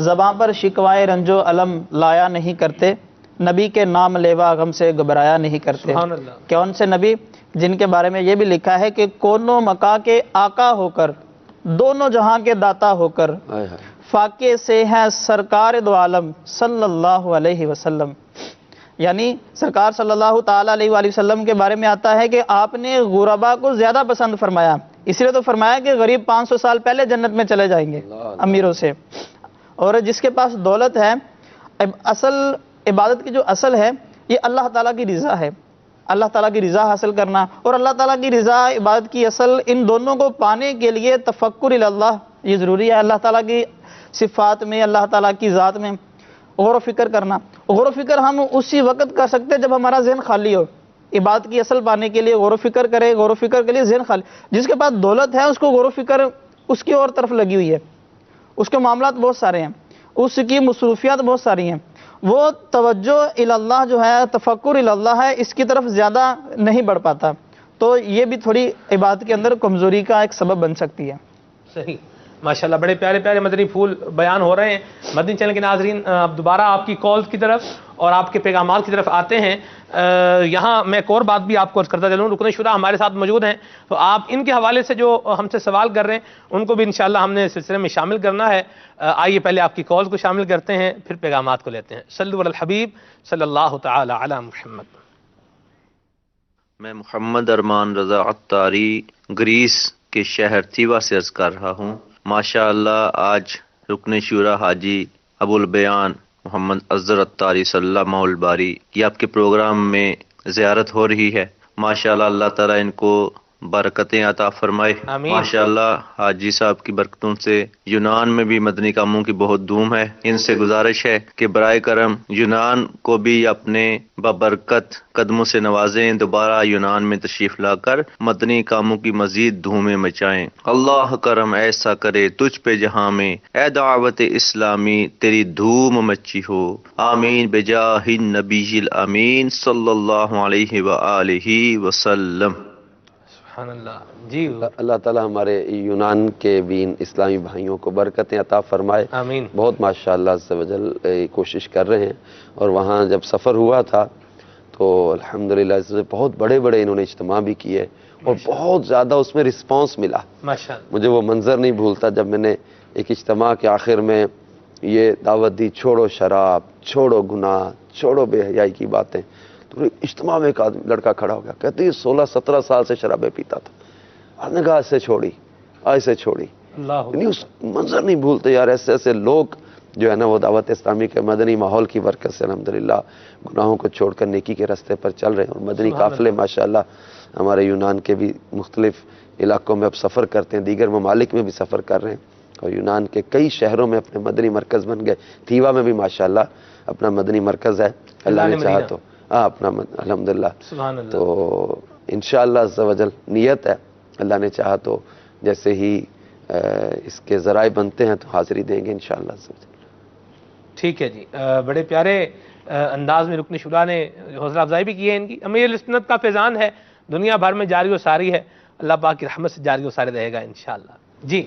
زباں پر شکوائے رنج و علم لایا نہیں کرتے، نبی کے نام لیوا غم سے گھبرایا نہیں کرتے. کون سے نبی؟ جن کے بارے میں یہ بھی لکھا ہے کہ کونوں مکا کے آقا ہو کر، دونوں جہاں کے داتا ہو کر، فاقے سے ہے سرکار دو عالم صلی اللہ علیہ وسلم. یعنی سرکار صلی اللہ تعالیٰ علیہ وآلہ وسلم کے بارے میں آتا ہے کہ آپ نے غربا کو زیادہ پسند فرمایا. اس لیے تو فرمایا کہ غریب 500 سال پہلے جنت میں چلے جائیں گے امیروں سے. اور جس کے پاس دولت ہے، اصل عبادت کی جو اصل ہے یہ اللہ تعالیٰ کی رضا ہے. اللہ تعالیٰ کی رضا حاصل کرنا اور اللہ تعالیٰ کی رضا، عبادت کی اصل، ان دونوں کو پانے کے لیے تفکر اللہ یہ ضروری ہے. اللہ تعالیٰ کی صفات میں، اللہ تعالیٰ کی ذات میں غور و فکر کرنا. غور و فکر ہم اسی وقت کر سکتے جب ہمارا ذہن خالی ہو. عبادت کی اصل پانے کے لیے غور و فکر کرے، غور و فکر کے لیے ذہن خالی. جس کے پاس دولت ہے اس کو غور و فکر اس کی اور طرف لگی ہوئی ہے، اس کے معاملات بہت سارے ہیں، اس کی مصروفیات بہت ساری ہیں. وہ توجہ اللہ جو ہے، تفکر اللہ ہے، اس کی طرف زیادہ نہیں بڑھ پاتا. تو یہ بھی تھوڑی عبادت کے اندر کمزوری کا ایک سبب بن سکتی ہے.
صحیح، ماشاءاللہ بڑے پیارے پیارے مدنی پھول بیان ہو رہے ہیں. مدنی چینل کے ناظرین، اب دوبارہ آپ کی کالز کی طرف اور آپ کے پیغامات کی طرف آتے ہیں. یہاں میں ایک اور بات بھی آپ کو کرتا چلوں، رکن شورا ہمارے ساتھ موجود ہیں، تو آپ ان کے حوالے سے جو ہم سے سوال کر رہے ہیں ان کو بھی انشاءاللہ ہم نے سلسلے میں شامل کرنا ہے. آئیے پہلے آپ کی کالز کو شامل کرتے ہیں، پھر پیغامات کو لیتے ہیں. صلو علی الحبیب صلی اللہ تعالی علی محمد.
میں محمد ارمان رضا عطاری گریس کے شہر تھیوا سے عرض کر رہا ہوں. ماشاء اللہ آج رکن شورا حاجی ابو البیان محمد اظہر عطاری صلی اللہ الباری کی آپ کے پروگرام میں زیارت ہو رہی ہے. ماشاء اللہ اللہ تعالیٰ ان کو برکتیں عطا فرمائے. ماشاء اللہ حاجی صاحب کی برکتوں سے یونان میں بھی مدنی کاموں کی بہت دھوم ہے. ان سے گزارش ہے کہ برائے کرم یونان کو بھی اپنے ببرکت قدموں سے نوازیں، دوبارہ یونان میں تشریف لا کر مدنی کاموں کی مزید دھومیں مچائیں. اللہ کرم ایسا کرے تجھ پہ جہاں میں، اے دعوت اسلامی تیری دھوم مچی ہو. آمین بجاہ النبی الامین صلی اللہ علیہ وآلہ وسلم.
سبحان اللہ. جی اللہ تعالیٰ ہمارے یونان کے بھی اسلامی بھائیوں کو برکتیں عطا فرمائے.
آمین.
بہت ماشاءاللہ عز و جل کوشش کر رہے ہیں، اور وہاں جب سفر ہوا تھا تو الحمدللہ بہت بڑے بڑے انہوں نے اجتماع بھی کیے اور بہت زیادہ اس میں رسپانس ملا. مجھے وہ منظر نہیں بھولتا جب میں نے ایک اجتماع کے آخر میں یہ دعوت دی، چھوڑو شراب، چھوڑو گناہ، چھوڑو بے حیائی کی باتیں. تو اجتماع میں ایک لڑکا کھڑا ہو گیا، کہتے ہیں 16-17 سال سے شرابیں پیتا تھا. آپ نے کہا ایسے چھوڑی، ایسے چھوڑی. یعنی اس منظر نہیں بھولتے یار. ایسے ایسے لوگ جو ہے نا وہ دعوت اسلامی کے مدنی ماحول کی برکت سے الحمدللہ گناہوں کو چھوڑ کر نیکی کے راستے پر چل رہے ہیں. اور مدنی قافلے ماشاءاللہ ہمارے یونان کے بھی مختلف علاقوں میں اب سفر کرتے ہیں، دیگر ممالک میں بھی سفر کر رہے ہیں، اور یونان کے کئی شہروں میں اپنے مدنی مرکز بن گئے. تھیوا میں بھی ماشاءاللہ اپنا مدنی مرکز ہے، اللہ نے چاہا تو اپنا الحمدللہ. تو انشاءاللہ عز و جل نیت ہے، اللہ نے چاہا تو جیسے ہی اس کے ذرائع بنتے ہیں تو حاضری دیں گے انشاءاللہ عز و جل.
ٹھیک ہے جی. بڑے پیارے انداز میں رکن شورا نے حوصلہ افزائی بھی کی ہے ان کی. امیر سنت کا فیضان ہے, دنیا بھر میں جاری و ساری ہے, اللہ پاک کی رحمت سے جاری و ساری رہے گا انشاءاللہ. جی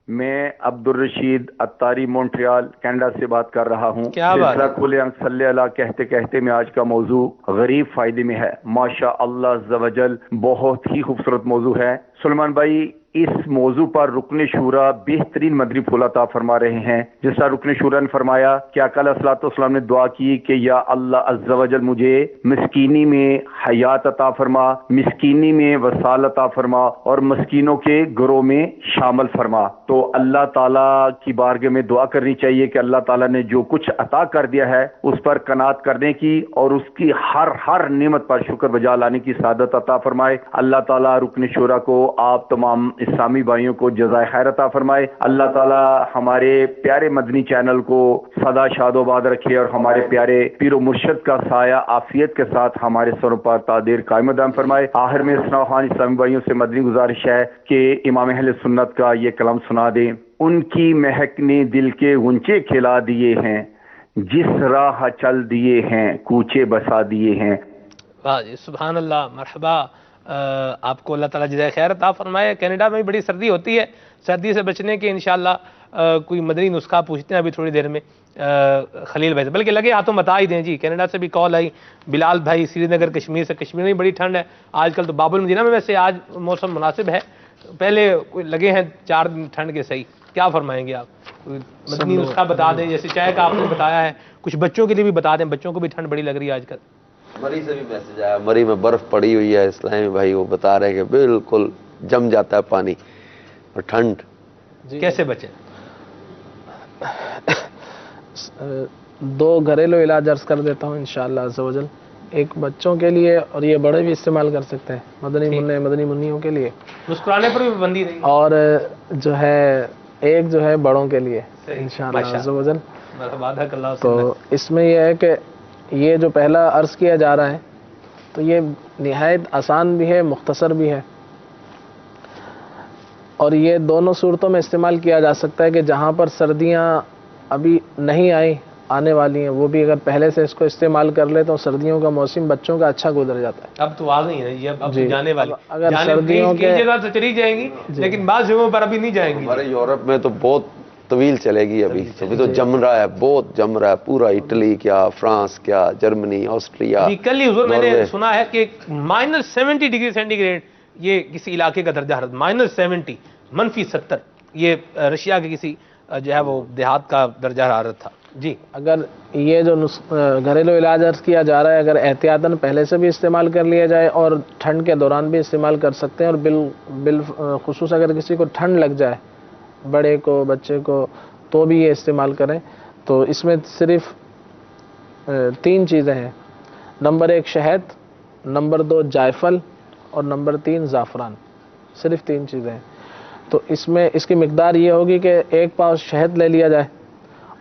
میں عبدالرشید اتاری مونٹریال کینیڈا سے بات کر رہا ہوں.
کیا بات ہے؟
کھلے آنکھ صلی اللہ کہتے کہتے میں آج کا موضوع غریب فائدے میں ہے. ماشاء اللہ عز و جل بہت ہی خوبصورت موضوع ہے. سلمان بھائی اس موضوع پر رکن شورا بہترین مدنی پھول عطا فرما رہے ہیں. جس طرح رکن شورا نے فرمایا کہ آقا علیہ الصلوۃ والسلام نے دعا کی کہ یا اللہ عز و جل مجھے مسکینی میں حیات عطا فرما, مسکینی میں وصال عطا فرما اور مسکینوں کے گروہ میں شامل فرما. تو اللہ تعالیٰ کی بارگاہ میں دعا کرنی چاہیے کہ اللہ تعالیٰ نے جو کچھ عطا کر دیا ہے اس پر قناعت کرنے کی اور اس کی ہر نعمت پر شکر بجا لانے کی سعادت عطا فرمائے. اللہ تعالیٰ رکن شورا کو, آپ تمام اسلامی بھائیوں کو جزائے خیر عطا فرمائے. اللہ تعالیٰ ہمارے پیارے مدنی چینل کو سدا شاد و آباد رکھے اور ہمارے پیارے پیر و مرشد کا سایہ عافیت کے ساتھ ہمارے سروں پر تادیر قائم دائم فرمائے. آخر میں ثناء خان اسلامی بھائیوں سے مدنی گزارش ہے کہ امام اہل سنت کا یہ کلام سنا دیں. ان کی مہک نے دل کے غنچے کھلا دیے ہیں, جس راہ چل دیے ہیں کوچے بسا دیے ہیں.
واہ جی سبحان اللہ, مرحبا. آپ کو اللہ تعالیٰ جزائے خیر عطا فرمائے. کینیڈا میں بڑی سردی ہوتی ہے, سردی سے بچنے کے انشاءاللہ کوئی مدنی نسخہ پوچھتے ہیں ابھی تھوڑی دیر میں خلیل بھائی سے, بلکہ لگے ہاتھوں بتا ہی دیں. جی کینیڈا سے بھی کال آئی, بلال بھائی سری نگر کشمیر سے. کشمیر میں بڑی ٹھنڈ ہے آج کل, تو باب المدینہ میں ویسے آج موسم مناسب ہے, پہلے لگے ہیں 4 دن ٹھنڈ کے. صحیح کیا فرمائیں گے آپ؟ مدنی نسخہ بتا دیں, جیسے چائے کا آپ نے بتایا ہے, کچھ بچوں کے لیے بھی بتا دیں, بچوں کو بھی ٹھنڈ بڑی لگ رہی ہے آج کل.
مری سے بھی میسج آیا, مری میں برف پڑی ہوئی ہے اسلامی بھائی, وہ بتا رہے ہیں کہ بالکل جم جاتا ہے پانی اور ٹھنڈ.
کیسے بچیں؟
2 گھریلو علاج عرض کر دیتا ہوں انشاءاللہ عز و جل. ایک بچوں کے لیے اور یہ بڑے بھی استعمال کر سکتے ہیں, مدنی منیوں کے لیے
مسکرانے پر بھی پابندی نہیں,
اور جو ہے ایک جو ہے بڑوں کے لیے انشاءاللہ عز و جل. تو اس میں یہ ہے کہ یہ جو پہلا عرض کیا جا رہا ہے تو یہ نہایت آسان بھی ہے, مختصر بھی ہے, اور یہ دونوں صورتوں میں استعمال کیا جا سکتا ہے کہ جہاں پر سردیاں ابھی نہیں آئیں, آنے والی ہیں, وہ بھی اگر پہلے سے اس کو استعمال کر لے تو سردیوں کا موسم بچوں کا اچھا گزر جاتا ہے.
اب تو آ گئی ہے یہ, اب جانے والی,
اگر سردیوں کے
جگہ سے چلی جائیں گی لیکن بعض جگہوں پر ابھی نہیں جائیں گی.
ہمارے یورپ میں تو بہت طویل چلے گی, ابھی تو جم رہا ہے, بہت جم رہا ہے پورا, اٹلی کیا, فرانس کیا, جرمنی, آسٹریا.
کل ہی حضور میں نے سنا ہے کہ -70 ڈگری سینٹی گریڈ یہ کسی علاقے کا درجہ حرارت, -70 -70 یہ رشیا کے کسی جو ہے وہ دیہات کا درجہ حرارت تھا. جی
اگر یہ جو گھریلو علاج عرض کیا جا رہا ہے اگر احتیاطاً پہلے سے بھی استعمال کر لیا جائے اور ٹھنڈ کے دوران بھی استعمال کر سکتے ہیں, اور بالخصوص اگر کسی کو ٹھنڈ لگ جائے, بڑے کو بچے کو, تو بھی یہ استعمال کریں. تو اس میں صرف 3 چیزیں ہیں. نمبر 1 شہد, نمبر 2 جائفل اور نمبر 3 زعفران. صرف 3 چیزیں ہیں. تو اس میں اس کی مقدار یہ ہوگی کہ 1 پاؤ شہد لے لیا جائے,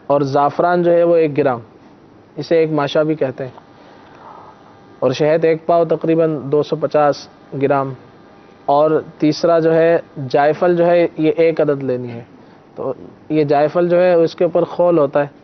اور زعفران جو ہے وہ 1 گرام, اسے 1 ماشا بھی کہتے ہیں, اور شہد 1 پاؤ تقریباً 250 گرام, اور تیسرا جو ہے جائفل جو ہے یہ 1 عدد لینی ہے. تو یہ جائفل جو ہے اس کے اوپر خول ہوتا ہے,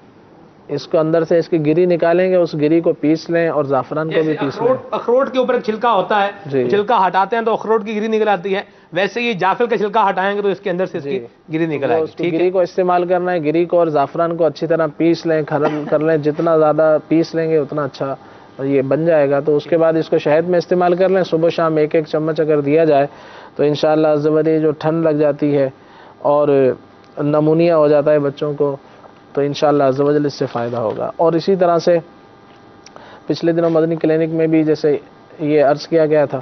اس کو اندر سے اس کی گری نکالیں گے, اس گری کو پیس لیں, اور زعفران کو بھی پیس لیں.
اخروٹ کے اوپر ایک چھلکا ہوتا ہے, چھلکا ہٹاتے ہیں تو اخروٹ کی گری نکل آتی ہے, ویسے یہ جعفل کا چھلکا ہٹائیں گے تو اس کے اندر سے اس کی گری نکل آئے گی.
گری کو استعمال کرنا ہے, گری کو اور زعفران کو اچھی طرح پیس لیں, کر لیں, جتنا زیادہ پیس لیں گے اتنا اچھا یہ بن جائے گا. تو اس کے بعد اس کو شہد میں استعمال کر لیں, صبح شام 1-1 چمچ اگر دیا جائے تو انشاءاللہ عز و جل جو ٹھنڈ لگ جاتی ہے اور نمونیا ہو جاتا ہے بچوں کو, تو انشاءاللہ عز و جل اس سے فائدہ ہوگا. اور اسی طرح سے پچھلے دنوں مدنی کلینک میں بھی جیسے یہ عرض کیا گیا تھا,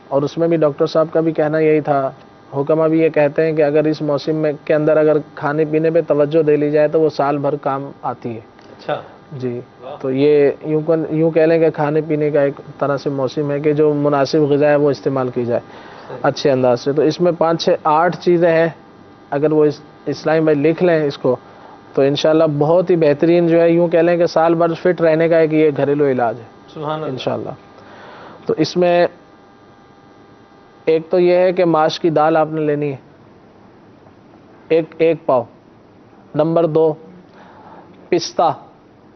اور اس میں بھی ڈاکٹر صاحب کا بھی کہنا یہی تھا, حکمہ بھی یہ کہتے ہیں کہ اگر اس موسم میں کے اندر اگر کھانے پینے پہ توجہ دے لی جائے تو وہ سال بھر کام آتی ہے.
اچھا
جی, تو یہ یوں کہہ لیں کہ کھانے پینے کا ایک طرح سے موسم ہے کہ جو مناسب غذا ہے وہ استعمال کی جائے اچھے انداز سے. تو اس میں 5-6-8 چیزیں ہیں, اگر وہ اسلامی بھائی لکھ لیں اس کو تو انشاءاللہ بہت ہی بہترین جو ہے, یوں کہہ لیں کہ سال بھر فٹ رہنے کا ایک یہ گھریلو علاج ہے.
سبحان اللہ.
انشاءاللہ. تو اس میں ایک تو یہ ہے کہ ماش کی دال آپ نے لینی ہے 1 پاؤ. نمبر 2 پستہ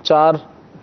4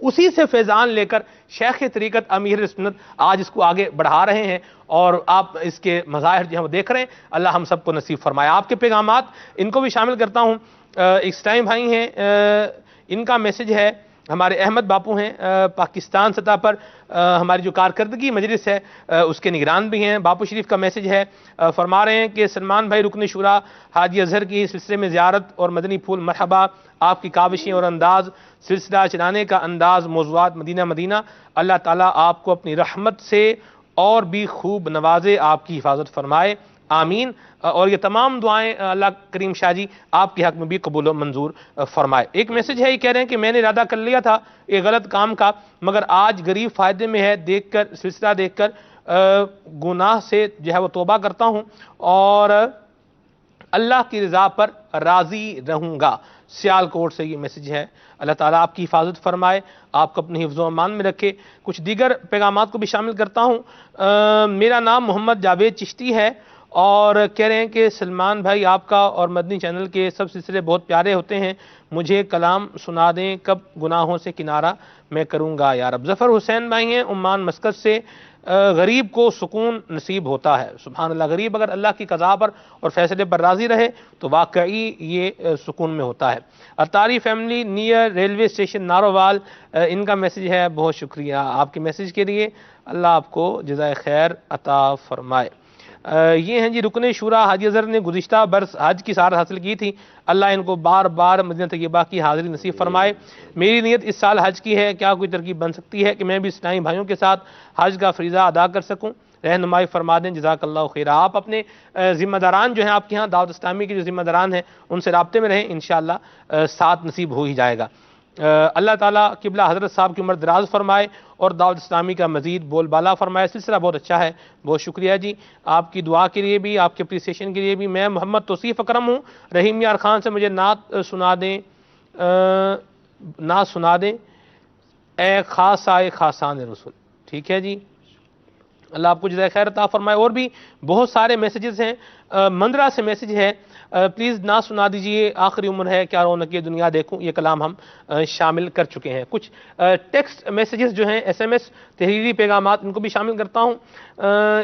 اسی سے فیضان لے کر شیخ طریقت امیر سنت آج اس کو آگے بڑھا رہے ہیں، اور آپ اس کے مظاہر جو ہیں وہ دیکھ رہے ہیں۔ اللہ ہم سب کو نصیب فرمائے۔ آپ کے پیغامات ان کو بھی شامل کرتا ہوں۔ ایک ٹائم بھائی ہیں، ان کا میسج ہے، ہمارے احمد باپو ہیں، پاکستان سطح پر ہماری جو کارکردگی مجلس ہے اس کے نگران بھی ہیں۔ باپو شریف کا میسج ہے، فرما رہے ہیں کہ سلمان بھائی رکن شورا حاجی اظہر کی سلسلے میں زیارت اور مدنی پھول مرحبا، آپ کی کاوشیں اور انداز، سلسلہ چلانے کا انداز، موضوعات مدینہ مدینہ، اللہ تعالیٰ آپ کو اپنی رحمت سے اور بھی خوب نوازے، آپ کی حفاظت فرمائے، آمین۔ اور یہ تمام دعائیں اللہ کریم شاہ جی آپ کے حق میں بھی قبول و منظور فرمائے۔ ایک میسج ہے، یہ کہہ رہے ہیں کہ میں نے ارادہ کر لیا تھا یہ غلط کام کا، مگر آج غریب فائدے میں ہے دیکھ کر، سلسلہ دیکھ کر گناہ سے جو ہے وہ توبہ کرتا ہوں اور اللہ کی رضا پر راضی رہوں گا۔ سیال کوٹ سے یہ میسج ہے۔ اللہ تعالیٰ آپ کی حفاظت فرمائے، آپ کو اپنے حفظ و امان میں رکھے۔ کچھ دیگر پیغامات کو بھی شامل کرتا ہوں۔ میرا نام محمد جاوید چشتی ہے اور کہہ رہے ہیں کہ سلمان بھائی آپ کا اور مدنی چینل کے سب سلسلے بہت پیارے ہوتے ہیں، مجھے کلام سنا دیں، کب گناہوں سے کنارہ میں کروں گا یا رب۔ ظفر حسین بھائی ہیں عمان مسقط سے، غریب کو سکون نصیب ہوتا ہے، سبحان اللہ، غریب اگر اللہ کی قضا پر اور فیصلے پر راضی رہے تو واقعی یہ سکون میں ہوتا ہے۔ Atari family near railway station Narowal, ان کا میسج ہے، بہت شکریہ آپ کے میسج کے لیے، اللہ آپ کو جزائے خیر عطا فرمائے۔ یہ ہیں جی رکن شورا حاجی اظہر نے گزشتہ برس حج کی سعادت حاصل کی تھی، اللہ ان کو بار بار مدینہ طیبہ کی حاضری نصیب فرمائے۔ میری نیت اس سال حج کی ہے، کیا کوئی ترکیب بن سکتی ہے کہ میں بھی اسلامی بھائیوں کے ساتھ حج کا فریضہ ادا کر سکوں؟ رہنمائی فرما دیں، جزاک اللہ خیر۔ آپ اپنے ذمہ داران جو ہیں آپ کے ہاں دعوت اسلامی کے جو ذمہ داران ہیں ان سے رابطے میں رہیں، انشاءاللہ ساتھ نصیب ہو ہی جائے گا۔ اللہ تعالیٰ قبلہ حضرت صاحب کی عمر دراز فرمائے اور دعوت اسلامی کا مزید بول بالا فرمائے۔ سلسلہ بہت اچھا ہے، بہت شکریہ جی آپ کی دعا کے لیے بھی، آپ کے اپریسیشن کے لیے بھی۔ میں محمد توصیف اکرم ہوں، رحیم یار خان سے، مجھے نعت سنا دیں، نعت سنا دیں، اے خاص آئے خاصان رسول۔ ٹھیک ہے جی، اللہ آپ کو جزائے خیر عطا فرمائے۔ اور بھی بہت سارے میسیجز ہیں۔ مندرہ سے میسیج ہے، پلیز نہ سنا دیجئے، آخری عمر ہے کیا رونق یہ دنیا دیکھوں، یہ کلام ہم شامل کر چکے ہیں۔ کچھ ٹیکسٹ میسیجز جو ہیں، ایس ایم ایس تحریری پیغامات، ان کو بھی شامل کرتا ہوں۔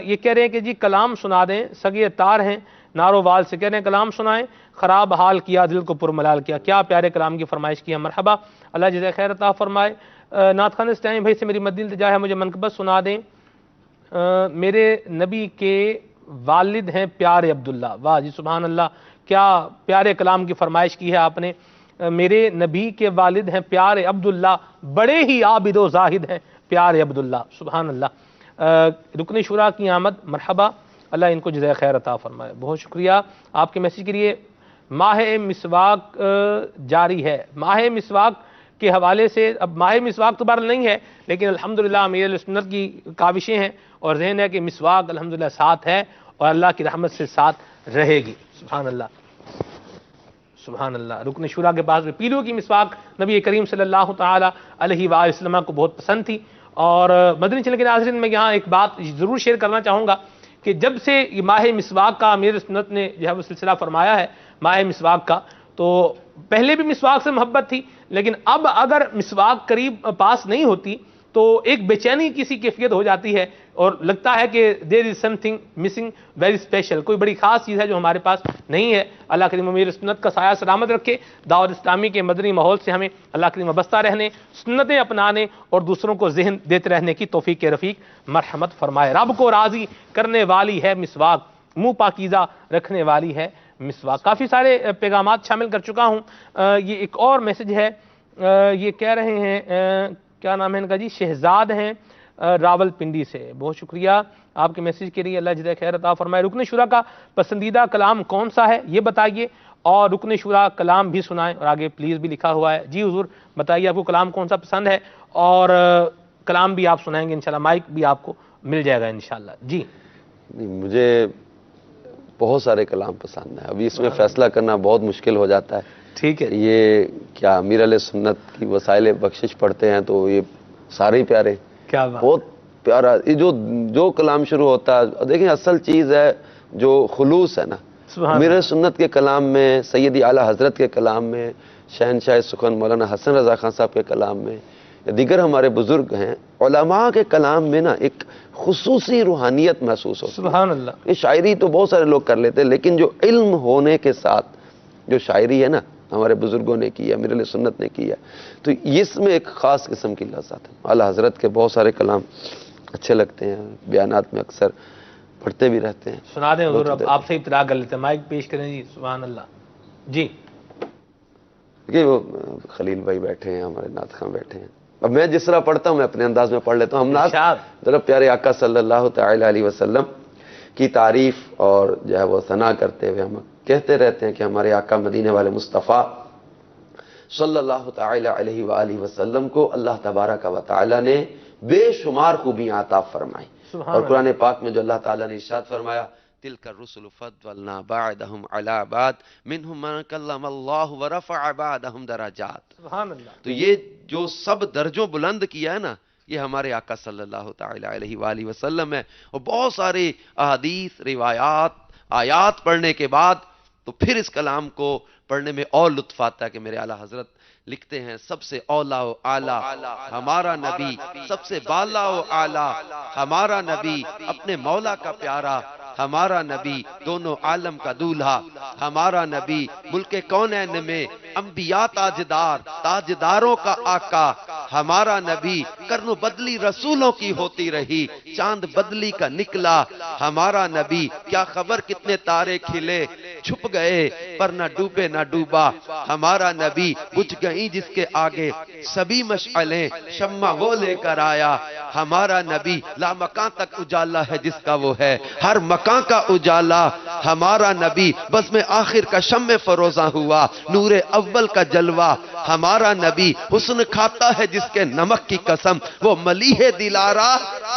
یہ کہہ رہے ہیں کہ جی کلام سنا دیں، سگے تار ہیں نارووال سے، کہہ رہے ہیں کلام سنائیں، خراب حال کیا دل کو پرملال کیا، کیا پیارے کلام کی فرمائش کی ہے، مرحبا، اللہ جزائے خیر عطا فرمائے۔ نعت خان اسٹائم بھائی سے میری مدنی التجا ہے، مجھے منقبت سنا دیں، میرے نبی کے والد ہیں پیارے عبداللہ۔ واہ جی سبحان اللہ، کیا پیارے کلام کی فرمائش کی ہے آپ نے۔ میرے نبی کے والد ہیں پیارے عبداللہ، بڑے ہی عابد و زاہد ہیں پیارے عبداللہ، سبحان اللہ۔ رکن شورا کی آمد، مرحبا، اللہ ان کو جزائے خیر عطا فرمائے، بہت شکریہ آپ کے میسیج کے لیے۔ ماہ مسواک جاری ہے، ماہ مسواک کے حوالے سے، اب ماہ مسواک تو بہرحال نہیں ہے، لیکن الحمدللہ امیر سنت کی کاوشیں ہیں اور ذہن ہے کہ مسواک الحمدللہ ساتھ ہے اور اللہ کی رحمت سے ساتھ رہے گی، سبحان اللہ سبحان اللہ۔ رکن شورا کے پاس پیلو کی مسواک نبی کریم صلی اللہ تعالی علیہ وآلہ وسلم کو بہت پسند تھی۔ اور مدنی چینل کے ناظرین، میں یہاں ایک بات ضرور شیئر کرنا چاہوں گا کہ جب سے یہ ماہ مسواک کا امیر سنت نے جو ہے وہ سلسلہ فرمایا ہے ماہ مسواک کا، تو پہلے بھی مسواک سے محبت تھی، لیکن اب اگر مسواک قریب پاس نہیں ہوتی تو ایک بے چینی کسی کیفیت ہو جاتی ہے اور لگتا ہے کہ there is something missing very special, کوئی بڑی خاص چیز ہے جو ہمارے پاس نہیں ہے۔ اللہ کریم امیر سنت کا سایہ سلامت رکھے، دعوت اسلامی کے مدنی ماحول سے ہمیں اللہ کریم وابستہ رہنے، سنتیں اپنانے اور دوسروں کو ذہن دیتے رہنے کی توفیق رفیق مرحمت فرمائے۔ رب کو راضی کرنے والی ہے مسواک، منہ پاکیزہ رکھنے والی ہے مسواک۔ کافی سارے پیغامات شامل کر چکا ہوں۔ یہ ایک اور میسج ہے، یہ کہہ رہے ہیں کیا نام ہے ان کا جی، شہزاد ہیں راول پنڈی سے، بہت شکریہ آپ کے میسیج کے لیے، اللہ جزائے خیر عطا فرمائے۔ رکن شورا کا پسندیدہ کلام کون سا ہے یہ بتائیے، اور رکن شورا کلام بھی سنائیں، اور آگے پلیز بھی لکھا ہوا ہے۔ جی حضور بتائیے آپ کو کلام کون سا پسند ہے، اور کلام بھی آپ سنائیں گے انشاءاللہ، مائک بھی آپ کو مل جائے گا انشاءاللہ۔ جی
مجھے بہت سارے کلام پسند ہیں، ابھی اس میں فیصلہ کرنا بہت مشکل ہو جاتا ہے۔
ٹھیک ہے،
یہ کیا امیر علیہ سنت کی وسائل بخشش پڑھتے ہیں تو یہ سارے ہی پیارے،
کیا بات،
بہت پیارا۔ یہ جو کلام شروع ہوتا ہے، دیکھیں اصل چیز ہے جو خلوص ہے نا، امیر علیہ سنت کے کلام میں، سیدی اعلیٰ حضرت کے کلام میں، شہنشاہ سخن مولانا حسن رضا خان صاحب کے کلام میں، دیگر ہمارے بزرگ ہیں، علماء کے کلام میں نا ایک خصوصی روحانیت محسوس ہوتی ہے.
سبحان اللہ.
یہ شاعری تو بہت سارے لوگ کر لیتے ہیں، لیکن جو علم ہونے کے ساتھ جو شاعری ہے نا ہمارے بزرگوں نے کی ہے، امیر علیہ سنت نے کی ہے، تو اس میں ایک خاص قسم کی لذت ہے. اعلیٰ حضرت کے بہت سارے کلام اچھے لگتے ہیں، بیانات میں اکثر پڑھتے بھی رہتے ہیں.
سنا دیں حضور، اب آپ سے ابتدا کر لیتے ہیں، مائک پیش کریں جی. سبحان اللہ. جی
کہ وہ خلیل بھائی بیٹھے ہیں، ہمارے نعت خواں بیٹھے ہیں. اب میں جس طرح پڑھتا ہوں میں اپنے انداز میں پڑھ لیتا ہوں. ہم نعت ذرا پیارے آقا صلی اللہ تعالی علیہ وسلم کی تعریف اور جو ہے وہ ثنا کرتے ہوئے ہم کہتے رہتے ہیں کہ ہمارے آقا مدینے والے مصطفیٰ صلی اللہ تعالی علیہ وآلہ وسلم کو اللہ تبارک و تعالی نے بے شمار خوبیاں عطا فرمائی. اور قرآن پاک میں جو اللہ تعالیٰ نے ارشاد فرمایا تلک الرسل فضلنا بعدهم علی بعد منهم من کلم اللہ ورفع بعدهم درجات.
سبحان اللہ.
تو یہ جو سب درجوں بلند کیا ہے نا یہ ہمارے آقا صلی اللہ تعالی علیہ وآلہ وسلم ہے. اور بہت سارے احادیث، روایات، آیات پڑھنے کے بعد تو پھر اس کلام کو پڑھنے میں اور لطف آتا ہے کہ میرے اعلیٰ حضرت لکھتے ہیں سب سے اولا و اعلیٰ ہمارا نبی، سب سے بالا و اعلیٰ ہمارا نبی، اپنے مولا کا پیارا ہمارا نبی، دونوں عالم کا دولہا ہمارا نبی، ملک کونین میں انبیاء تاجدار، تاجداروں کا آقا ہمارا نبی، کرن بدلی رسولوں کی ہوتی رہی، چاند بدلی کا نکلا ہمارا نبی. کیا خبر کتنے تارے کھلے چھپ گئے پر نہ ڈوبے نہ ڈوبا ہمارا نبی. بجھ گئی جس کے آگے سبھی مشعلیں شمع وہ لے کر آیا ہمارا نبی. لا مکان تک اجالا ہے جس کا وہ ہے ہر مکان کا اجالا ہمارا نبی. بس میں آخر کا شمع فروزاں ہوا نور اول کا جلوہ ہمارا نبی. حسن کھاتا ہے جس کے نمک کی قسم وہ ملیح دلارا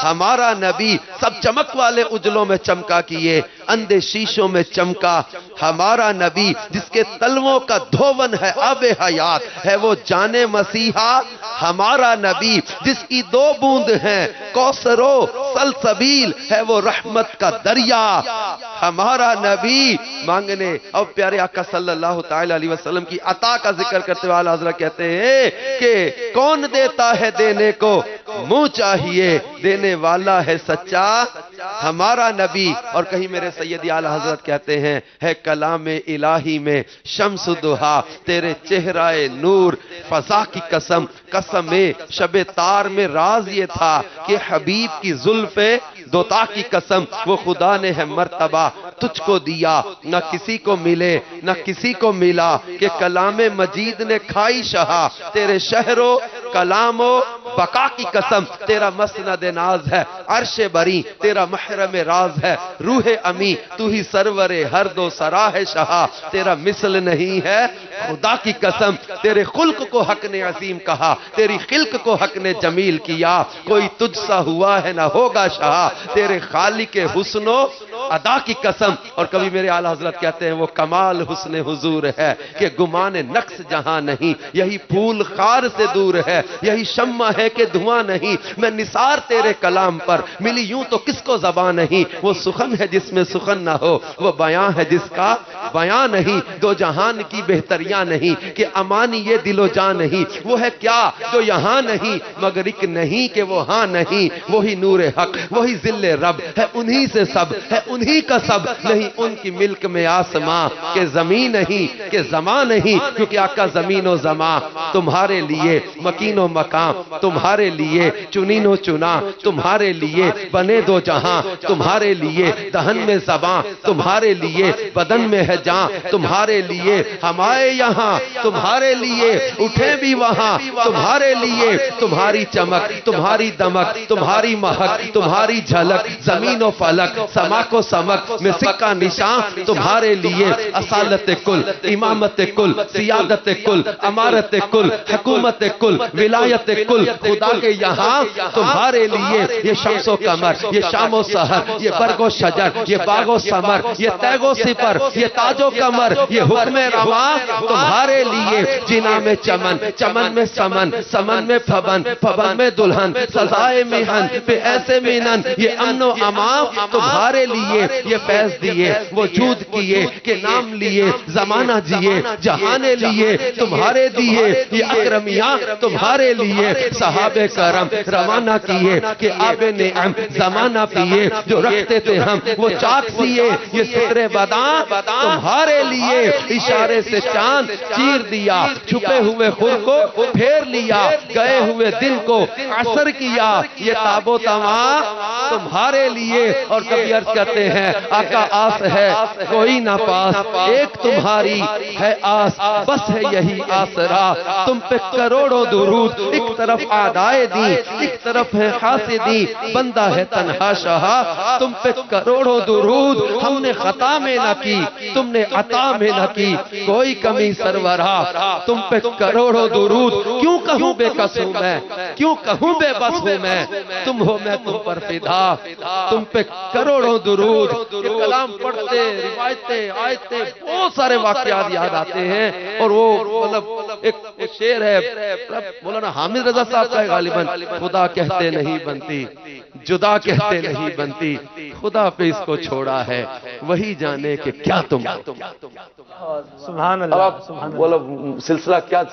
ہمارا نبی. سب چمک والے اجلوں میں چمکا کیے اندھے شیشوں میں چمکا ہمارا نبی. جس کے تلووں کا دھون ہے آب حیات ہے وہ جان مسیحا ہمارا نبی. جس کی دو بوند ہیں کوثر و سلسبیل ہے وہ رحمت کا دریا ہمارا نبی. مانگنے اور پیارے آقا صلی اللہ تعالی علیہ وسلم کی عطا کا ذکر کرتے ہوئے اعلیٰ حضرت کہتے ہیں کہ کون دیتا ہے دینے کو منہ چاہیے دینے والا ہے سچا ہمارا نبی. اور کہیں میرے سیدی اعلیٰ حضرت کہتے ہیں ہے کلام الہی میں شمس دہا تیرے چہرہ نور فضا کی قسم قسم شب تار میں راز یہ تھا کہ حبیب کی زلف دوتا کی قسم وہ خدا نے ہے مرتبہ تجھ کو دیا نہ کسی کو ملے نہ کسی کو ملا کہ کلام مجید نے کھائی شہا تیرے شہر و کلام و بقا کی قسم تیرا مسند ناز ہے عرش بری تیرا محرم راز ہے روح امی تو ہی سرور ہر دو سرا ہے شہا تیرا مثل نہیں ہے خدا کی قسم تیرے خلق کو حق نے عظیم کہا تیری خلق کو حق نے جمیل کیا کوئی تجھ سا ہوا ہے نہ ہوگا شہا تیرے خالق حسن و ادا کی قسم. اور کبھی میرے اعلیٰ حضرت کہتے ہیں وہ کمال حسن حضور ہے کہ گمان نقص جہاں نہیں یہی پھول خار سے دور ہے یہی شمع ہے کہ دھواں نہیں میں نثار تیرے کلام پر ملی یوں تو کس کو زبان نہیں وہ سخن ہے جس میں سخن نہ ہو وہ بیان ہے جس کا بیان نہیں دو جہان کی بہتریاں نہیں کہ امانی یہ دل و جان نہیں وہ ہے کیا جو یہاں نہیں مگر ایک نہیں کہ وہ ہاں نہیں وہی نور حق وہی ذل رب ہے انہی سے سب ہے انہی کا سب نہیں ان کی ملک میں آسماں کہ زمین نہیں کہ زمان نہیں کیونکہ آقا زمین و زمان تمہارے لیے مکین و مقام تمہارے لیے چنین و چنا تمہارے لیے بنے دو جہاں تمہارے لیے دہن میں زباں تمہارے لیے بدن میں ہے جان تمہارے لیے ہمارے یہاں تمہارے لیے اٹھے بھی وہاں تمہارے لیے تمہاری چمک تمہاری دمک تمہاری مہک تمہاری جھلک زمین و فلک سما کو سمک میں سکہ نشان تمہارے لیے اصالت کل امامت کل سیادت کل امارت کل حکومت کل ولایت کل خدا کے یہاں تمہارے لیے یہ شمس و قمر یہ شام و سحر یہ برگ و شجر یہ باغ و ثمر یہ تیگ و سپر یہ تاج و کمر یہ حکم رواں تمہارے لیے جنا میں چمن چمن میں سمن سمن میں پھبن پھبن میں دلہن سزائے مہن پہ ایسے مینن یہ امن و امان تمہارے لیے
لیے یہ فیض دیے، وجود کیے کہ نام لیے، زمانہ جیے، جہانے لیے تمہارے دیے، یہ اکرمیاں تمہارے لیے، صحابہ کرم روانہ کیے کہ آب نعم زمانہ پیے، جو رکھتے تھے ہم وہ چاک سیے، یہ ستر بداں تمہارے لیے، اشارے سے چاند چیر دیا، چھپے ہوئے خور کو پھیر لیا، گئے ہوئے دل کو عصر کیا، یہ تاب و تماں تمہارے لیے۔ اور کبھی عرض کرتے ہیں آقا آس ہے کوئی نہ پاس، ایک تمہاری ہے آس، بس ہے یہی آسرا، تم پہ کروڑوں درود، ایک طرف آدائے دی ایک طرف ہے حاسدی، بندہ ہے تنہا شہا، تم پہ کروڑوں درود، ہم نے خطا میں نہ کی تم نے عطا میں نہ کی کوئی کمی سرورا، تم پہ کروڑوں درود، کیوں کہوں بے کس ہوں میں، کیوں کہوں بے بس ہوں میں، تم ہو میں تم پر فدا، تم پہ کروڑوں درود۔ یہ کلام پڑھتے روایتیں آیتیں بہت سارے واقعات یاد آتے ہیں، اور وہ مطلب ایک شعر ہے مولانا حامد رضا صاحب کا غالباً، خدا کہتے نہیں بنتی جدا کہتے نہیں بنتی، خدا پہ اس کو چھوڑا ہے وہی جانے کہ کیا تم۔
سبحان اللہ،
بولو سلسلہ کیا،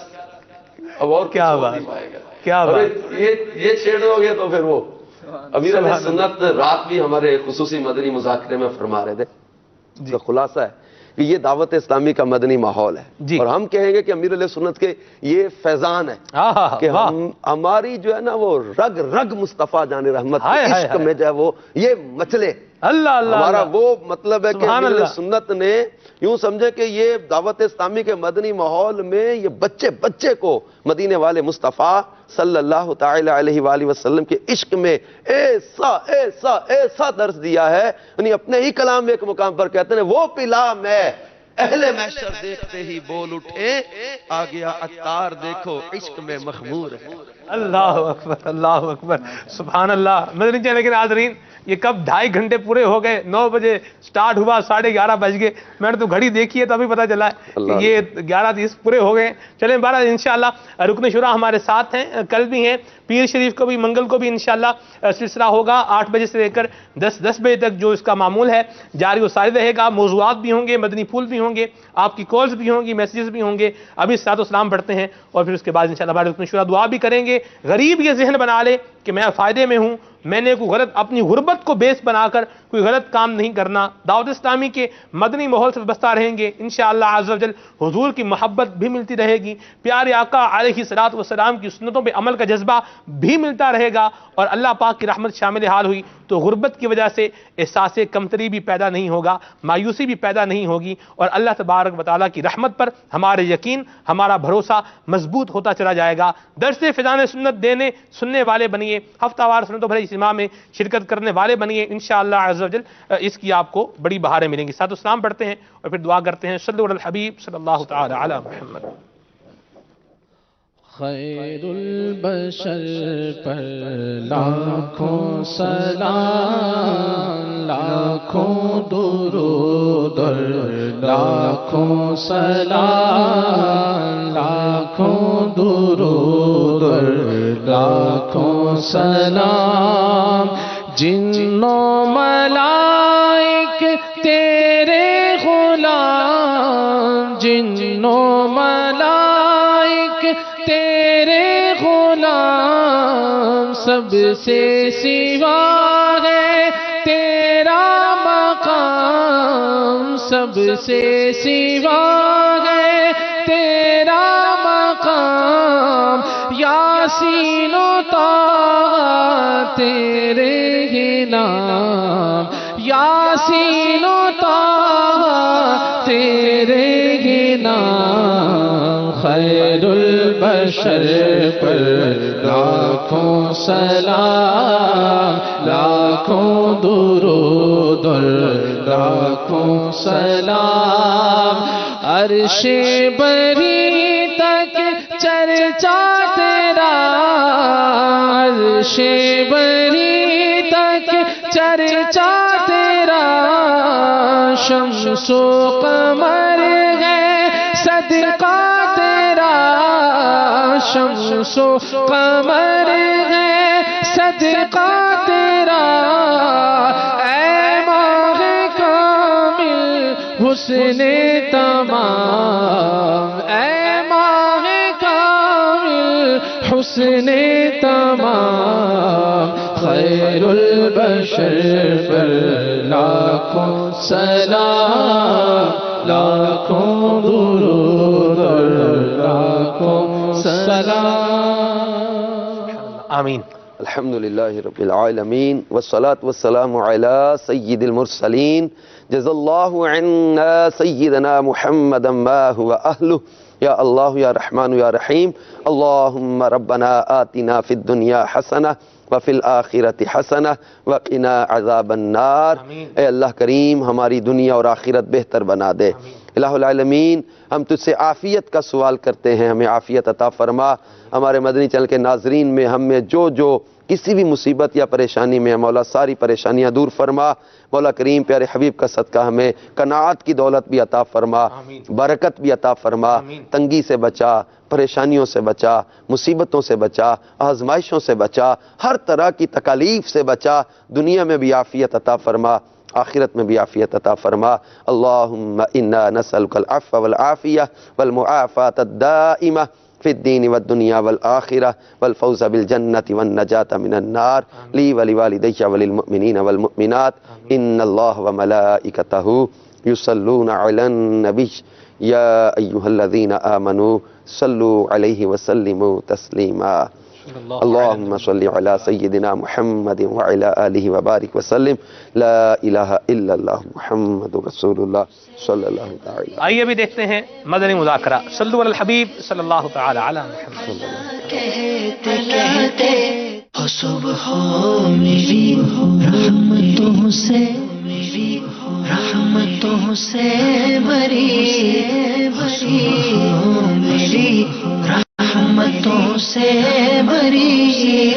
اب اور
کیا بات، کیا بات،
یہ چھیڑو گے تو پھر وہ امیر علیہ سنت رات بھی ہمارے خصوصی مدنی مذاکرے میں فرما رہے تھے، اس کا خلاصہ ہے کہ یہ دعوت اسلامی کا مدنی ماحول ہے، اور ہم کہیں گے کہ امیر علیہ سنت کے یہ فیضان ہے کہ ہماری جو ہے نا وہ رگ رگ مصطفیٰ جان رحمت کے عشق میں جو ہے وہ یہ مچلے،
اللہ اللہ،
ہمارا وہ مطلب ہے کہ امیر علیہ سنت نے یوں سمجھے کہ یہ دعوت اسلامی کے مدنی ماحول میں یہ بچے بچے کو مدینے والے مصطفیٰ صلی اللہ تعالی علیہ وآلہ وسلم کے عشق میں ایسا ایسا ایسا درس دیا ہے، یعنی اپنے ہی کلام میں ایک مقام پر کہتے ہیں وہ پلا میں اہل محشر دیکھتے ہی بول اٹھے، آ گیا عطار دیکھو عشق میں مخمور ہے۔
اللہ اکبر، اللہ اکبر، سبحان اللہ۔ مدنی چینل کے ناظرین، یہ کب 2.5 گھنٹے پورے ہو گئے، 9 بجے سٹارٹ ہوا، 11:30 بج گئے، میں نے تو گھڑی دیکھی ہے تو ابھی پتہ چلا ہے کہ یہ 11:30 پورے ہو گئے۔ چلیں بہرحال انشاءاللہ رکن شورا ہمارے ساتھ ہیں، کل بھی ہیں، پیر شریف کو بھی منگل کو بھی انشاءاللہ سلسلہ ہوگا 8 بجے سے لے کر 10 بجے تک جو اس کا معمول ہے جاری و ساری رہے گا، موضوعات بھی ہوں گے، مدنی پھول بھی ہوں گے، آپ کی کالز بھی ہوں گی، میسیجز بھی ہوں گے، ابھی صلاۃ و سلام پڑھتے ہیں اور پھر اس کے بعد انشاءاللہ ہمارے رکن شورا دعا بھی کریں گے۔ غریب یہ ذہن بنا لے کہ میں فائدے میں ہوں، میں نے کوئی غلط اپنی غربت کو بیس بنا کر کوئی غلط کام نہیں کرنا، دعوت اسلامی کے مدنی ماحول سے وابستہ رہیں گے، انشاءاللہ عز و جل حضور کی محبت بھی ملتی رہے گی، پیارے آقا علیہ الصلوۃ والسلام کی سنتوں پہ عمل کا جذبہ بھی ملتا رہے گا، اور اللہ پاک کی رحمت شامل حال ہوئی تو غربت کی وجہ سے احساس کمتری بھی پیدا نہیں ہوگا، مایوسی بھی پیدا نہیں ہوگی، اور اللہ تبارک و تعالیٰ کی رحمت پر ہمارے یقین، ہمارا بھروسہ مضبوط ہوتا چلا جائے گا۔ درس فیضان سنت دینے سننے والے بنیے، ہفتہ وار سنتوں بھرے اجتماع میں شرکت کرنے والے بنیے، انشاءاللہ عز و جل اس کی آپ کو بڑی بہاریں ملیں گی۔ صلاۃ و سلام پڑھتے ہیں اور پھر دعا کرتے ہیں، صلی علی الحبیب صلی اللہ تعالی علی محمد۔
خیر البشر پر لاکھوں سلام، لاکھوں درود اور لاکھوں سلام، لاکھوں درود اور لاکھوں سلام، جنوں ملائک تیرے غلام، جنوں ملائک تیرے غلام، سب سے سوا ہے تیرا مقام، سب سے سوا ہے تیرا مقام، یاسین و طٰہٰ تیرے ہی نام، یاسین و طٰہٰ تیرے ہی نام، خیر البشر پر لاکھوں سلام، لاکھوں درود اور لاکھوں سلام، عرش بری تک چرچا تیرا، عرش بری تک چرچا تیرا، شمس و قمر ہے صدقہ تیرا، شمس و قمر ہے صدقہ تیرا، اے ماہ حسن تمام، اے ماہ کامل حسن تمام، خیر البشر پر لاکھوں سلام، لاکھوں درود اور لاکھوں سلام۔
آمین۔
الحمد للہ رب العالمین والصلاة والسلام علی سید المرسلین، جزا اللہ عنا سیدنا محمد ما هو اہلہ، یا اللہ یا رحمان یا رحیم، اللہم ربنا آتنا فی الدنیا حسنہ وفی الآخرۃ حسنہ وقنا عذاب النار۔ اے اللہ کریم ہماری دنیا اور آخرت بہتر بنا دے۔ الہ العالمین ہم تجھ سے عافیت کا سوال کرتے ہیں، ہمیں عافیت عطا فرما۔ ہمارے مدنی چینل کے ناظرین میں ہم میں جو کسی بھی مصیبت یا پریشانی میں مولا ساری پریشانیاں دور فرما۔ مولا کریم پیارے حبیب کا صدقہ ہمیں قناعت کی دولت بھی عطا فرما، برکت بھی عطا فرما، تنگی سے بچا، پریشانیوں سے بچا، مصیبتوں سے بچا، آزمائشوں سے بچا، ہر طرح کی تکالیف سے بچا، دنیا میں بھی عافیت عطا فرما، آخرت میں بھی عافیت عطا فرما۔ اللہم انا نسألک العفو والعافیہ والمعافاة الدائمہ فی الدین والدنیا والآخرہ والفوز بالجنة والنجاة من النار لی ولوالدی وللمؤمنین والمؤمنات ان اللہ وملائکتہ یصلون علی النبی یا ایہا الذین آمنوا صلوا علیہ وسلموا تسلیما۔ اللہم صلی علی سیدنا محمد وعلی آلہ وبارک وسلم۔ لا الہ الا اللہ محمد رسول اللہ صلی اللہ تعالی۔
آئیے بھی دیکھتے ہیں مدنی مذاکرہ، صلو علی الحبیب صلی اللہ تعالی علی محمد۔
کہتے کہتے ہو صبح میری رحمتوں سے، میری رحمتوں سے بری، میری رحمتوں سے بری